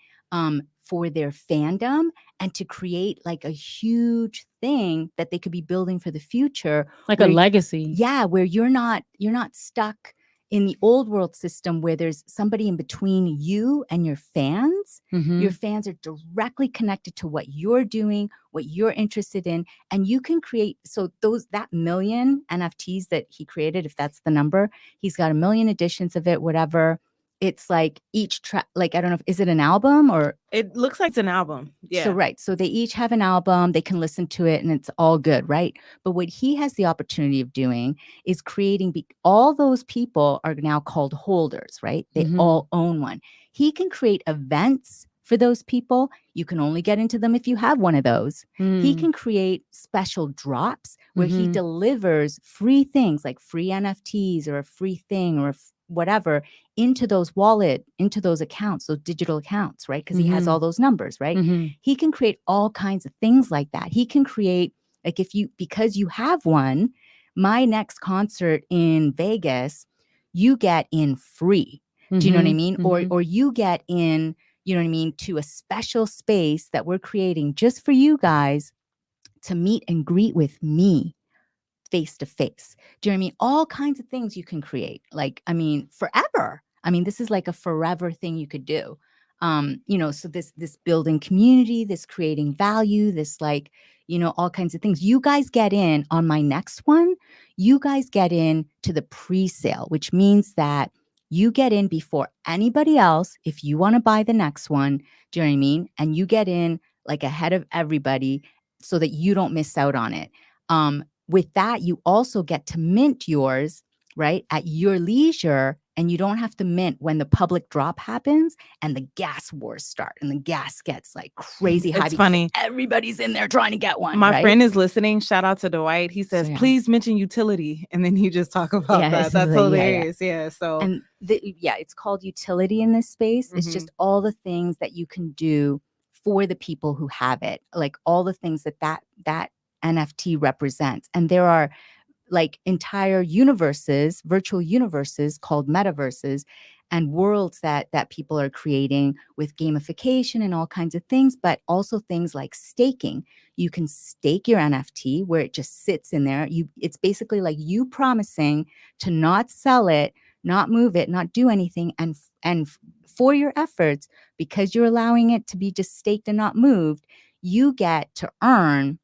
for their fandom, and to create like a huge thing that they could be building for the future,
like a legacy.
Yeah, where you're not stuck in the old world system where there's somebody in between you and your fans. Your fans are directly connected to what you're doing, what you're interested in, and you can create. So that 1 million NFTs that he created, if that's the number, he's got 1 million editions of it, whatever. it's like each track, like, I don't know, is it an album or?
It looks like it's an album. Yeah.
So, right. So they each have an album, they can listen to it and it's all good, right? But what he has the opportunity of doing is creating, all those people are now called holders, right? They all own one. He can create events for those people. You can only get into them if you have one of those. He can create special drops where he delivers free things like free NFTs or a free thing or whatever into those into those accounts, those digital accounts, right? Because he has all those numbers, right? He can create all kinds of things like that. He can create, like, because you have one, my next concert in Vegas, you get in free. Do you know what I mean? Or you get in, you know what I mean, to a special space that we're creating just for you guys to meet and greet with me face to face. Do you know what I mean? All kinds of things you can create. Like, I mean, forever. I mean, this is like a forever thing you could do. You know, so this building community, this creating value, this, like, you know, all kinds of things. You guys get in on my next one. You guys get in to the pre-sale, which means that you get in before anybody else if you want to buy the next one. Do you know what I mean? And you get in like ahead of everybody so that you don't miss out on it. With that, you also get to mint yours, right, at your leisure, and you don't have to mint when the public drop happens and the gas wars start and the gas gets like crazy high.
It's funny.
Everybody's in there trying to get one.
My
right?
friend is listening. Shout out to Dwight. He says,
So, yeah.
please mention utility. And then you just talk about that. That's hilarious. Yeah. So,
and it's called utility in this space. It's just all the things that you can do for the people who have it, like all the things that NFT represents. And there are like entire universes, virtual universes called metaverses, and worlds that people are creating with gamification and all kinds of things, but also things like staking. You can stake your NFT where it just sits in there. It's basically like you promising to not sell it, not move it, not do anything, and for your efforts, because you're allowing it to be just staked and not moved, you get to earn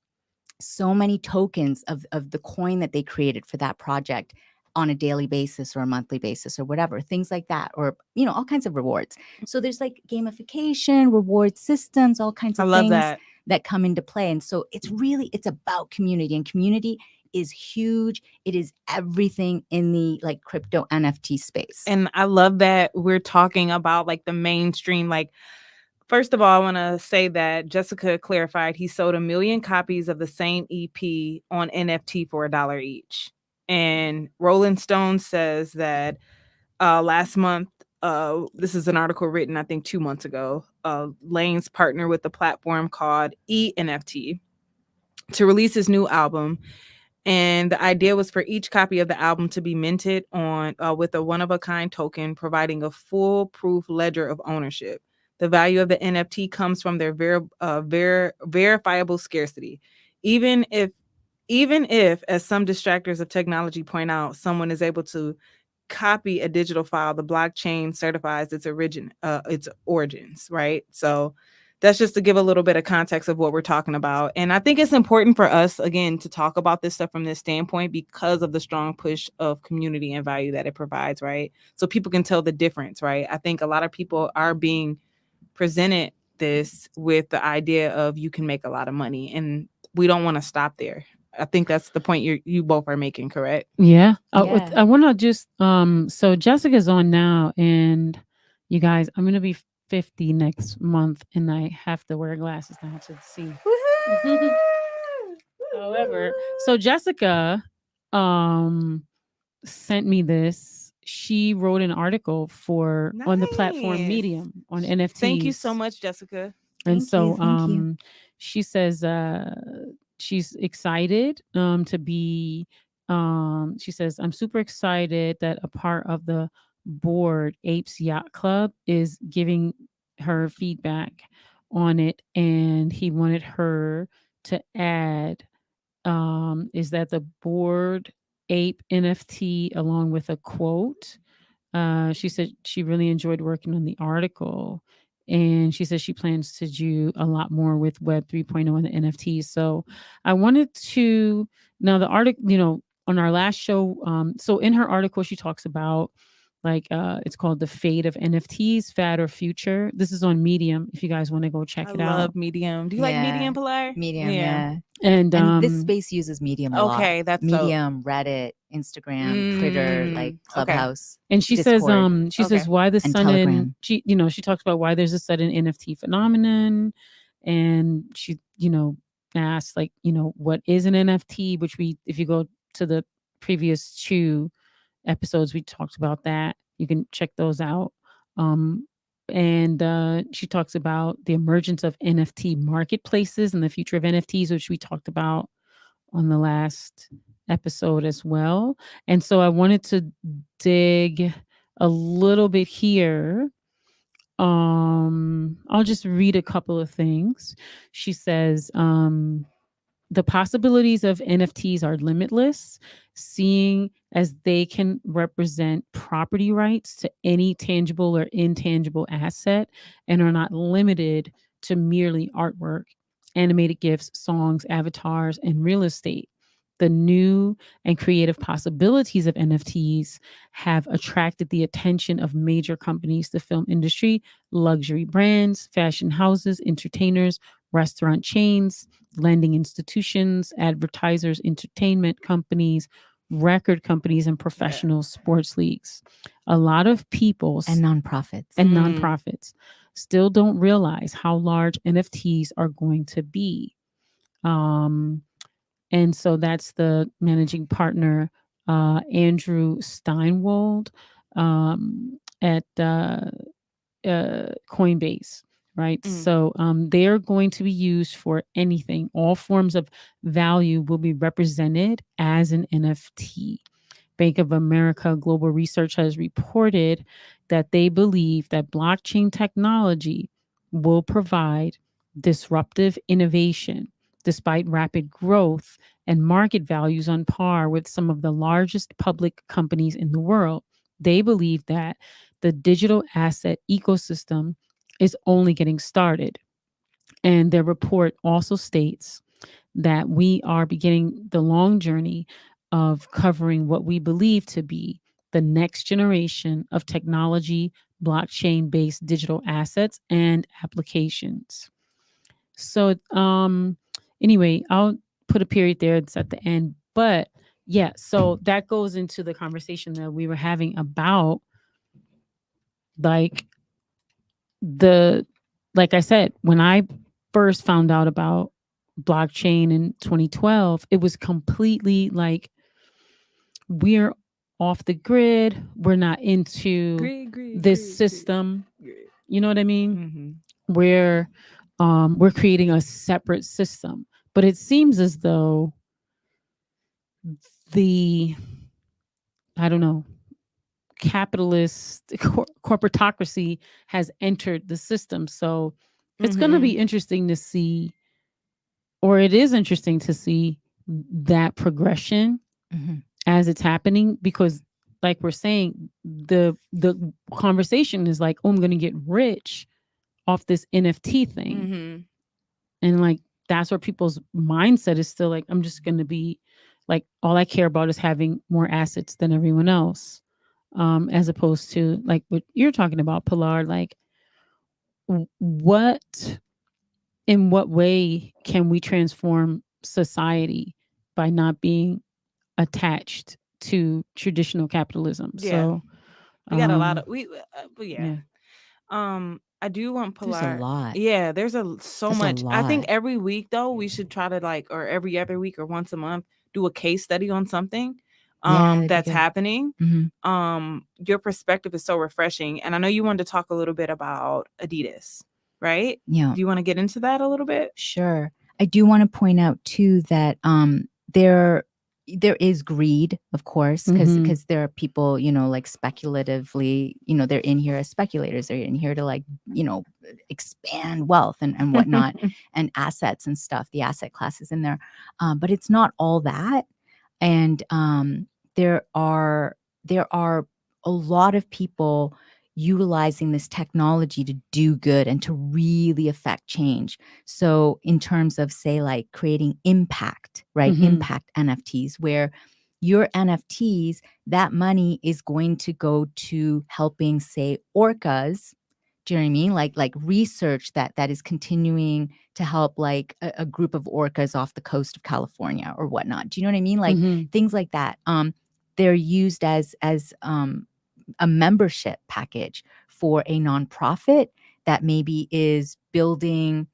so many tokens of the coin that they created for that project on a daily basis or a monthly basis or whatever, things like that, or, you know, all kinds of rewards. So there's like gamification, reward systems, all kinds of things that come into play. And so it's about community, and community is huge. It is everything in the like crypto NFT space.
And I love that we're talking about like the mainstream, like, first of all, I want to say that Jessica clarified he sold 1 million copies of the same EP on NFT for $1 each. And Rolling Stone says that last month, this is an article written, I think, 2 months ago, Lanez partnered with a platform called NFT to release his new album. And the idea was for each copy of the album to be minted on with a one-of-a-kind token, providing a foolproof ledger of ownership. The value of the NFT comes from their verifiable scarcity. Even if, as some detractors of technology point out, someone is able to copy a digital file, the blockchain certifies its origins, right? So that's just to give a little bit of context of what we're talking about. And I think it's important for us, again, to talk about this stuff from this standpoint because of the strong push of community and value that it provides, right? So people can tell the difference, right? I think a lot of people are being presented this with the idea of you can make a lot of money, and we don't want to stop there. I think that's the point you both are making, correct?
Yeah. I want to just so Jessica's on now, and you guys, I'm gonna be 50 next month, and I have to wear glasses now to see. However, so Jessica sent me this. She wrote an article on the platform Medium on NFTs.
Thank you so much, Jessica.
And so she says she's excited to be she says, I'm super excited that a part of the board, Apes Yacht Club, is giving her feedback on it, and he wanted her to add is that the board ape NFT along with a quote. She said she really enjoyed working on the article, and she says she plans to do a lot more with Web 3.0 and the NFTs. So I wanted to, now the article, you know, on our last show, so in her article, she talks about Like it's called The Fate of NFTs, Fad or Future. This is on Medium if you guys want to go check
I
it
love
out.
Medium. Do you like Medium, Pilar?
Medium, yeah.
And
this space uses Medium a lot.
Okay, that's
Medium, Reddit, Instagram, Twitter, like Clubhouse.
And she
Discord.
says why the
And
sudden
Telegram.
she she talks about why there's a sudden NFT phenomenon, and she asks like what is an NFT, which if you go to the previous 2 episodes we talked about that. You can check those out. And she talks about the emergence of NFT marketplaces and the future of NFTs, which we talked about on the last episode as well. And so I wanted to dig a little bit here. I'll just read a couple of things. She says, the possibilities of NFTs are limitless, seeing as they can represent property rights to any tangible or intangible asset and are not limited to merely artwork, animated GIFs, songs, avatars, and real estate. The new and creative possibilities of NFTs have attracted the attention of major companies, the film industry, luxury brands, fashion houses, entertainers, restaurant chains, lending institutions, advertisers, entertainment companies, record companies, and professional sports leagues. A lot of people
and
nonprofits still don't realize how large NFTs are going to be. And so that's the managing partner, Andrew Steinwald, at Coinbase. Right. So they are going to be used for anything. All forms of value will be represented as an NFT. Bank of America Global Research has reported that they believe that blockchain technology will provide disruptive innovation despite rapid growth and market values on par with some of the largest public companies in the world. They believe that the digital asset ecosystem is only getting started. And their report also states that we are beginning the long journey of covering what we believe to be the next generation of technology, blockchain-based digital assets and applications. So anyway, I'll put a period there. It's at the end. But yeah, so that goes into the conversation that we were having about like I said, when I first found out about blockchain in 2012, it was completely like we're off the grid. We're not into this system. You know what I mean? We're creating a separate system. But it seems as though the capitalist corporatocracy has entered the system. So it's going to be interesting to see, or it is interesting to see that progression as it's happening, because like we're saying, the conversation is like, oh, I'm going to get rich off this NFT thing. And like, that's where people's mindset is still like, I'm just going to be like, all I care about is having more assets than everyone else. As opposed to like what you're talking about, Pilar, like in what way can we transform society by not being attached to traditional capitalism?
Yeah.
So
we got a lot of yeah. I do want Pilar.
There's a lot.
Yeah, there's so much. I think
lot.
every week though, we should try to or every other week or once a month, do a case study on something that's happening. Your perspective is so refreshing. And I know you wanted to talk a little bit about Adidas, right?
Yeah.
Do you want to get into that a little bit?
Sure. I do want to point out too that there is greed, of course, because there are people, like speculatively, they're in here as speculators. They're in here to expand wealth and whatnot and assets and stuff. The asset class is in there. But it's not all that. And there are a lot of people utilizing this technology to do good and to really affect change. So in terms of, say, like creating impact, right? Impact NFTs, where your NFTs, that money is going to go to helping, say, orcas. Do you know what I mean? Like research that is continuing to help like a group of orcas off the coast of California or whatnot. Do you know what I mean? Like things like that. They're used as a membership package for a nonprofit that maybe is building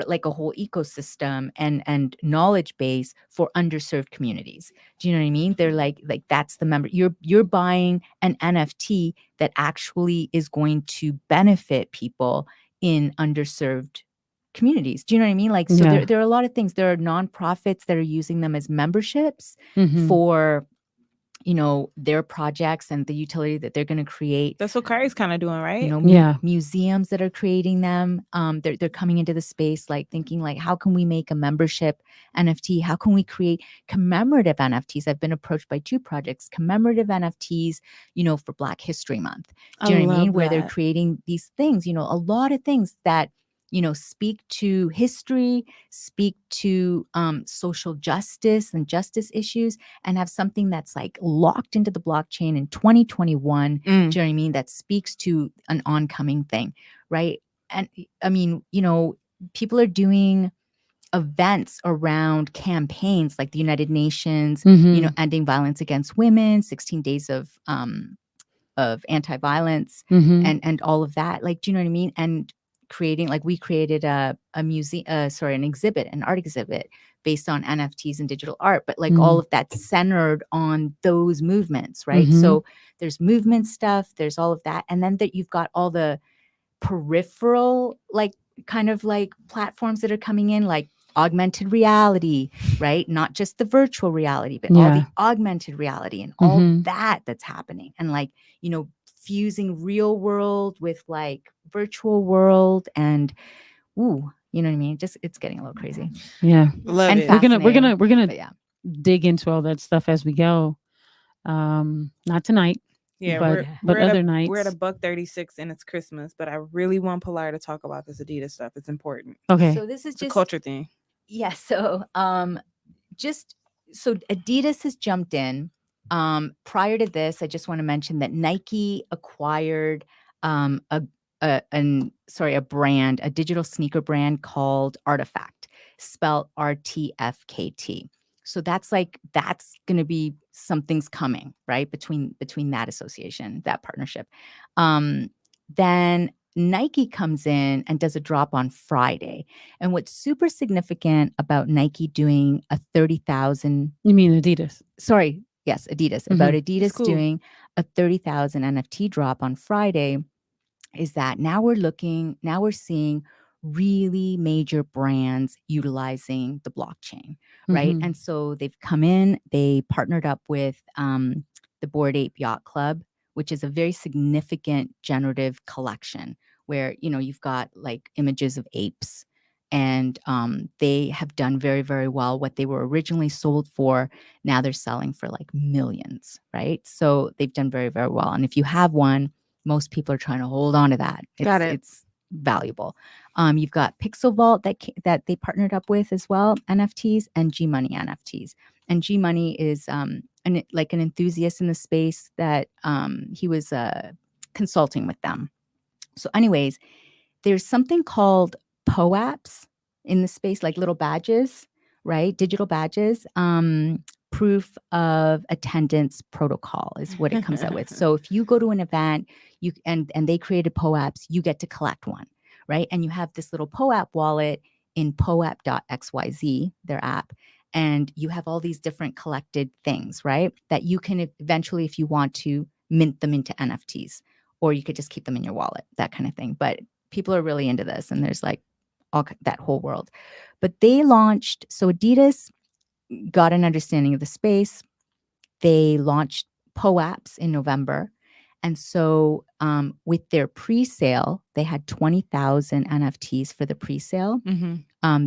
like a whole ecosystem and knowledge base for underserved communities. Do you know what I mean? They're like that's the member. You're buying an NFT that actually is going to benefit people in underserved communities. Do you know what I mean? Like, so there are a lot of things. There are nonprofits that are using them as memberships for, you know, their projects and the utility that they're going to create.
That's what Kyrie's kind of doing, right?
You know, museums that are creating them. They're coming into the space, like thinking like, how can we make a membership NFT? How can we create commemorative NFTs? I've been approached by 2 projects, commemorative NFTs, you know, for Black History Month. Do you know what I mean? Where they're creating these things, you know, a lot of things that, you know, speak to history, speak to social justice and justice issues, and have something that's like locked into the blockchain in 2021. Do you know what I mean? That speaks to an oncoming thing, right? And I mean, you know, people are doing events around campaigns like the United Nations, you know, ending violence against women, 16 days of anti-violence, and all of that. Like, do you know what I mean? And creating, like, we created an exhibit, an art exhibit based on NFTs and digital art, but like all of that centered on those movements, right? So there's movement stuff, there's all of that, and then that you've got all the peripheral, like kind of like platforms that are coming in, like augmented reality, right? Not just the virtual reality, but all the augmented reality and all that's happening, and like, you know, fusing real world with like virtual world, and you know what I mean? Just, it's getting a little crazy.
Yeah.
Love it.
We're gonna dig into all that stuff as we go. Not tonight.
Yeah,
but other nights.
We're at $136 and it's Christmas, but I really want Pilar to talk about this Adidas stuff. It's important.
Okay.
So this is
just a culture thing.
Yeah. So so Adidas has jumped in. Prior to this, I just want to mention that Nike acquired a brand, a digital sneaker brand called Artifact, spelled RTFKT. So that's going to be, something's coming, right? Between that association, that partnership. Then Nike comes in and does a drop on Friday. And what's super significant about Nike doing a 30,000.
You mean Adidas?
Sorry. Yes, Adidas. About Adidas doing a 30,000 NFT drop on Friday is that now we're seeing really major brands utilizing the blockchain, right? And so they've come in, they partnered up with the Bored Ape Yacht Club, which is a very significant generative collection where, you know, you've got like images of apes, and they have done very, very well. What they were originally sold for, now they're selling for like millions, right? So they've done very, very well. And if you have one, most people are trying to hold on to that. It's valuable. You've got Pixel Vault that they partnered up with as well, NFTs, and G Money NFTs. And G Money is an enthusiast in the space that he was consulting with them. So anyways, there's something called POAPs in the space, like little badges, right? Digital badges. Proof of attendance protocol is what it comes out with. So if you go to an event, and they created POAPs, you get to collect one, right? And you have this little POAP wallet in poap.xyz, their app, and you have all these different collected things, right? That you can eventually, if you want to, mint them into NFTs, or you could just keep them in your wallet, that kind of thing. But people are really into this, and there's like all that whole world. But they launched, so Adidas got an understanding of the space. They launched POAPs in November. And so with their pre-sale, they had 20,000 NFTs for the pre-sale.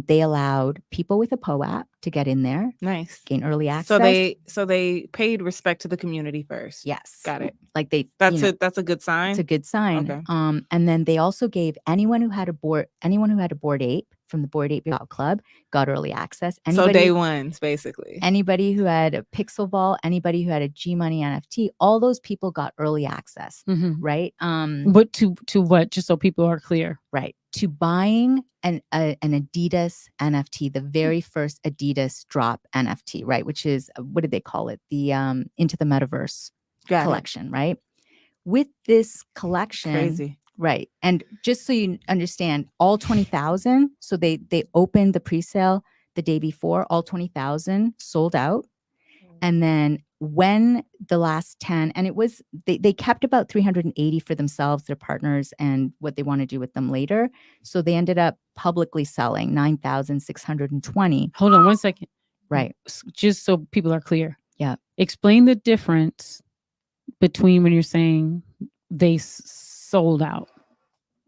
They allowed people with a POAP to get in there.
Nice.
Gain early access.
So they paid respect to the community first.
Yes.
Got it.
Like
that's a good sign.
It's a good sign.
Okay.
And then they also gave anyone who had a board ape from the Bored Ape Yacht Club got early access.
So day ones, basically.
Anybody who had a Pixel Vault, anybody who had a G Money NFT, all those people got early access, right?
But to what? Just so people are clear,
right? To buying an Adidas NFT, the very first Adidas drop NFT, right? Which is, what did they call it? The Into the Metaverse collection, right? With this collection,
crazy.
Right. And just so you understand, all 20,000, so they opened the presale the day before, all 20,000 sold out. And then when the last 10, and it was, they kept about 380 for themselves, their partners, and what they want to do with them later. So they ended up publicly selling 9,620.
Hold on 1 second.
Right.
Just so people are clear.
Yeah.
Explain the difference between when you're saying they sold out.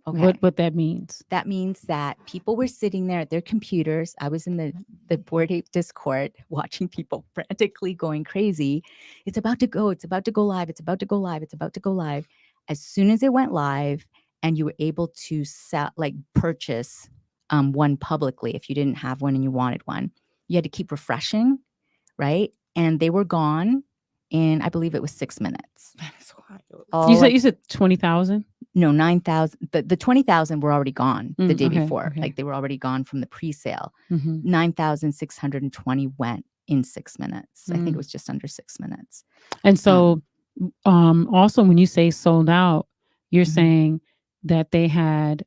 Okay.
What that means?
That means that people were sitting there at their computers. I was in the Bored Ape Discord watching people frantically going crazy. It's about to go. It's about to go live. It's about to go live. It's about to go live. As soon as it went live, and you were able to sell, like purchase one publicly, if you didn't have one and you wanted one, you had to keep refreshing, right? And they were gone in, I believe it was 6 minutes.
That's wild.
You said 20,000?
No, 9,000. The 20,000 were already gone the day
okay,
before.
okay.
Like they were already gone from the pre-sale.
9,000.
9,620 went in 6 minutes. I think it was just under 6 minutes.
And so, also when you say sold out, you're saying that they had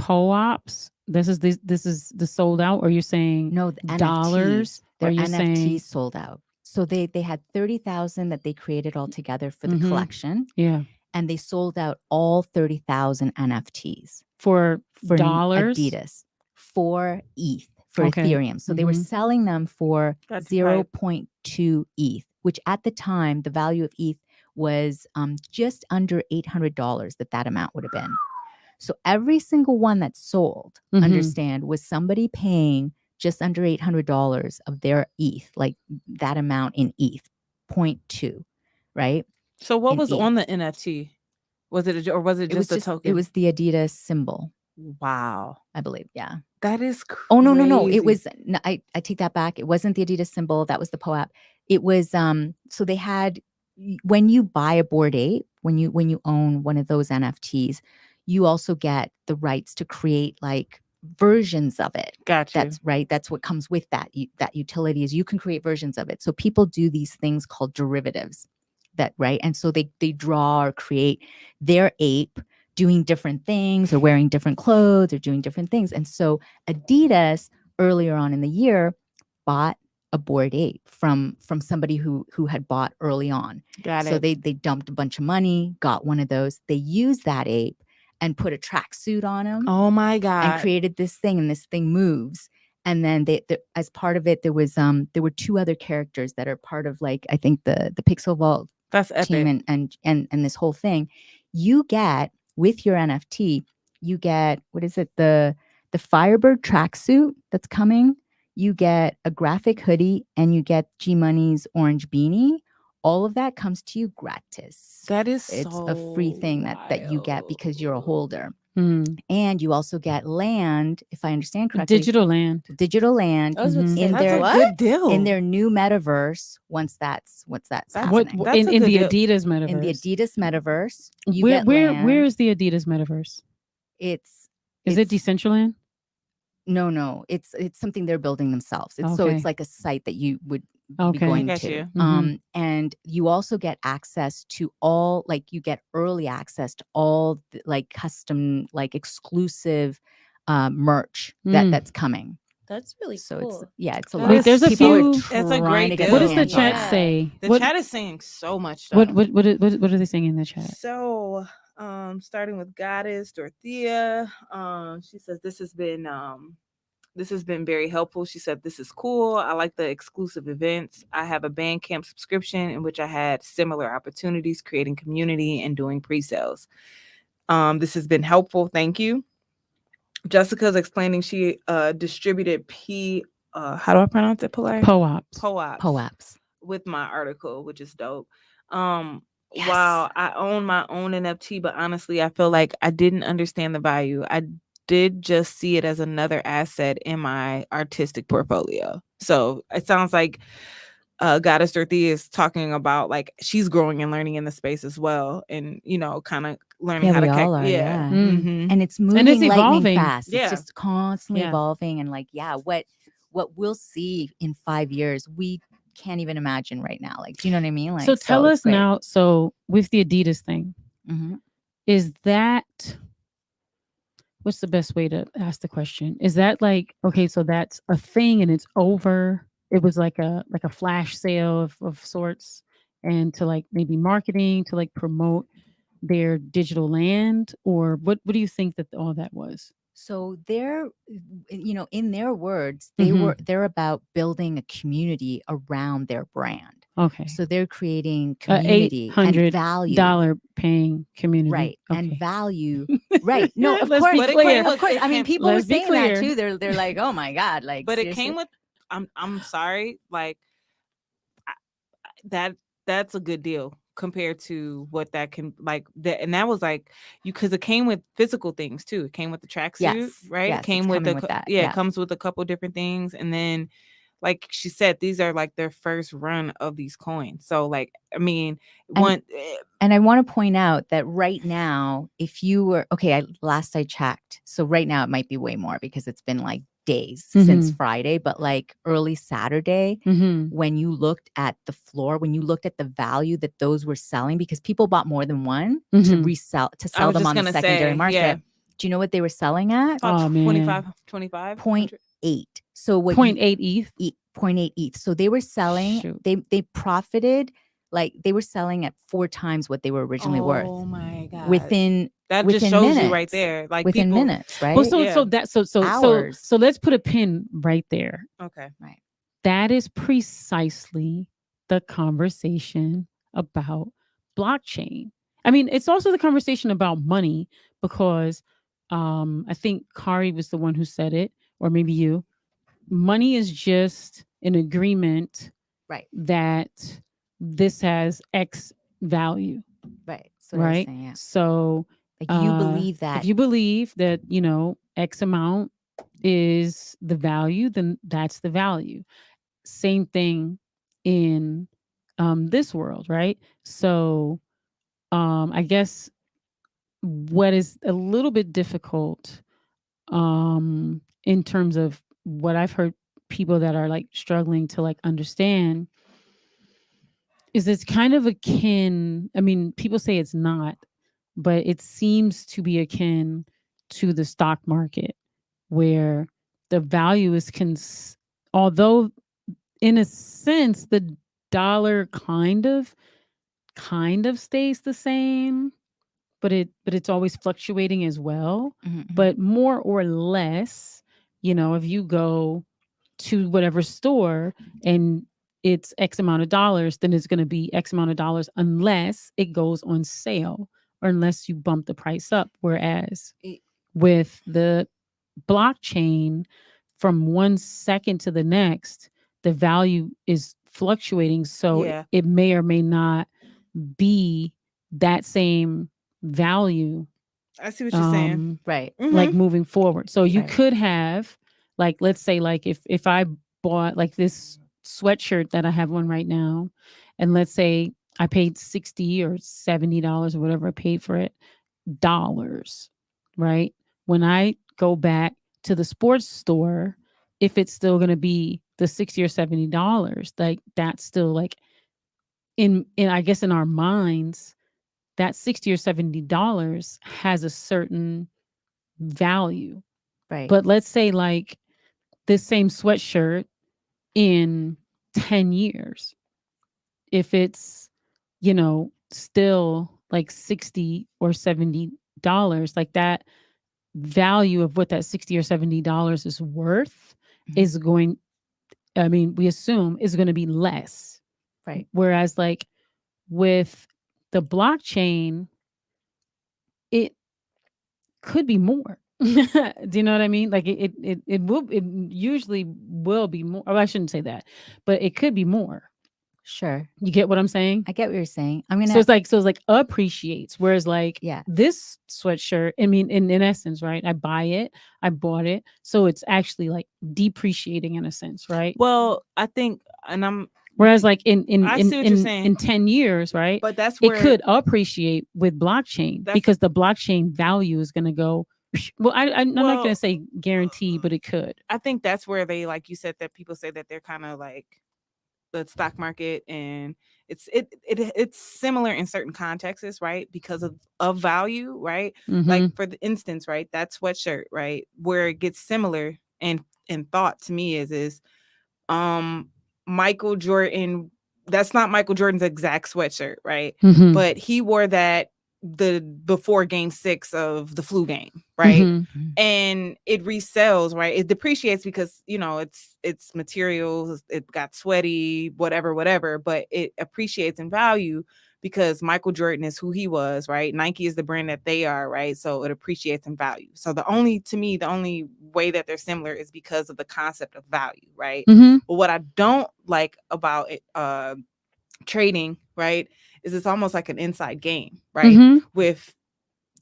POAPs. This is the sold out, or you're saying
no, the
dollars?
Their
or you're
NFTs
saying
sold out. So they had 30,000 that they created all together for the collection.
Yeah.
And they sold out all 30,000 NFTs
for dollars,
Adidas, for ETH, for Ethereum. So they were selling them for 0.2 ETH, which at the time, the value of ETH was just under $800 that amount would have been. So every single one that sold, understand, was somebody paying just under $800 of their ETH, like that amount in ETH, 0.2, right?
So what
in
was
ETH.
on the NFT? Was it or was it just a token?
It was the Adidas symbol.
Wow.
I believe. Yeah.
That is crazy.
Oh, no. It was, no, I take that back. It wasn't the Adidas symbol. That was the POAP. It was, so they had, when you buy a Bored Ape, when you own one of those NFTs, you also get the rights to create like versions of it.
Gotcha.
That's right. That's what comes with that. That utility is you can create versions of it. So people do these things called derivatives. That right. And so they draw or create their ape doing different things or wearing different clothes or doing different things. And so Adidas earlier on in the year bought a Bored Ape from somebody who had bought early on.
Got it.
So they dumped a bunch of money, got one of those. They used that ape and put a tracksuit on him.
Oh my God.
And created this thing, and this thing moves. And then they as part of it, there were two other characters that are part of, like, I think the Pixel Vault
That's epic.
team and this whole thing. You get with your NFT, you get, what is it? The Firebird tracksuit that's coming. You get a graphic hoodie and you get G Money's orange beanie. All of that comes to you gratis.
That is
It's
so
a free thing that you get because you're a holder.
Mm.
And you also get land, if I understand correctly.
Digital land.
I was gonna say,
That's a good deal.
in their new metaverse. Once that's happening.
What in the Adidas metaverse?
In the Adidas metaverse, you
where
get
where
land.
where is the Adidas metaverse?
Is
it Decentraland?
No. It's something they're building themselves. So
Okay.
it's like a site that you would be
Okay.
going
I get
to.
you.
And you also get access to all, like, you get early access to all the, like, custom, like, exclusive merch that's coming.
That's really
So
cool.
it's a
Wait,
lot.
Wait, there's a
People are
few-
That's a
trying
great
to get
deal.
What
their
does the
hands on
chat
it.
say?
The
What
chat is saying so much stuff.
what are they saying in the chat?
So, starting with Goddess Dorothea, she says this has been very helpful. She said this is cool. I like the exclusive events. I have a Bandcamp subscription in which I had similar opportunities, creating community and doing pre-sales. This has been helpful. Thank you. Jessica's explaining she distributed how do I pronounce it, Pilar?
POAPs
with my article, which is dope.
Yes.
Wow, I own my own NFT, but honestly, I feel like I didn't understand the value. I did just see it as another asset in my artistic portfolio. So it sounds like Goddess Dorothy is talking about like she's growing and learning in the space as well, and kind of learning how
we
to
all are, yeah.
Mhm.
And it's moving
And it's
lightning
evolving.
fast.
Yeah.
It's just constantly
Yeah.
evolving, and like, what we'll see in 5 years, we can't even imagine right now. Like, do you know what I mean? Like,
So tell
it's
us
great.
now. So with the Adidas thing,
Mhm.
is that, what's the best way to ask the question? Is that like, okay, so that's a thing and it's over? It was like a flash sale of sorts, and to like maybe marketing to like promote their digital land, or what do you think that all that was?
So they're, in their words, they're about building a community around their brand.
Okay.
So they're creating community and value.
$800 paying community.
Right.
Okay.
And value. Right. No, of
Let's
course.
be clear.
Of course. I mean, people were
Let's be
saying that
clear.
too. They're like, oh my God. Like,
But
seriously?
it came with, I'm sorry, like that's a good deal compared to what that can like that, and that was like because it came with physical things too. It came with the tracksuit,
Yes,
right?
yes,
It came
it's
with
coming with that,
yeah,
yeah.
it comes with a couple different things, and then like she said, these are like their first run of these coins. So like, I mean,
and I want to point out that right now, if you were last I checked, so right now it might be way more because it's been like days since Friday, but like early Saturday, when you looked at the floor, when you looked at the value that those were selling, because people bought more than one to sell them on the secondary market.
Yeah.
Do you know what they were selling at?
Oh man,
25
0.8. So what?
0.8 ETH.
0.8 ETH. So they were selling.
Shoot.
They profited. Like they were selling at 4 times what they were originally worth.
Oh my God.
Within
just shows
minutes.
You right there. Like
within
people,
minutes, right?
Well, so let's put a pin right there.
Okay.
Right.
That is precisely the conversation about blockchain. I mean, it's also the conversation about money because I think Kari was the one who said it, or maybe you. Money is just an agreement,
right?
That this has X value,
right?
Right.
Saying, yeah.
So,
like you believe that
if you believe that X amount is the value, then that's the value. Same thing in this world, right? So, I guess what is a little bit difficult in terms of what I've heard people that are like struggling to like understand is it's kind of akin. I mean, people say it's not, but it seems to be akin to the stock market where the value is although in a sense the dollar kind of stays the same, but it's always fluctuating as well. But more or less, if you go to whatever store and it's X amount of dollars, then it's going to be X amount of dollars unless it goes on sale or unless you bump the price up. Whereas with the blockchain, from 1 second to the next, the value is fluctuating. So it may or may not be that same value.
I see what you're saying.
Right.
Like moving forward. So you could have, like, let's say, like if I bought like this sweatshirt that I have on right now, and let's say I paid $60 or $70 or whatever I paid for it, right? When I go back to the sports store, if it's still going to be the $60 or $70, like that's still like in I guess in our minds, that $60 or $70 has a certain value.
Right.
But let's say like this same sweatshirt in 10 years, if it's, still like $60 or $70, like that value of what that $60 or $70 is worth is going, I mean, we assume is going to be less.
Right.
Whereas like with the blockchain, it could be more. Do you know what I mean? Like it usually will be more. Oh, I shouldn't say that, but it could be more.
Sure.
You get what I'm saying?
I get what you're saying. I'm gonna.
So it's like appreciates. Whereas like
Yeah.
this sweatshirt, I mean, in essence, right? I buy it, I bought it, so it's actually like depreciating in a sense, right?
Well, I think, and I'm
Whereas like in
I see what you're saying.
in 10 years, right?
But that's
It
where
could appreciate with blockchain because the blockchain value is going to go. Well, I'm not going to say guarantee, but it could.
I think that's where they, like you said, that people say that they're kind of like the stock market, and it's similar in certain contexts, right? Because of value, right? Like for the instance, right? That sweatshirt, right? Where it gets similar in thought to me is Michael Jordan. That's not Michael Jordan's exact sweatshirt, right? But he wore that before game 6 of the flu game, right? And it resells, right? It depreciates because, you know, it's materials, it got sweaty, whatever, but it appreciates in value because Michael Jordan is who he was, right? Nike is the brand that they are, right? So it appreciates in value. So the only way that they're similar is because of the concept of value, right? But what I don't like about it, trading, right, is it's almost like an inside game, right? With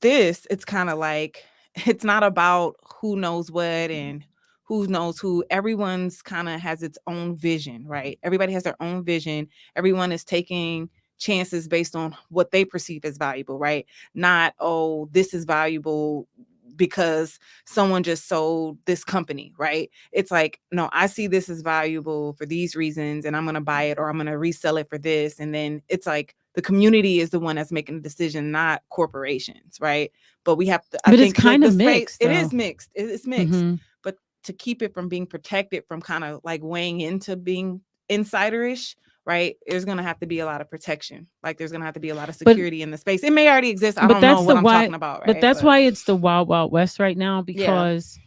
this, it's kind of like, it's not about who knows what and who knows who. Everyone's kind of has its own vision, right? Everybody has their own vision. Everyone is taking chances based on what they perceive as valuable, right? Not, oh, this is valuable because someone just sold this company, right? It's like, no, I see this as valuable for these reasons and I'm going to buy it or I'm going to resell it for this. And then it's like the community is the one that's making the decision, not corporations, right? But we have to, I think
it's kind of mixed.
It is mixed. It's mixed. But to keep it from being protected from kind of like weighing into being insiderish, right? There's going to have to be a lot of protection. Like there's going to have to be a lot of security in the space. It may already exist. I don't know what I'm talking about, right?
But that's why it's the wild, wild west right now, because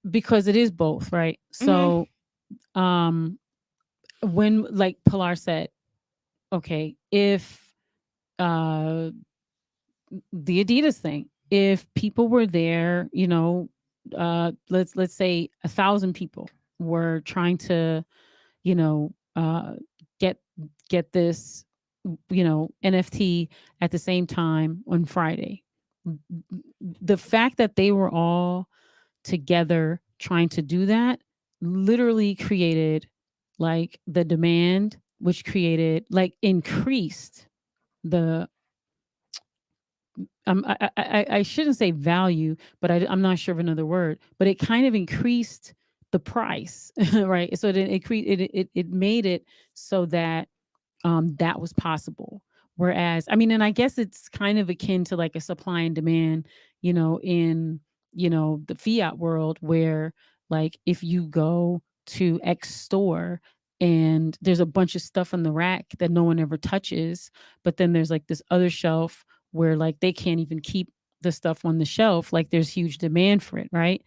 it is both, right? So when, like Pilar said, okay, if the Adidas thing, if people were there, you know, let's say 1,000 people were trying to, you know, get this, you know, NFT at the same time on Friday. The fact that they were all together trying to do that literally created like the demand, which created like increased the I shouldn't say value, but I'm not sure of another word, but it kind of increased the price, right? So it made it so that that was possible. Whereas, I mean, and I guess it's kind of akin to like a supply and demand, you know, in, you know, the fiat world where like if you go to X store and there's a bunch of stuff on the rack that no one ever touches, but then there's like this other shelf where like they can't even keep the stuff on the shelf, like there's huge demand for it, right?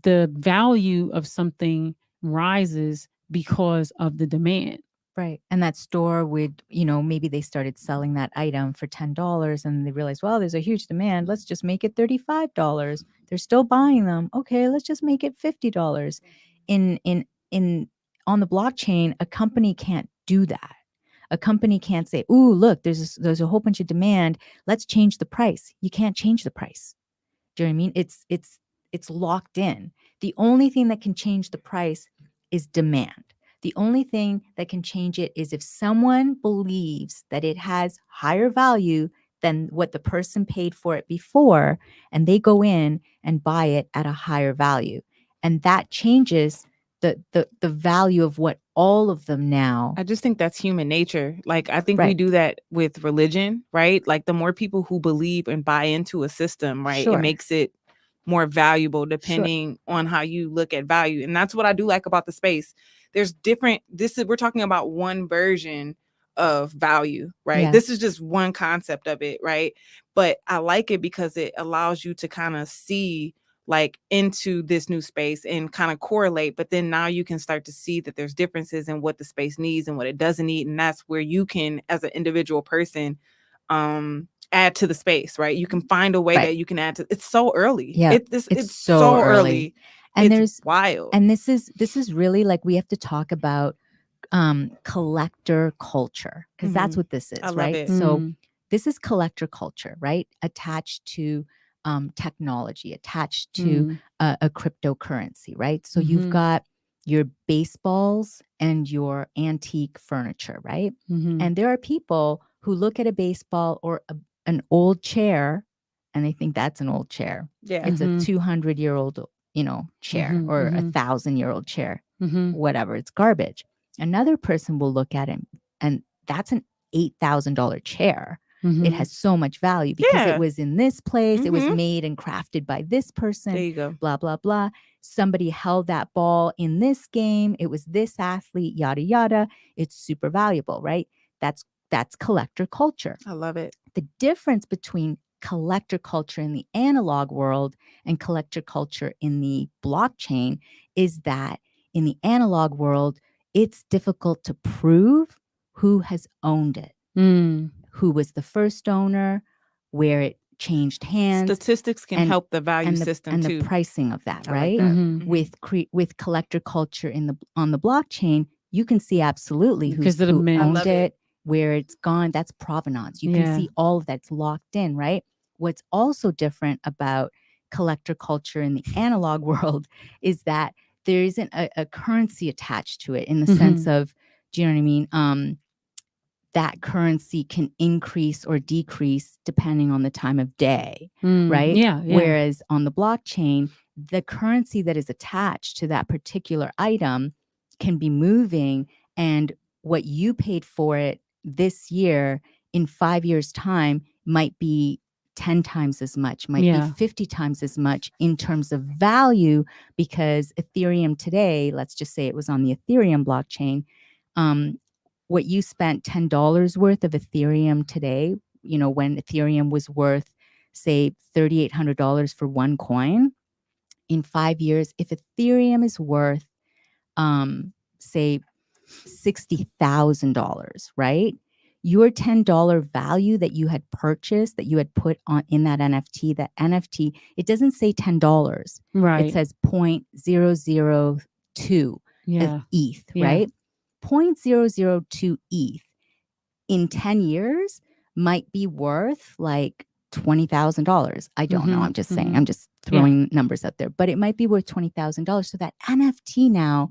The value of something rises because of the demand.
Right. And that store would, you know, maybe they started selling that item for $10 and they realized, well, there's a huge demand. Let's just make it $35. They're still buying them. Okay, let's just make it $50. On the blockchain, a company can't do that. A company can't say, "Ooh, look, there's a whole bunch of demand. Let's change the price." You can't change the price. Do you know what I mean? It's locked in. The only thing that can change the price is demand. The only thing that can change it is if someone believes that it has higher value than what the person paid for it before, and they go in and buy it at a higher value. And that changes the value of what all of them now.
I just think that's human nature. Like, I think we do that with religion, right? Like the more people who believe and buy into a system, right? It makes it more valuable depending on how you look at value. And that's what I do like about the space. There's different, we're talking about one version of value, right?
Yeah.
This is just one concept of it, right? But I like it because it allows you to kind of see like into this new space and kind of correlate, but then now you can start to see that there's differences in what the space needs and what it doesn't need. And that's where you can, as an individual person, add to the space, right? You can find a way that you can add to. It's so early.
Yeah,
it's so early.
And
it's wild.
And this is really like, we have to talk about collector culture, because that's
Mhm.
what this is,
I love
right?
it.
So this is collector culture, right? Attached to technology, attached to a cryptocurrency, right? So you've got your baseballs and your antique furniture, right? And there are people who look at a baseball or an old chair, and they think that's an old chair.
Yeah.
It's a 200-year-old, chair or a 1,000-year-old chair, whatever. It's garbage. Another person will look at it, and that's an $8,000 chair. It has so much value because
Yeah.
it was in this place. It was made and crafted by this person.
There you go.
Blah, blah, blah. Somebody held that ball in this game. It was this athlete, yada, yada. It's super valuable, right? That's collector culture.
I love it.
The difference between collector culture in the analog world and collector culture in the blockchain is that in the analog world, it's difficult to prove who has owned it, who was the first owner, where it changed hands.
Statistics can help the value system
and
too.
the pricing of that,
I like
right?
that.
With collector culture on the blockchain, you can see absolutely who
I
owned
love
it, where it's gone. That's provenance. You can see all of that's locked in, right? What's also different about collector culture in the analog world is that there isn't a currency attached to it in the sense of, do you know what I mean? That currency can increase or decrease depending on the time of day, right?
Yeah.
Whereas on the blockchain, the currency that is attached to that particular item can be moving, and what you paid for it this year in 5 years' time might be 10 times as much, might be 50 times as much in terms of value, because Ethereum today, let's just say it was on the Ethereum blockchain, what you spent $10 worth of Ethereum today, when Ethereum was worth, say, $3,800 for one coin, in 5 years, if Ethereum is worth, say, $60,000, right? Your $10 value that you had purchased, that you had put on in that NFT, it doesn't say $10.
Right.
It says 0.002 of ETH, right? 0.002 ETH in 10 years might be worth like $20,000. I don't know. I'm just saying. I'm just throwing numbers out there, but it might be worth $20,000. So that NFT now,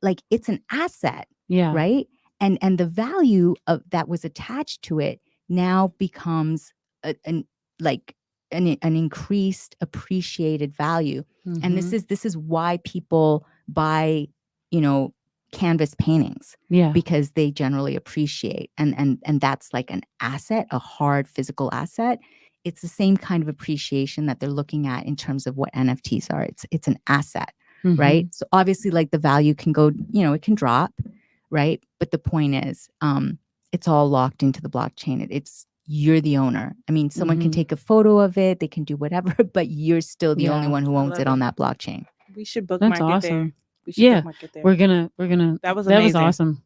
like, it's an asset, right? And the value of that was attached to it now becomes an increased appreciated value. And this is why people buy, canvas paintings, because they generally appreciate, and that's like an asset, a hard physical asset. It's the same kind of appreciation that they're looking at in terms of what NFTs are. It's an asset, right? So obviously, like, the value can go, it can drop, right? But the point is, it's all locked into the blockchain. You're the owner. I mean, someone can take a photo of it, they can do whatever, but you're still the only one who owns it on that blockchain.
We should bookmark
That's awesome.
it there. We should bookmark it there.
We're gonna.
That was
amazing.
amazing.
Awesome.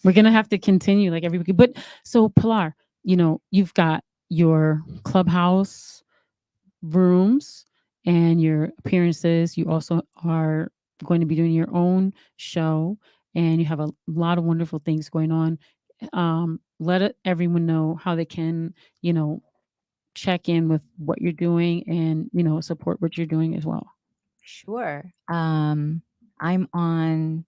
We're gonna have to continue like every week. But so, Pilar, you've got your clubhouse rooms and your appearances. You also are going to be doing your own show, and you have a lot of wonderful things going on. Let everyone know how they can, check in with what you're doing and, support what you're doing as well.
Sure. I'm on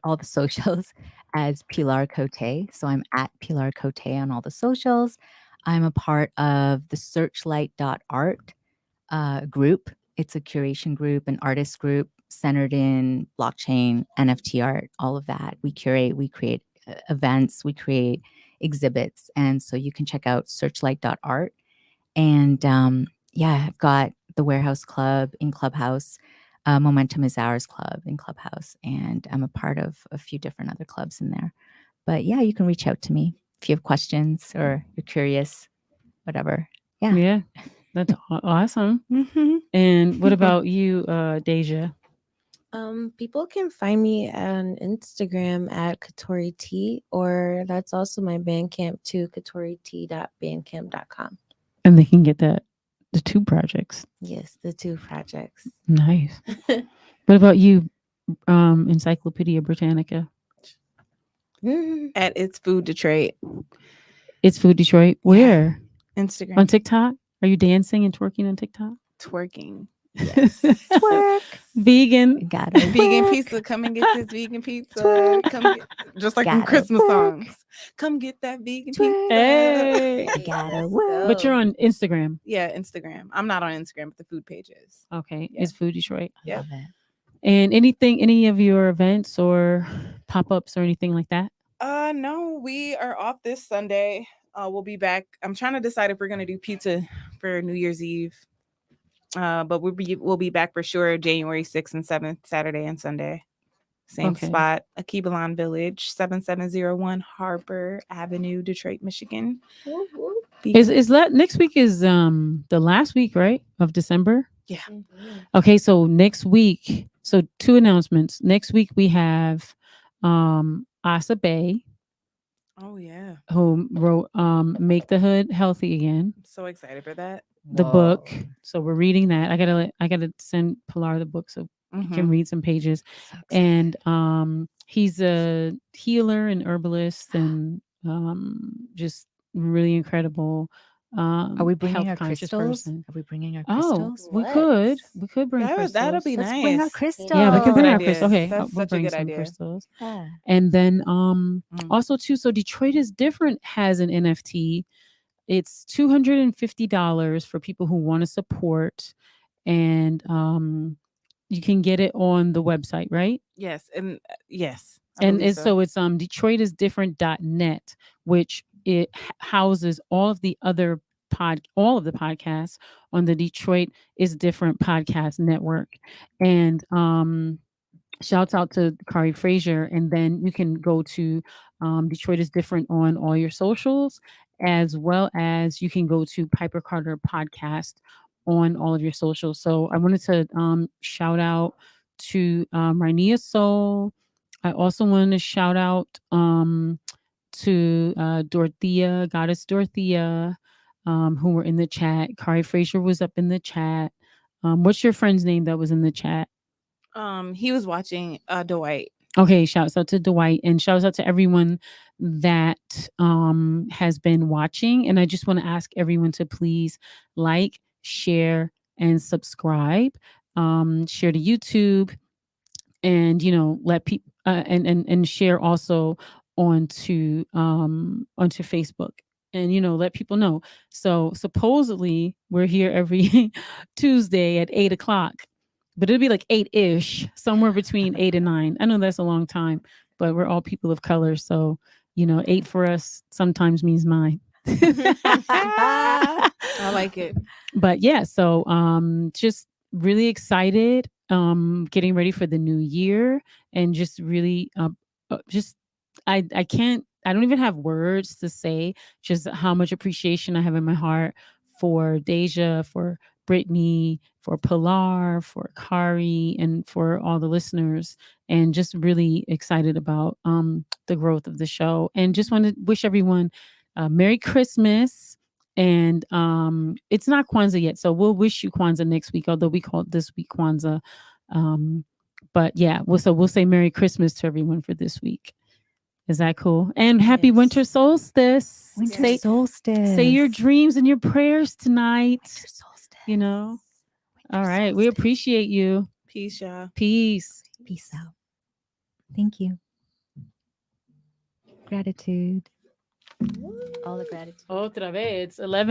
all the socials as Pilar Cote. So I'm at Pilar Cote on all the socials. I'm a part of the Searchlight.art group. It's a curation group, an artist group centered in blockchain, NFT art, all of that. We curate, we create events, we create exhibits. And so you can check out Searchlight.art. And I've got the Warehouse Club in Clubhouse. Momentum is Ours Club in Clubhouse. And I'm a part of a few different other clubs in there. But yeah, you can reach out to me if you have questions or you're curious, whatever.
Yeah, that's awesome. And what about you, Deja?
People can find me on Instagram at KatoriT, or that's also my Bandcamp too, KatoriT.bandcamp.com.
And they can get the two projects.
Yes, the two projects.
Nice. What about you, Encyclopedia Britannica?
At It's Food Detroit.
It's Food Detroit. Where?
Instagram.
On TikTok? Are you dancing and twerking on TikTok?
Twerking.
Twerk.
Vegan.
Got it.
Vegan pizza. Come and get this vegan pizza. Come get, just like in
Gotta
Christmas
work.
songs. Come get that vegan pizza.
Hey.
Gotta work.
But you're on Instagram.
Yeah, Instagram. I'm not on Instagram, but the food pages.
Okay.
Yeah.
It's Food Detroit.
Yep.
Love it.
And any of your events or pop-ups or anything like that?
No, we are off this Sunday. We'll be back. I'm trying to decide if we're gonna do pizza for New Year's Eve. But we'll be back for sure January 6th and 7th, Saturday and Sunday. Same
Okay.
spot, Akibalon Village, 7701 Harbor Avenue, Detroit, Michigan.
Is that next week is the last week, right? Of December?
Yeah.
Okay, so next week, so 2 announcements. Next week we have Asa Bay,
Oh yeah.
who wrote Make the Hood Healthy Again,
I'm so excited for that.
the book. So we're reading that. I gotta send Pilar the book so you can read some pages.
So excited.
And he's a healer and herbalist and just really incredible
Are we bringing our
health-conscious
crystals?
person.
Are we bringing our
Oh,
crystals?
we could bring crystals.
That'll be
Let's
nice.
bring our crystals.
Yeah, we can bring
Good
our
idea.
crystals. Okay,
That's
we'll
such a
bring
good
some
idea.
crystals.
Yeah.
And then also too, so Detroit is Different has an NFT. It's $250 for people who want to support, and you can get it on the website, right?
Yes, and yes. I
And
believe
it's so it's DetroitisDifferent.net, which it houses all of the podcasts on the Detroit is Different podcast network. And shouts out to Kari Frazier. And then you can go to Detroit is Different on all your socials, as well as you can go to Piper Carter Podcast on all of your socials. So I wanted to shout out to Rania Soul. I also want to shout out to Dorothea, Goddess Dorothea, who were in the chat. Kari Frazier was up in the chat. What's your friend's name that was in the chat?
he was watching Dwight.
Okay, shouts out to Dwight and shouts out to everyone that has been watching. And I just want to ask everyone to please like, share, and subscribe. Share to YouTube, and let people and share also onto Facebook, and let people know. So supposedly we're here every Tuesday at 8:00, but it'll be like 8-ish, somewhere between 8 and 9. I know that's a long time, but we're all people of color, so 8 for us sometimes means 9.
I like it.
But yeah, so just really excited, getting ready for the new year, and just really just I don't even have words to say just how much appreciation I have in my heart for Deja, for Brittany, for Pilar, for Kari, and for all the listeners, and just really excited about the growth of the show, and just want to wish everyone Merry Christmas. And it's not Kwanzaa yet, so we'll wish you Kwanzaa next week, although we call it this week Kwanzaa. But yeah, we'll say Merry Christmas to everyone for this week. Is that cool? And happy winter solstice.
Winter solstice.
Say your dreams and your prayers tonight.
Winter solstice.
All right. We appreciate you.
Peace, y'all.
Peace.
Peace out. Thank you. Gratitude. All the gratitude.
Otra vez. 11.